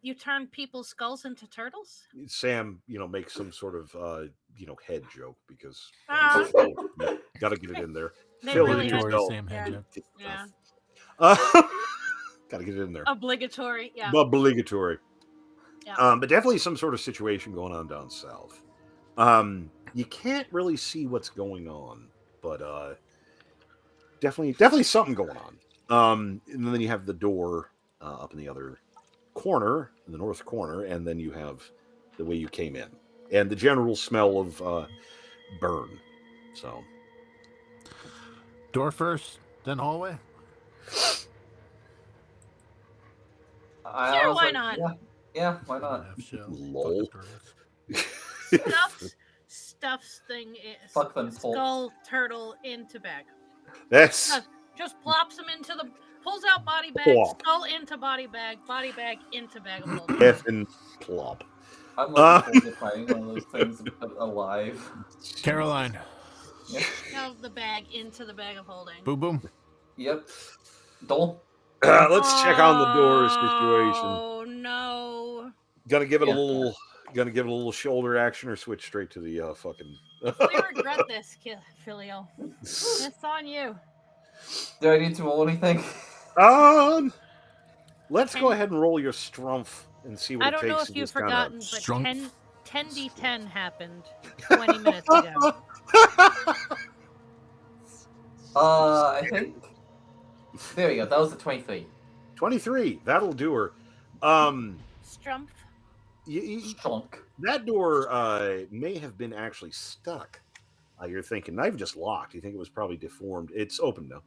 You turn people's skulls into turtles? Sam, make some sort of head joke because got to get it in there. Fill it in Sam head joke. Yeah. Got to get it in there. Obligatory. Yeah. Obligatory. Yeah. But definitely some sort of situation going on down south. You can't really see what's going on, but definitely something going on. And then you have the door up in the other corner, in the north corner, and then you have the way you came in, and the general smell of burn. So, Door first, then hallway. Sure, why not? Yeah, why not? Half shell. Lol. Fucking turtles. Stuffs thing is Fuck them skull turtle into bag. That's Just plops them into the pulls out body bag, Plop. skull into body bag into bag of holding. effing plop. I'm looking forward to finding one of those things alive. Caroline. Yep. Shove the bag into the bag of holding. Boom, boom. Yep. Dole. Let's check on the door situation. Oh no! Gonna give it Yeah. a little shoulder action, or switch straight to the fucking. We regret this, Filio. It's on you. Do I need to roll anything? Let's go ahead and roll your strumph and see what I it don't takes. know if to you've just kinda- forgotten, but Strunk. 10d10 happened 20 minutes ago. I think. There we go. That was a 23. 23. That'll do her. Strumpf. Strunk. That door may have been actually stuck. You're thinking, I've just locked. You think it was probably deformed. It's open now.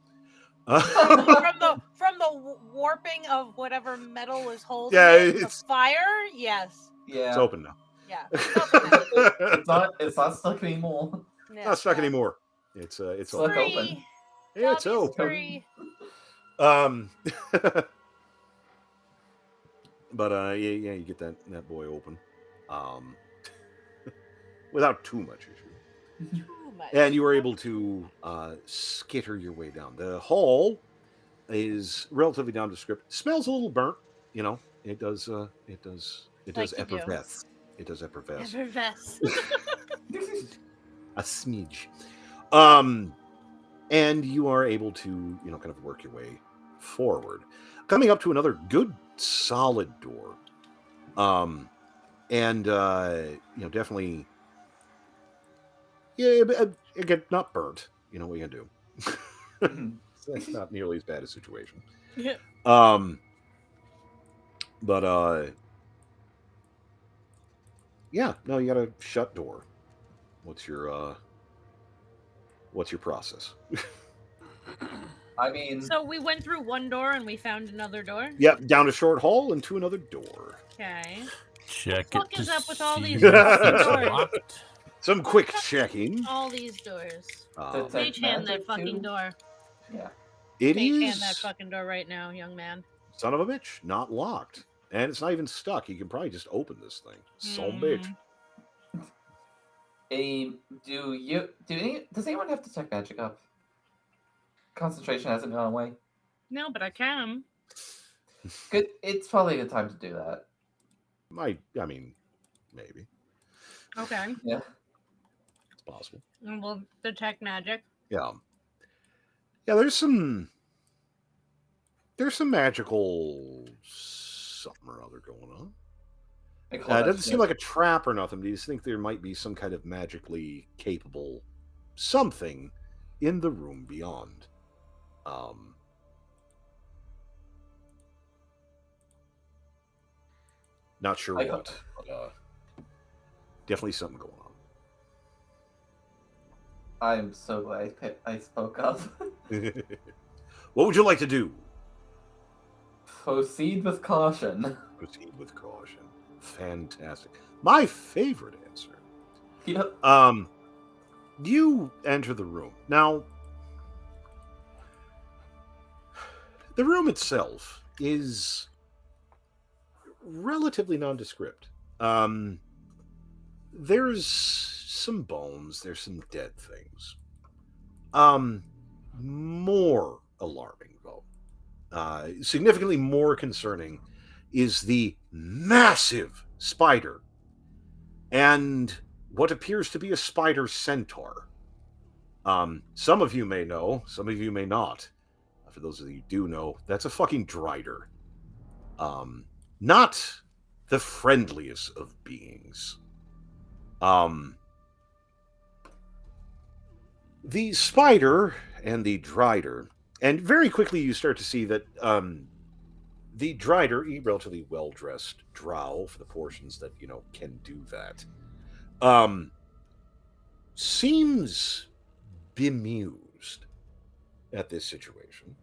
From the warping of whatever metal was holding Yeah, it, the it's- fire. Yes. Yeah. It's open now. Yeah. It's open now. It's not stuck anymore. Yeah, Not stuck yeah. anymore. It's Stuck open. open. Free. Yeah, it's Bobby's open. free. But yeah, you get that boy open, without too much issue, Too much. and you were able to skitter your way down. The hall is relatively nondescript. Smells a little burnt, you know. It does Like you do. effervesce. It does effervesce. Effervesce. A smidge. And you are able to, kind of work your way forward, coming up to another good solid door. And definitely, yeah, again, not burnt. You know what you can do. That's not nearly as bad a situation. Yeah. But yeah, no, you got a shut door. What's your process? I mean, So we went through one door and we found another door. Yep, down a short hall and to another door. Okay. Check What it. the fuck is to up with all see these if fucking it's doors? locked. Some quick checking. All these doors. That's Mage hand that magic fucking too? door. yeah. It Mage hand is, that fucking door right now, young man. son of a bitch, not locked. And it's not even stuck. You can probably just open this thing. Son of a bitch. Does anyone have to check magic up? Concentration hasn't gone away. No, but I can. Good. It's probably a good time to do that. I mean, maybe. Okay. Yeah. It's possible. And we'll detect magic. Yeah. Yeah, there's some magical something or other going on. I call It that doesn't seem shit. like a trap or nothing. Do you think there might be some kind of magically capable something in the room beyond? Not sure I what, but definitely something going on. I'm so glad I spoke up. What would you like to do? Proceed with caution. Proceed with caution. Fantastic. My favorite answer. Yep. You enter the room. Now, the room itself is relatively nondescript. There's some bones, there's some dead things. More alarming, though, significantly more concerning, is the massive spider and what appears to be a spider centaur. Some of you may know, some of you may not. For those of you who do know, that's a fucking drider. Not the friendliest of beings. The spider and the drider, and very quickly you start to see that the drider, a relatively well-dressed drow for the portions that can do that, seems bemused at this situation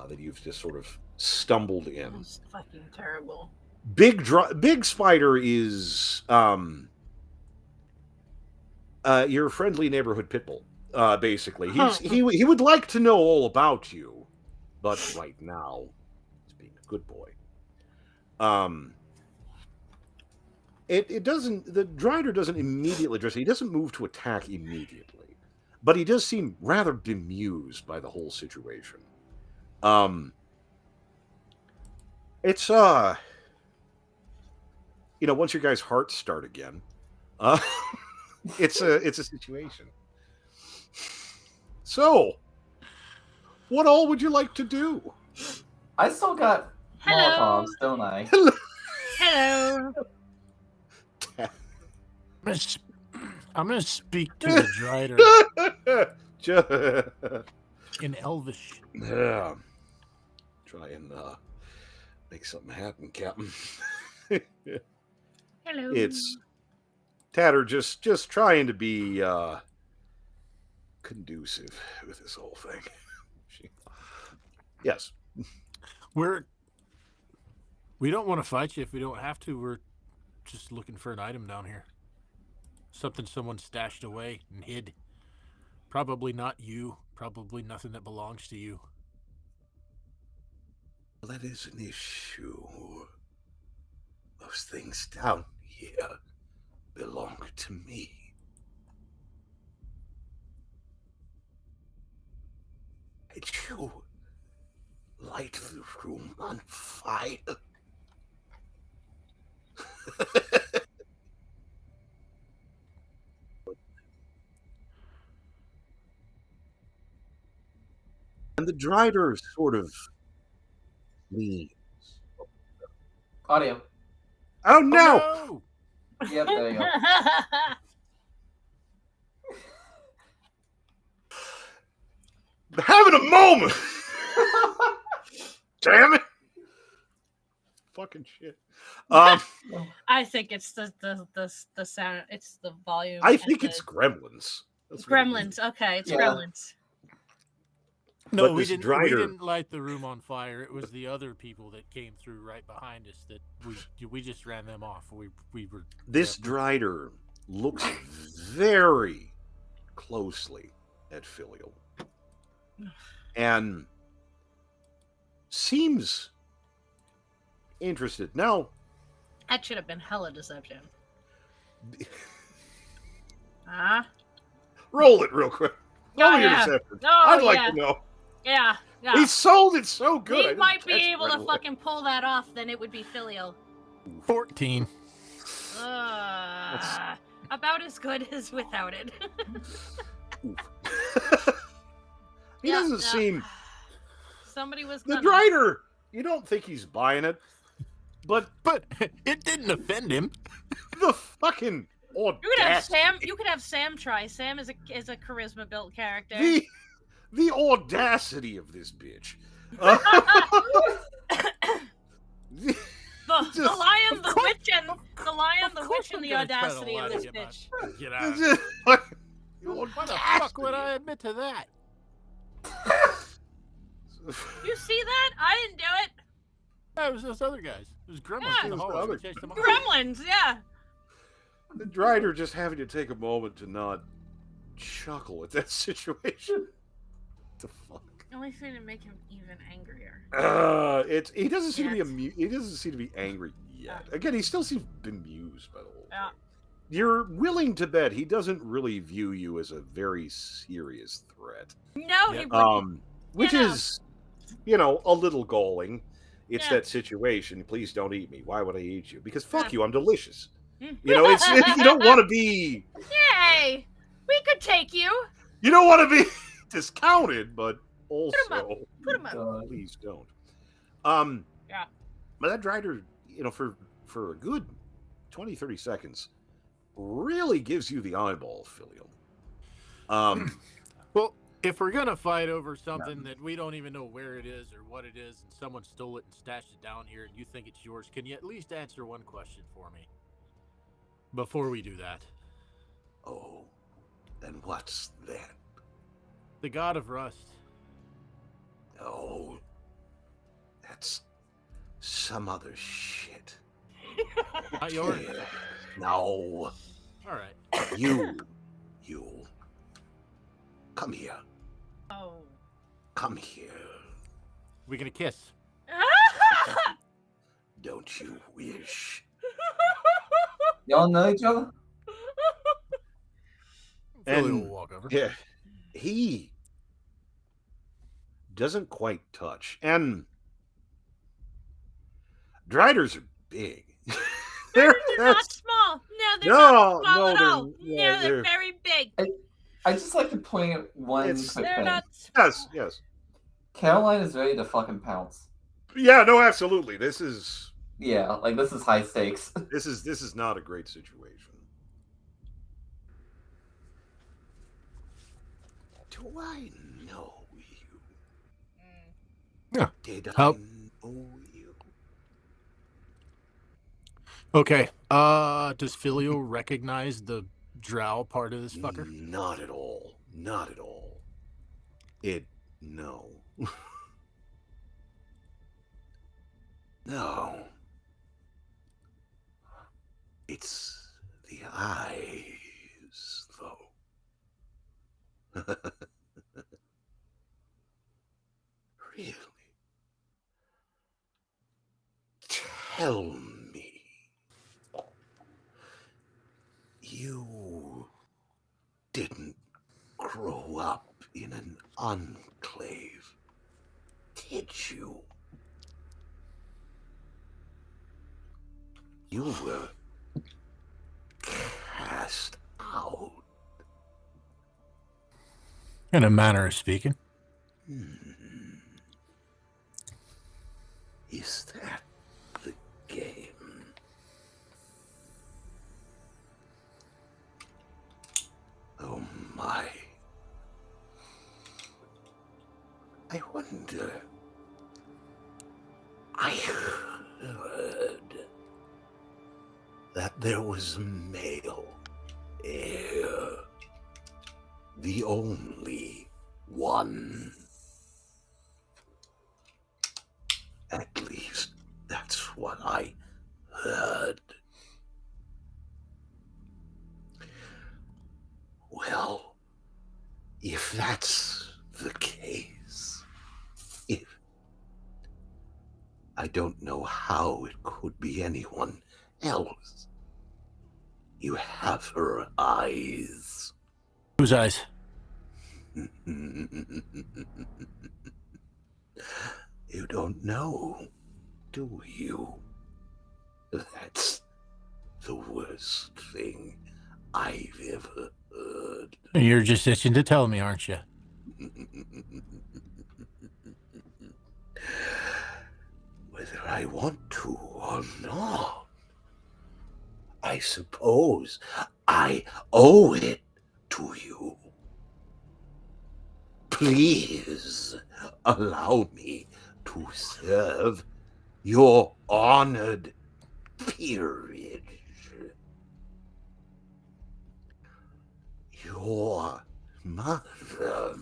that you've just sort of stumbled in. That's fucking terrible. Big Spider is your friendly neighborhood pit bull. Basically, he would like to know all about you, but right now he's being a good boy. It doesn't. The Drider doesn't immediately address it. He doesn't move to attack immediately, but he does seem rather bemused by the whole situation. It's once your guys' hearts start again, it's a situation. So, what all would you like to do? I still got Hello. Molotovs, don't I? Hello. I'm gonna speak to the Drider in Elvish. Yeah. Try and make something happen, Captain. Hello. It's Tatter just trying to be conducive with this whole thing. Yes. We don't want to fight you if we don't have to. We're just looking for an item down here. Something someone stashed away and hid. Probably not you. Probably nothing that belongs to you. That is an issue. Those things down here belong to me. Did you light the room on fire? And the Drider sort of leans. Audio. Oh no! Oh, Yep, there you go. Having a moment! Damn it! Fucking shit. I think it's the sound. It's the volume. I think it's Gremlins. That's what it is. Gremlins. Okay, it's Yeah. Gremlins. no, But we this didn't. Drider- We didn't light the room on fire. It was the other people that came through right behind us that we just ran them off. We were. This Drider looks very closely at Filial and seems interested. Now, That should have been hella deception. Ah. roll it real quick. Roll your yeah. deception. Oh, I'd like yeah. to know. Yeah. Yeah. He sold it so good. I He didn't might be catch it able right to away. fucking pull that off. Then it would be filial. 14. About as good as without it. He Yeah, doesn't seem. Somebody was The gonna. Drider, you don't think he's buying it, but But it didn't offend him. the fucking You could have audacity. Sam. You could have Sam try. Sam is a charisma built character. The audacity of this bitch. The just- lion, the witch, and the lion, the witch, and I'm the gonna try to audacity lie of to this get my- bitch. Get out. Just like, Why the fuck would I admit to that? You see that? I didn't do it. That was those other guys. It was Gremlins Yeah. in the It was hallway. the We other- chased them off. Gremlins, yeah. The Drider just having to take a moment to not chuckle at that situation. What the fuck? The only thing to make him even angrier. He doesn't seem to Yes. be he doesn't seem to be angry yet. Again, he still seems bemused by the whole Yeah. thing. You're willing to bet he doesn't really view you as a very serious threat. No, Yeah. he wouldn't. Which Yeah. is, a little galling. It's Yeah. that situation. Please don't eat me. Why would I eat you? Because fuck Yeah. you. I'm delicious. It's you don't want to be. Yay! We could take you. You don't want to be discounted, but him up. also Put him up. God. please don't. Yeah. But that Drider, for a good 20, 30 seconds, really gives you the eyeball, Filial. Well, if we're gonna fight over something that we don't even know where it is or what it is, and someone stole it and stashed it down here, and you think it's yours, can you at least answer one question for me before we do that? Oh, and what's that? The God of Rust. Oh, that's some other shit. Not yours. No. All right. You. Come here. Oh. Come here. We gonna kiss? Don't you wish? Y'all know each other? Philly will walk over. Yeah, he doesn't quite touch. And Driders are big. They're not small. No, they're not small at all. No, they're very big. I just like to point out one quick They're thing. not small. Yes. Caroline is ready to fucking pounce. Yeah, no, absolutely. This is this is high stakes. this is not a great situation. Do I know you? Yeah. Did How- I know you? Okay. Does Filio recognize the drow part of this fucker? Not at all. Not at all. No. No. It's the eyes, though. Really? Tell me. You didn't grow up in an enclave, did you? You were cast out. In a manner of speaking. Is that the game? Oh my. I wonder. I heard that there was a male heir. The only one. At least that's what I heard. Well, if that's the case, I don't know how it could be anyone else. You have her eyes. Whose eyes? You don't know, do you? That's the worst thing I've ever heard. You're just itching to tell me, aren't you? Whether I want to or not, I suppose I owe it to you. Please allow me to serve your honored peerage. Your mother,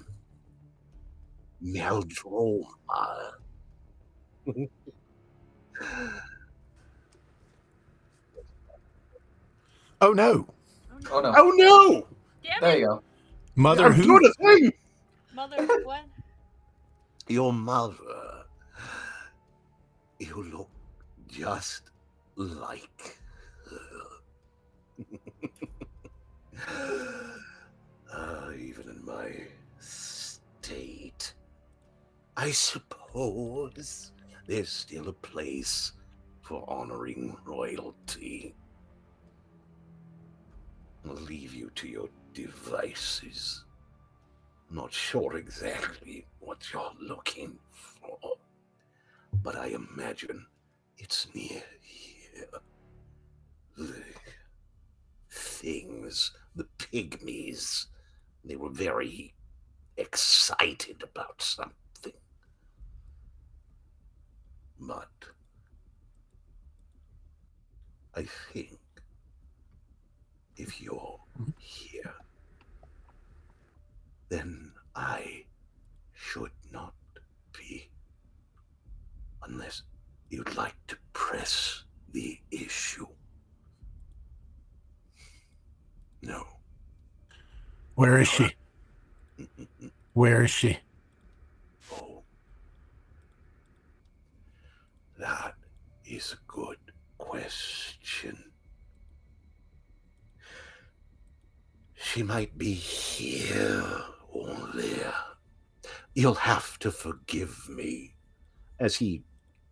Meldroma. Oh no. Oh no. Oh no! Damn There it. you go. Mother I'm who? doing a thing! Mother, what? Your mother. You look just like her. Even in my state, I suppose there's still a place for honoring royalty. I'll leave you to your devices. Not sure exactly what you're looking for, but I imagine It's near here. The things, the pygmies, they were very excited about something. But I think if you're here, then I should not be. Unless you'd like to press the issue. No. Where is she? Where is she? Oh. That is a good question. She might be here or there. You'll have to forgive me. As he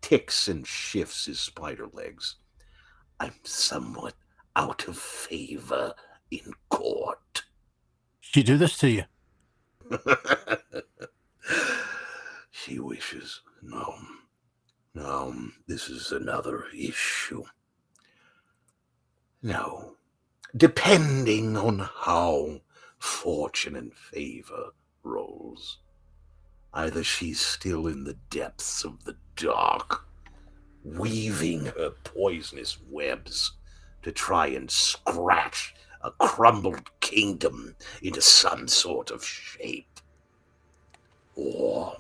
ticks and shifts his spider legs. I'm somewhat out of favor in court. She do this to you? She wishes. No. No, this is another issue. No. Depending on how fortune and favor rolls, either she's still in the depths of the dark, weaving her poisonous webs to try and scratch a crumbled kingdom into some sort of shape. Or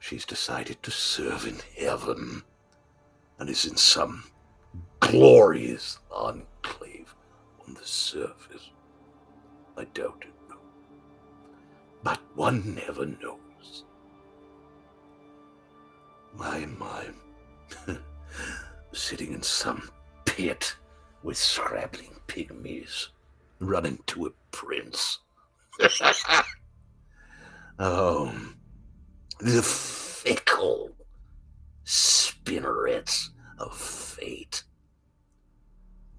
she's decided to serve in heaven and is in some glorious enclave on the surface. I doubt it, no. But one never knows. My, sitting in some pit with scrabbling pygmies, running to a prince. Oh, the fickle spinnerets of fate.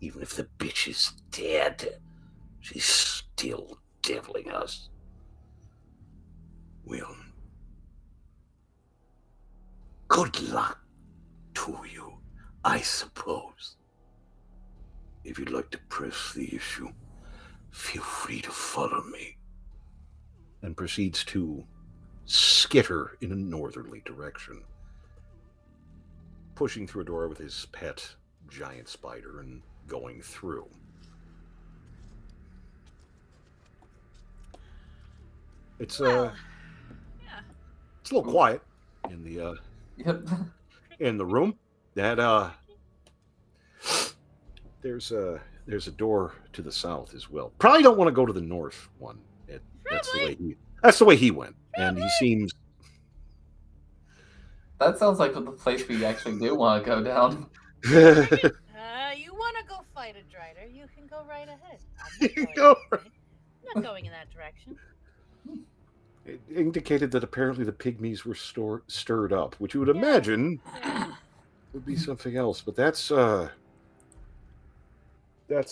Even if the bitch is dead, she's still deviling us. Well, good luck to you, I suppose. If you'd like to press the issue, feel free to follow me. And proceeds to skitter in a northerly direction, pushing through a door with his pet giant spider and going through. It's Well, it's a little quiet in the Yep. in the room. That there's a door to the south as well. Probably don't want to go to the north one. That's the way he went, and he seems. That sounds like the place we actually do want to go down. You want to go fight a Drider? You can go right ahead. I'm not going in that direction. It indicated that apparently the pygmies were stirred up, which you would imagine would be something else. But that's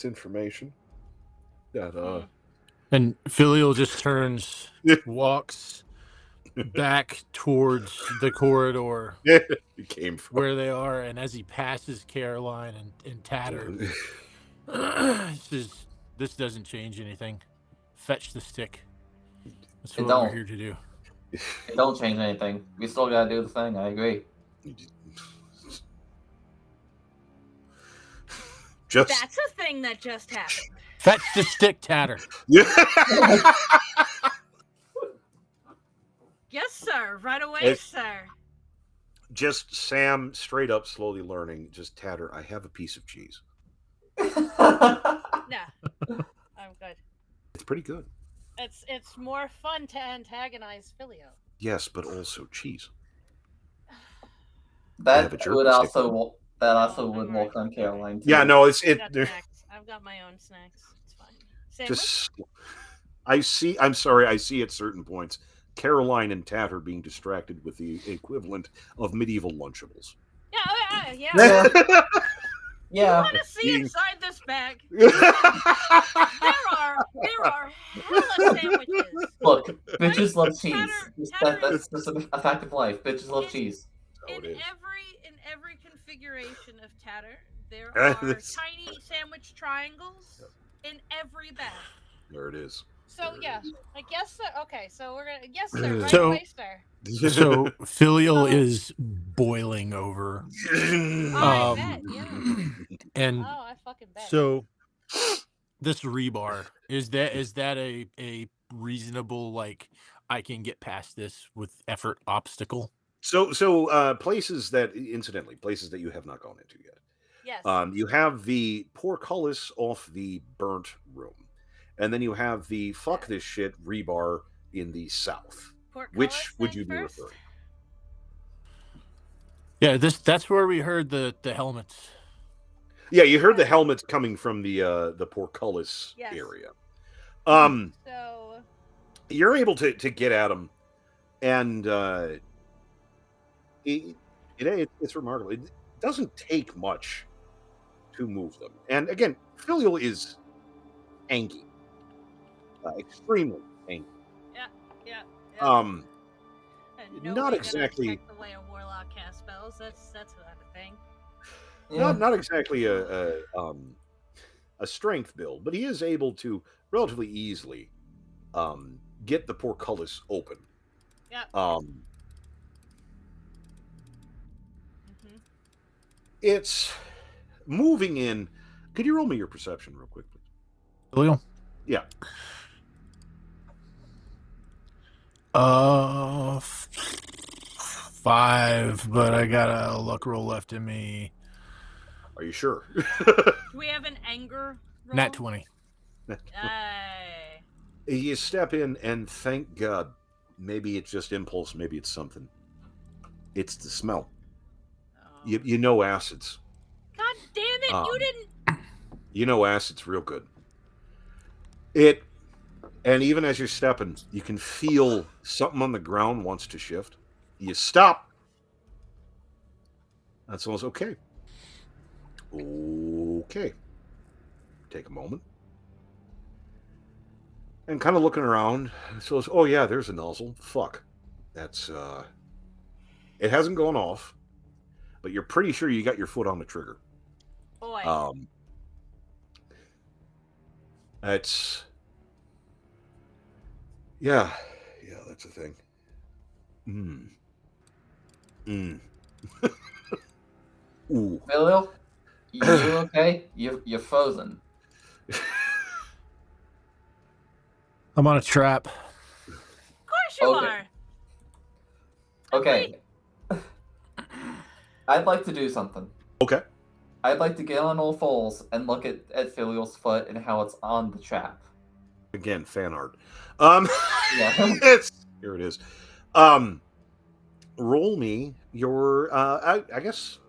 information that And Filial just turns, walks back towards the corridor he came from. where they are, and as he passes Caroline and Tatter, he says, "This doesn't change anything. Fetch the stick. That's It what don't. we're here to do." It don't change anything. We still gotta do the thing. I agree. That's a thing that just happened. Fetch the stick, Tatter. Yes, sir. Right away, sir. Just Sam, straight up, slowly learning. Just Tatter. I have a piece of cheese. No, I'm good. It's pretty good. It's more fun to antagonize Filio. Yes, but also cheese. That would also would work on Caroline too. Yeah, no, it's I've got my own snacks. It's fine. Same just I see at certain points Caroline and Tatter being distracted with the equivalent of medieval Lunchables. Yeah. Yeah. You want to see inside this bag? There are hella sandwiches. Look, Bitches love cheese. Tatter- That's just a fact of life. Bitches love It's- cheese. in every configuration of Tatter, there are tiny sandwich triangles in every bag. There it is. So yeah, I guess so. Okay, so we're gonna yes, sir. Right So- away, sir. So filial is boiling over. I bet, yeah. And Oh, I fucking bet. so this rebar is that a reasonable, like, I can get past this with effort obstacle? So places that you have not gone into yet. Yes. You have the portcullis off the burnt room, and then you have the fuck this shit rebar in the south. Which would you be referring? Yeah, that's where we heard the helmets. Yeah, you heard the helmets coming from the portcullis Yes. area. So You're able to get at them, and it's remarkable. It doesn't take much to move them. And again, filial is angy, extremely angy. yeah. Um, And not nobody exactly- gonna check the way a warlock cast spells. That's not a thing. Yeah. not exactly a strength build, but he is able to relatively easily get the portcullis open. Yeah. It's moving in. Could you roll me your perception real quick, please? Filial? Yeah. 5, but I got a luck roll left in me. Are you sure? Do we have an anger roll? Nat 20. Aye. You step in, and thank God, maybe it's just impulse, maybe it's something. It's the smell. Oh. You know acids. God damn it! You didn't. You know acids real good. And even as you're stepping, you can feel something on the ground wants to shift. You stop. That's almost okay. Okay. Take a moment. And kind of looking around. So it's, oh yeah, there's a nozzle. Fuck. That's it hasn't gone off, but you're pretty sure you got your foot on the trigger. Boy. That's yeah, that's a thing. Ooh. Filial, you okay? You're frozen. I'm on a trap. Of course you Okay. are. Okay. I'd like to do something. Okay. I'd like to get on all fours and look at Filial's foot and how it's on the trap. Again, fan art. Yeah. Here it is. Roll me your I guess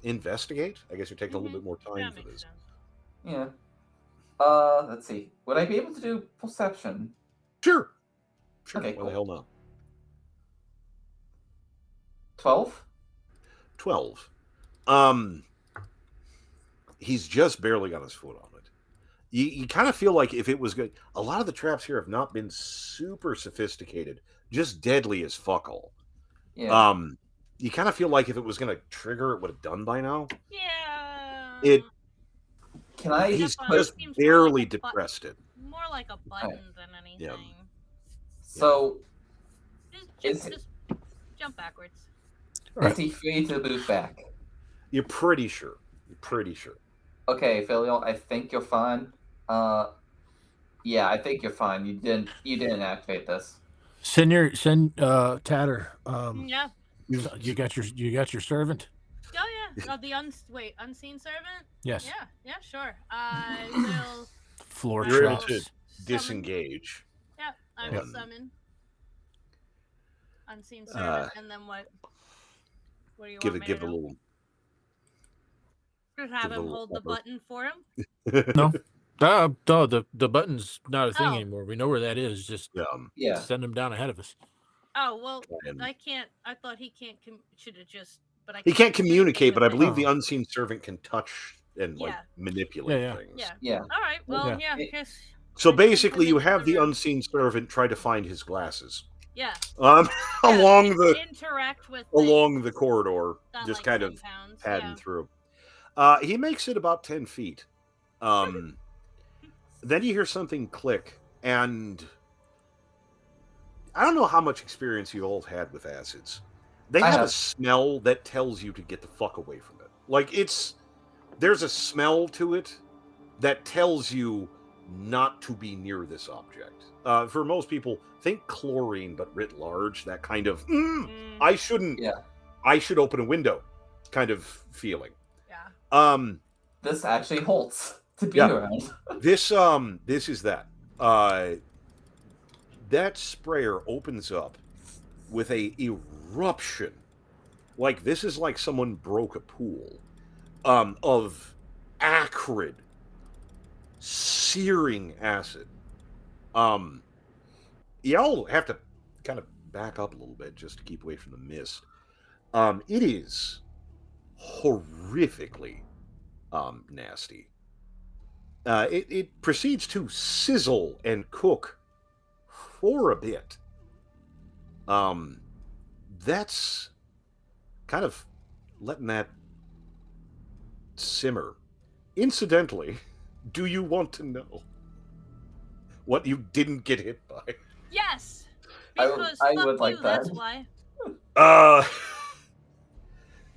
investigate. I guess you're taking a little bit more time That for makes this. sense. Yeah. Let's see. Would I be able to do perception? Sure. Okay, Why cool. the hell not? 12? 12. He's just barely got his foot on it. You kind of feel like if it was good, a lot of the traps here have not been super sophisticated, just deadly as fuck all. Yeah. You kind of feel like if it was going to trigger, it would have done by now. Yeah. Can I He's Step on it. just Seems more barely like a button. depressed it. More like a button than anything. So Just jump backwards. is he free to move back? You're pretty sure. Okay, Filial, I think you're fine. Yeah, I think you're fine. You didn't activate this. Send Tatter. Yeah. You got your servant? Oh yeah. Oh, the unseen servant. Yes. Yeah. Sure. I will. Floor You're able traps. to summon- disengage. Yeah, I Yeah. will summon unseen servant, and then what? What do you Give want it me a to do? little. Just have give it a him little hold the pepper. button for him. No. No, the button's not a thing Oh. anymore. We know where that is. Just Yeah. send him down ahead of us. Oh well, And I can't. I thought he can't. Should have just. But I. he can't communicate, but I with believe it. the unseen servant can touch and like Yeah. manipulate Yeah. things. Yeah. Yeah. All right. Well, Yeah. yeah. Guess. So I sent basically, him you into have the room. unseen servant try to find his glasses. Yeah. Um, Yeah, along the interact with along the corridor, done just like kind 10 of pounds. padding Yeah. through. He makes it about 10 feet. Then you hear something click, and I don't know how much experience you all had with acids. They I have a have. smell that tells you to get the fuck away from it. Like, there's a smell to it that tells you not to be near this object. For most people, think chlorine, but writ large. That kind of I shouldn't. Yeah. I should open a window, kind of feeling. Yeah. This actually holds to be Yeah. around. This is that. That sprayer opens up with a eruption. Like, this is like someone broke a pool of acrid, searing acid. Y'all have to kind of back up a little bit just to keep away from the mist. It is horrifically nasty. It proceeds to sizzle and cook for a bit. That's kind of letting that simmer. Incidentally, do you want to know what you didn't get hit by? Yes. I Because would fuck like you, that's that. why.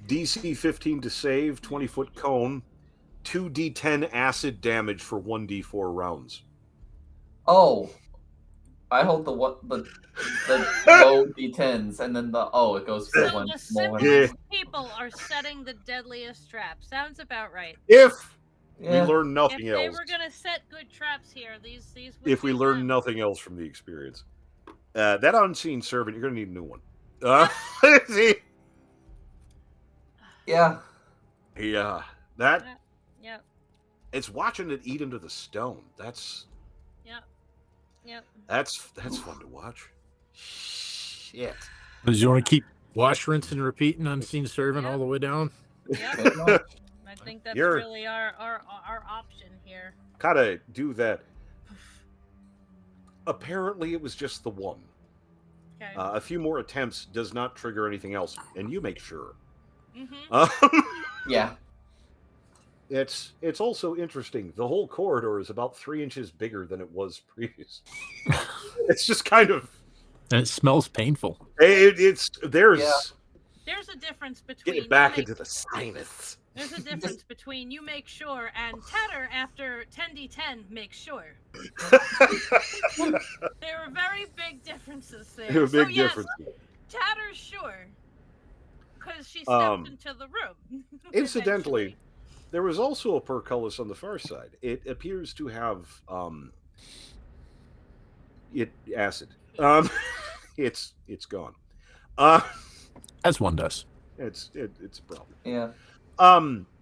DC 15 to save, 20-foot cone, 2d10 acid damage for 1d4 rounds. Oh, I hold the low d10s, and then it goes for So one the more. simplest people are setting the deadliest traps. Sounds about right. If we Yeah. learn nothing If they else, were gonna set good traps here, these would if we be learn them. nothing else from the experience, that unseen servant, you're going to need a new one. See? Yeah. Yeah, that Yep. it's watching it eat into the stone. That's fun to watch. Shit. Does you want to keep wash, rinse, and repeating unseen servant all the way down? Yep. I think that's You're- really our option here. Gotta do that. Apparently, it was just the one. Okay. A few more attempts does not trigger anything else, and you make sure. Yeah. It's also interesting. The whole corridor is about 3 inches bigger than it was previous. It's just kind of. And it smells painful. There's There's a difference between get it back into the sinus. There's a difference between you make sure and Tatter after 10d10 makes sure. There are very big differences there. So yes, Tatter's sure. Because she stepped into the room. Incidentally, there was also a portcullis on the far side. It appears to have acid. It's gone. As one does. It's a problem. Yeah.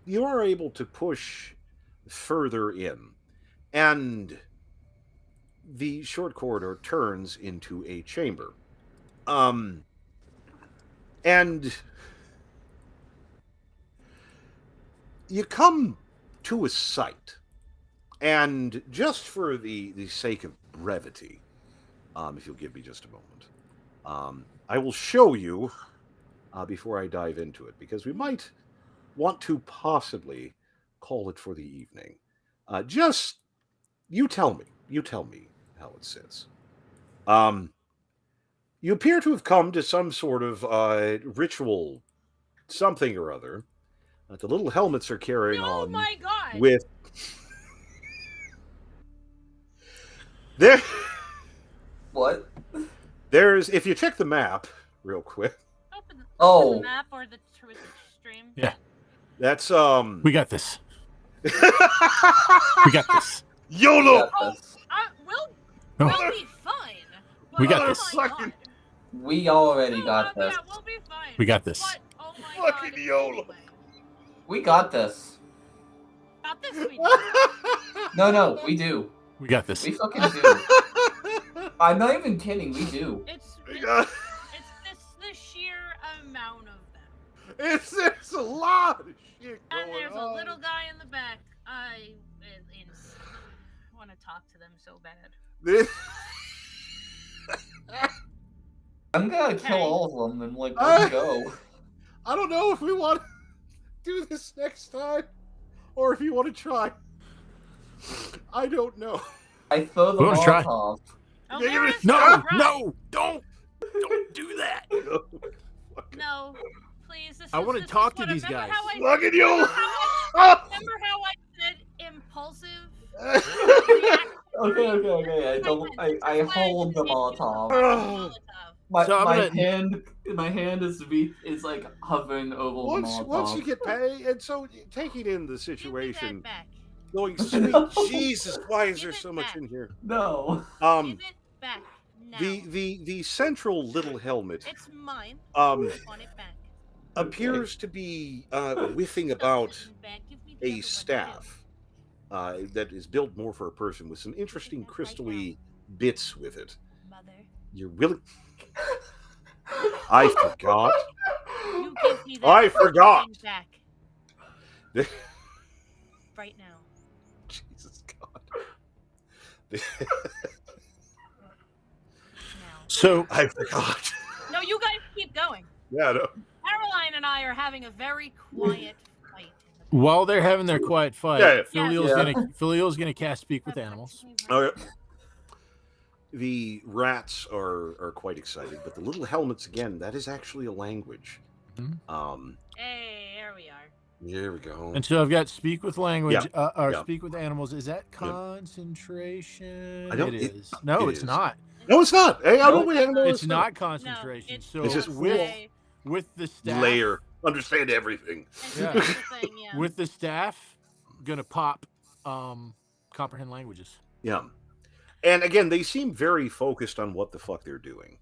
You are able to push further in, and the short corridor turns into a chamber. And you come to a site, and just for the sake of brevity, if you'll give me just a moment, I will show you before I dive into it, because we might want to possibly call it for the evening. Just you tell me how it sits. You appear to have come to some sort of ritual, something or other. The little helmets are carrying on. Oh my god! With there. What? There's, if you check the map real quick. Open the map or the stream. Yeah. That's We got this. We got this. YOLO. We'll be fine. We got this. We already got this. Yeah, we'll be fine. We got this. But, oh my Fucking god, YOLO. anyway. We got this. Got this, we do. No, we do. We got this. We fucking do. I'm not even kidding. We do. It's the sheer amount of them. It's a lot of shit going And there's on. a little guy in the back. I want to talk to them so bad. I'm gonna kill Okay. all of them and like let's go. I don't know if we want to do this next time, or if you want to try. I don't know. I throw the Wanna try? Molotov. Oh, Yeah, there give is it- no, No, try. no, don't do that. No, please. This I is- wanna this is talk to what these remember guys. How I, Look at you! remember how I said impulsive? Okay. I hold the Molotov. My So I'm my gonna- hand is like hovering over the Molotov. Once you get paid, and so taking in the Give me situation, that back. going, sweet No. Jesus, why is there Give it so much back. in here? No. Give it back now. The central little helmet It's mine. um Want it back. appears to be whiffing Stop about sitting back. Give me the a other one, too. staff that is built more for a person with some interesting that right crystally bits with it. Mother, You're really. I forgot. you give me that I fucking forgot. thing back right now. Jesus God. Now. So I forgot. No, you guys keep going. Yeah, no. Caroline and I are having a very quiet fight. while they're having their quiet fight, Yeah. Filial's gonna cast Speak with Animals. Okay. The rats are quite excited, but the little helmets again, that is actually a language. Hey, there we are. There we go. And so I've got Speak with Language, or Yeah. Speak with Animals. Is that concentration? I don't- It it- is. No, it it's is. not. No, it's not. Hey, I don't Nope. know. It's not concentration. it's so It's just with the staff, layer. Understand everything. Yeah. That's the thing, yeah. with the staff, gonna pop comprehend languages. Yeah. And again, they seem very focused on what the fuck they're doing.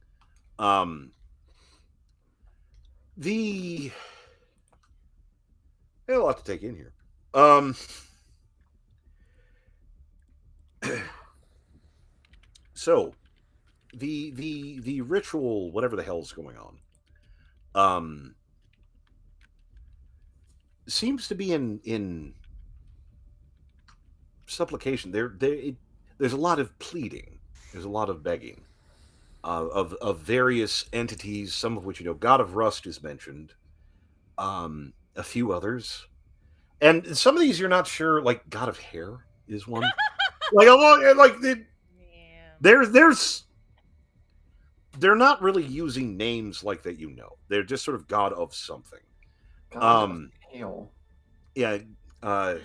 There's a lot to take in here. So the ritual, whatever the hell's going on, seems to be in supplication. There's a lot of pleading. There's a lot of begging of various entities, some of which, God of Rust is mentioned, a few others, and some of these you're not sure. Like God of Hair is one. They're not really using names like that. They're just sort of God of something. God of hail. Yeah. God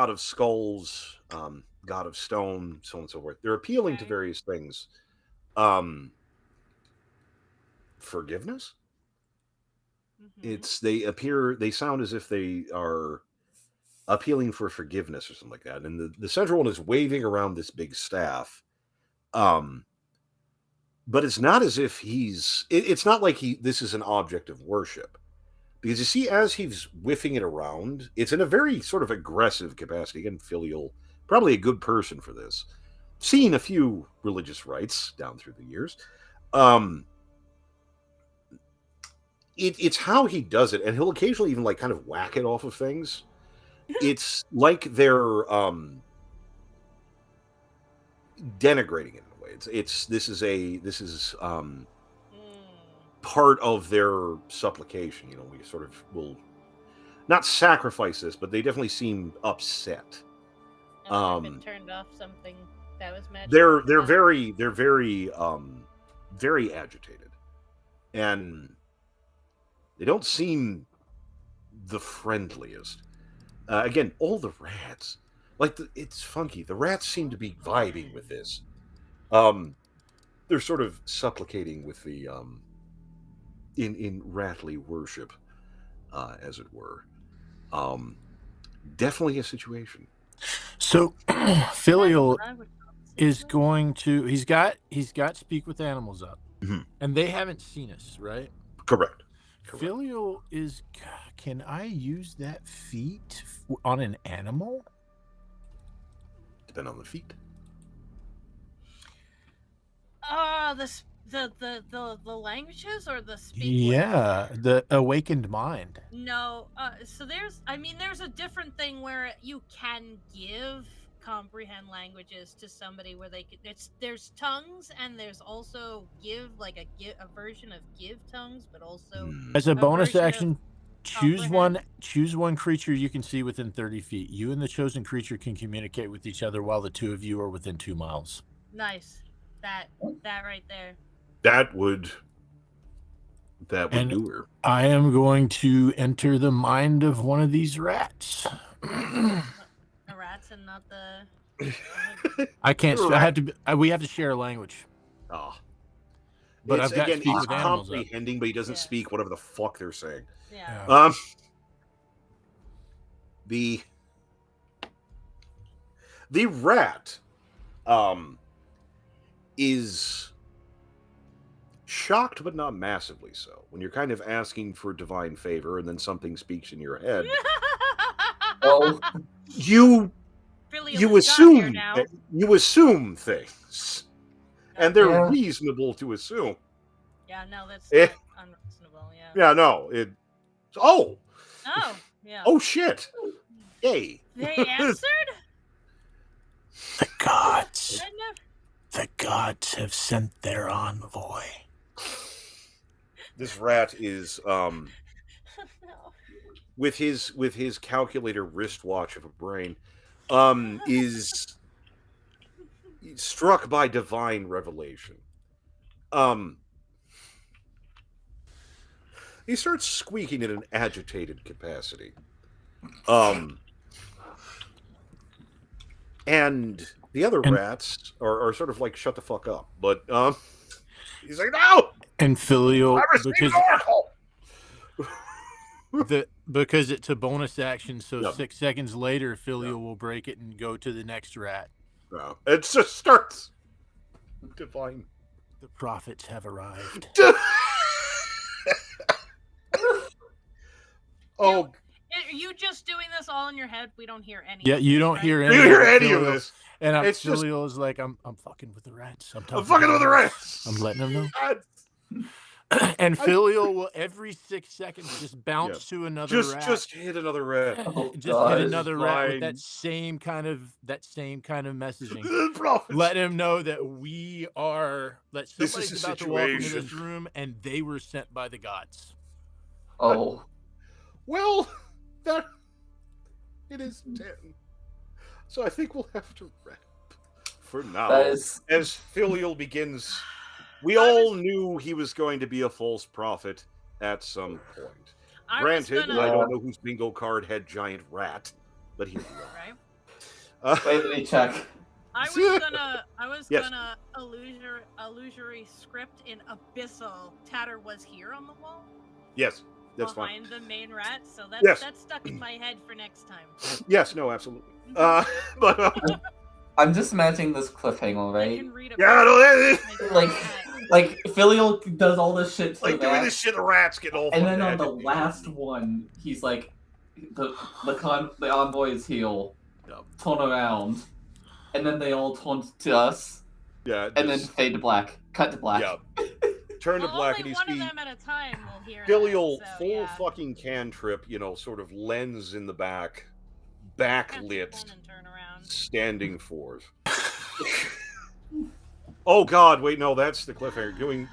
of Skulls, God of Stone, so on and so forth. They're appealing to various things. Forgiveness? They sound as if they are appealing for forgiveness or something like that. And the central one is waving around this big staff. But it's not as if it's not like this is an object of worship. Because you see, as he's whiffing it around, it's in a very sort of aggressive capacity. Again, Filial, probably a good person for this. Seen a few religious rites down through the years. It's how he does it, and he'll occasionally even kind of whack it off of things. It's like they're denigrating it in a way. This is part of their supplication. We sort of will not sacrifice this, but they definitely seem upset. I've been turned off something that was magic. They're very agitated, and they don't seem the friendliest. Again, all the rats, it's funky. The rats seem to be vibing with this. They're sort of supplicating with the in ratly worship, as it were. Definitely a situation. So Filial is going to. He's got Speak with Animals up, and they haven't seen us, right? Correct. Filial is. Can I use that feat on an animal? Depend on the feat. The languages or the speak? Yeah, the awakened mind. No, so there's a different thing where you can give comprehend languages to somebody where they could. There's tongues and there's also give, like a version of give tongues, but also As a bonus version of action, choose one comprehend. creature you can see within 30 feet. You and the chosen creature can communicate with each other while the two of you are within 2 miles. Nice. That right there. That would And do her. I am going to enter the mind of one of these rats. The rats and not the. I can't. I have to. We have to share a language. Oh. But It's, I've got again, speak he's with animals up. comprehending, but he doesn't speak whatever the fuck they're saying. Yeah. The rat is shocked, but not massively so. When you're kind of asking for divine favor, and then something speaks in your head, Oh, you assume things, and they're reasonable to assume. Yeah, no, that's unreasonable. Yeah. Yeah, no, it. Oh. Oh, yeah. Oh shit! Hey. They answered. The gods. The gods have sent their envoy. This rat is with his calculator wristwatch of a brain is struck by divine revelation. He starts squeaking in an agitated capacity. And the other rats are sort of like, shut the fuck up. But he's like, no! And Filial, I received an oracle! because it's a bonus action, so 6 seconds later, Filial will break it and go to the next rat. No, it just starts. Divine. The prophets have arrived. Oh. Are you just doing this all in your head? We don't hear any. Yeah, you don't hear any. You hear any of this? And it's Filial is like, I'm fucking with the rats. I'm fucking with the rats. I'm letting them know. And Filial will every 6 seconds just bounce to another rat. Just hit another rat. Just hit another rat with that same kind of messaging. Let him know that that somebody's about to walk into this room and they were sent by the gods. Oh. Well, it is 10. So I think we'll have to wrap for now. As Filial begins. We all knew he was going to be a false prophet at some point. Granted, I don't know whose bingo card had giant rat, but here we are. Wait, let me check. I was gonna illusory script in Abyssal. Tatter was here on the wall. Yes, that's behind fine. the main rat, so that's stuck in my head for next time. Yes, no, absolutely. But I'm just imagining this cliffhanger, right? Yeah, like Filial does all this shit to like the doing rat, this shit, the rats get all. And then on the last one, he's like, the envoy is healed. Turn around, and then they all turn to us. Yeah, and then fade to black. Cut to black. Yeah. Turn to black, and you see one of them at a time will hear Filial that, so, full fucking cantrip, sort of lens in the backlit, standing forth. Oh God! Wait, no, that's the cliffhanger. Doing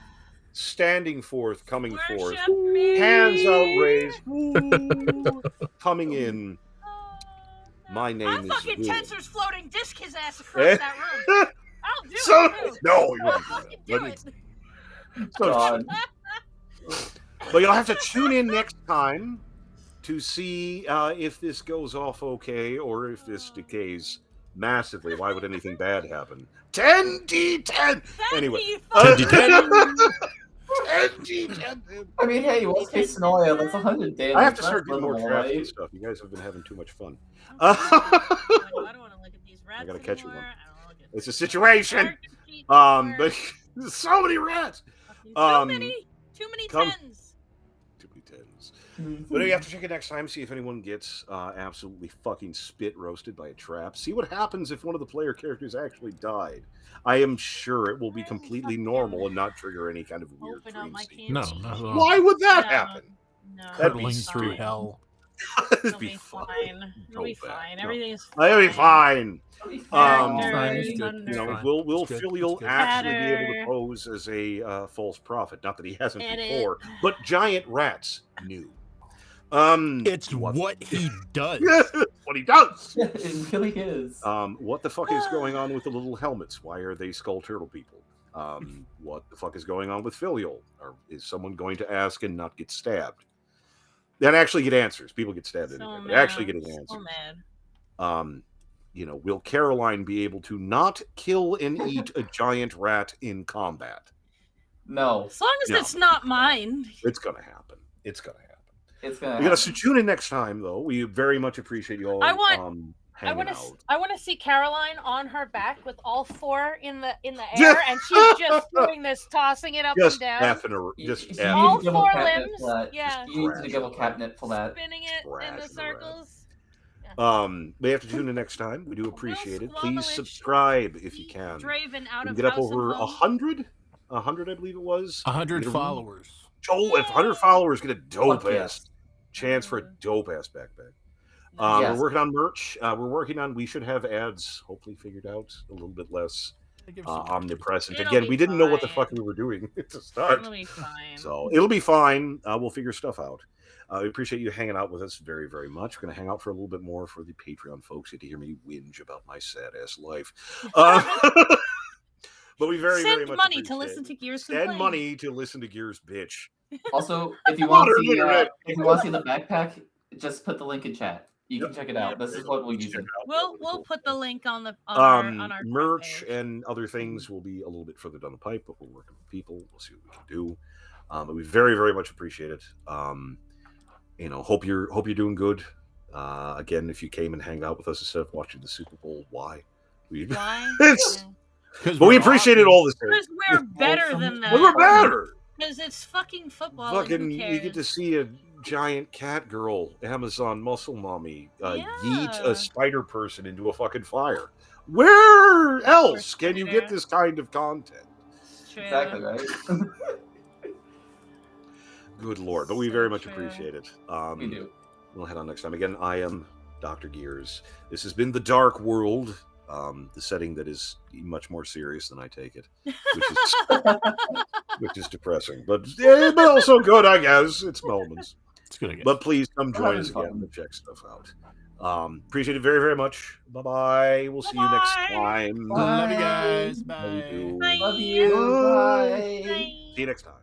standing forth, coming forth, hands outraised, coming in. My name I'll is. Fucking Tensor's floating disc his ass across that room. I'll do it. No, you won't fucking do it. God. But you'll have to tune in next time to see if this goes off okay or if this decays massively. Why would anything bad happen? 10d10! Anyway. 10d10! 10d10! I mean, hey, worst case scenario, that's 100 damage. I have to start getting more drafts and stuff. You guys have been having too much fun. I don't want to look at these rats. I gotta catch you one. Like it's a situation! But so many rats! Too many tens. Too many tens. But you have to check it next time, see if anyone gets absolutely fucking spit roasted by a trap. See what happens if one of the player characters actually died. I am sure it will be completely normal and not trigger any kind of weird dream scene. No, Why would that happen? No. Hurtling through hell. It'll be fine. It'll be fine. Everything's It'll be fine. Characters, It's good. You know, thunder. will It's good. Filial It's good. actually be able to Chatter. pose as a false prophet? Not that he hasn't Edit. before, but giant rats knew. It's what he does. What he does. It really is. What the fuck is going on with the little helmets? Why are they skull turtle people? What the fuck is going on with Filial? Or is someone going to ask and not get stabbed? Then actually get answers. People get stabbed anyway, but actually getting answers. So mad. You know, will Caroline be able to not kill and eat a giant rat in combat? No, As long as No. it's not mine. It's gonna happen. It's gonna happen. it's gonna. We gotta tune in next time, though. We very much appreciate you all. I want- hanging out. I want to see Caroline on her back with all four in the air, and she's just doing this, tossing it up Just and down, effing her. Just You effing all need to give her. a four catnip limbs. for that. Yeah, You need to give a catnip for that. spinning it in Thrashing the the circles. We have to tune in next time. We do appreciate it. Please Squabbleish, subscribe if you can. Draven out We of can get up house and over home. 100. 100, I believe it was. 100 Get a- followers. Oh, if 100 followers, get a dope Fuck ass yes. chance for a dope ass backpack. Yes. We're working on merch. We should have ads hopefully figured out a little bit less omnipresent. It'll Again, be we didn't know what the fuck fine. we were doing to start. It'll be fine. So it'll be fine. We'll figure stuff out. We appreciate you hanging out with us very, very much. We're going to hang out for a little bit more for the Patreon folks. Get to hear me whinge about my sad ass life. But we very, very Send much money to appreciate listen it. to Gears Send complain. money to listen to Gears, bitch. Also, if you want to Modern see, internet. if you want to see the backpack, just put the link in chat. You Yep. can check it out. This is what we're Check using. it out. We'll Really cool. put the link on the on our Merch page. and other things will be a little bit further down the pipe, but we're working with people. We'll see what we can do. But we very, very much appreciate it. You know, hope you're doing good. Again, if you came and hang out with us instead of watching the Super Bowl, why? Why? It's- Yeah. But we appreciate it all the same. Because we're better than that. Well, we're better. Because it's fucking football. Fucking, and who you cares? get to see a giant cat girl, Amazon muscle mommy, yeet Yeah. a spider person into a fucking fire. Where else can you get Spider. this kind of content? It's true. Exactly right. Good lord, but we So very much true. appreciate it. We do. We'll head on next time. Again, I am Dr. Gears. This has been The Dark World, the setting that is much more serious than I take it, which is depressing, but also good, I guess. It's moments. It's good, I guess. But please come join us having again fun. and check stuff out. Appreciate it very, very much. Bye-bye. We'll see you next Bye-bye. time. Love you Bye. guys. Love you. Bye. Bye. Love you. Bye. Bye. See you next time.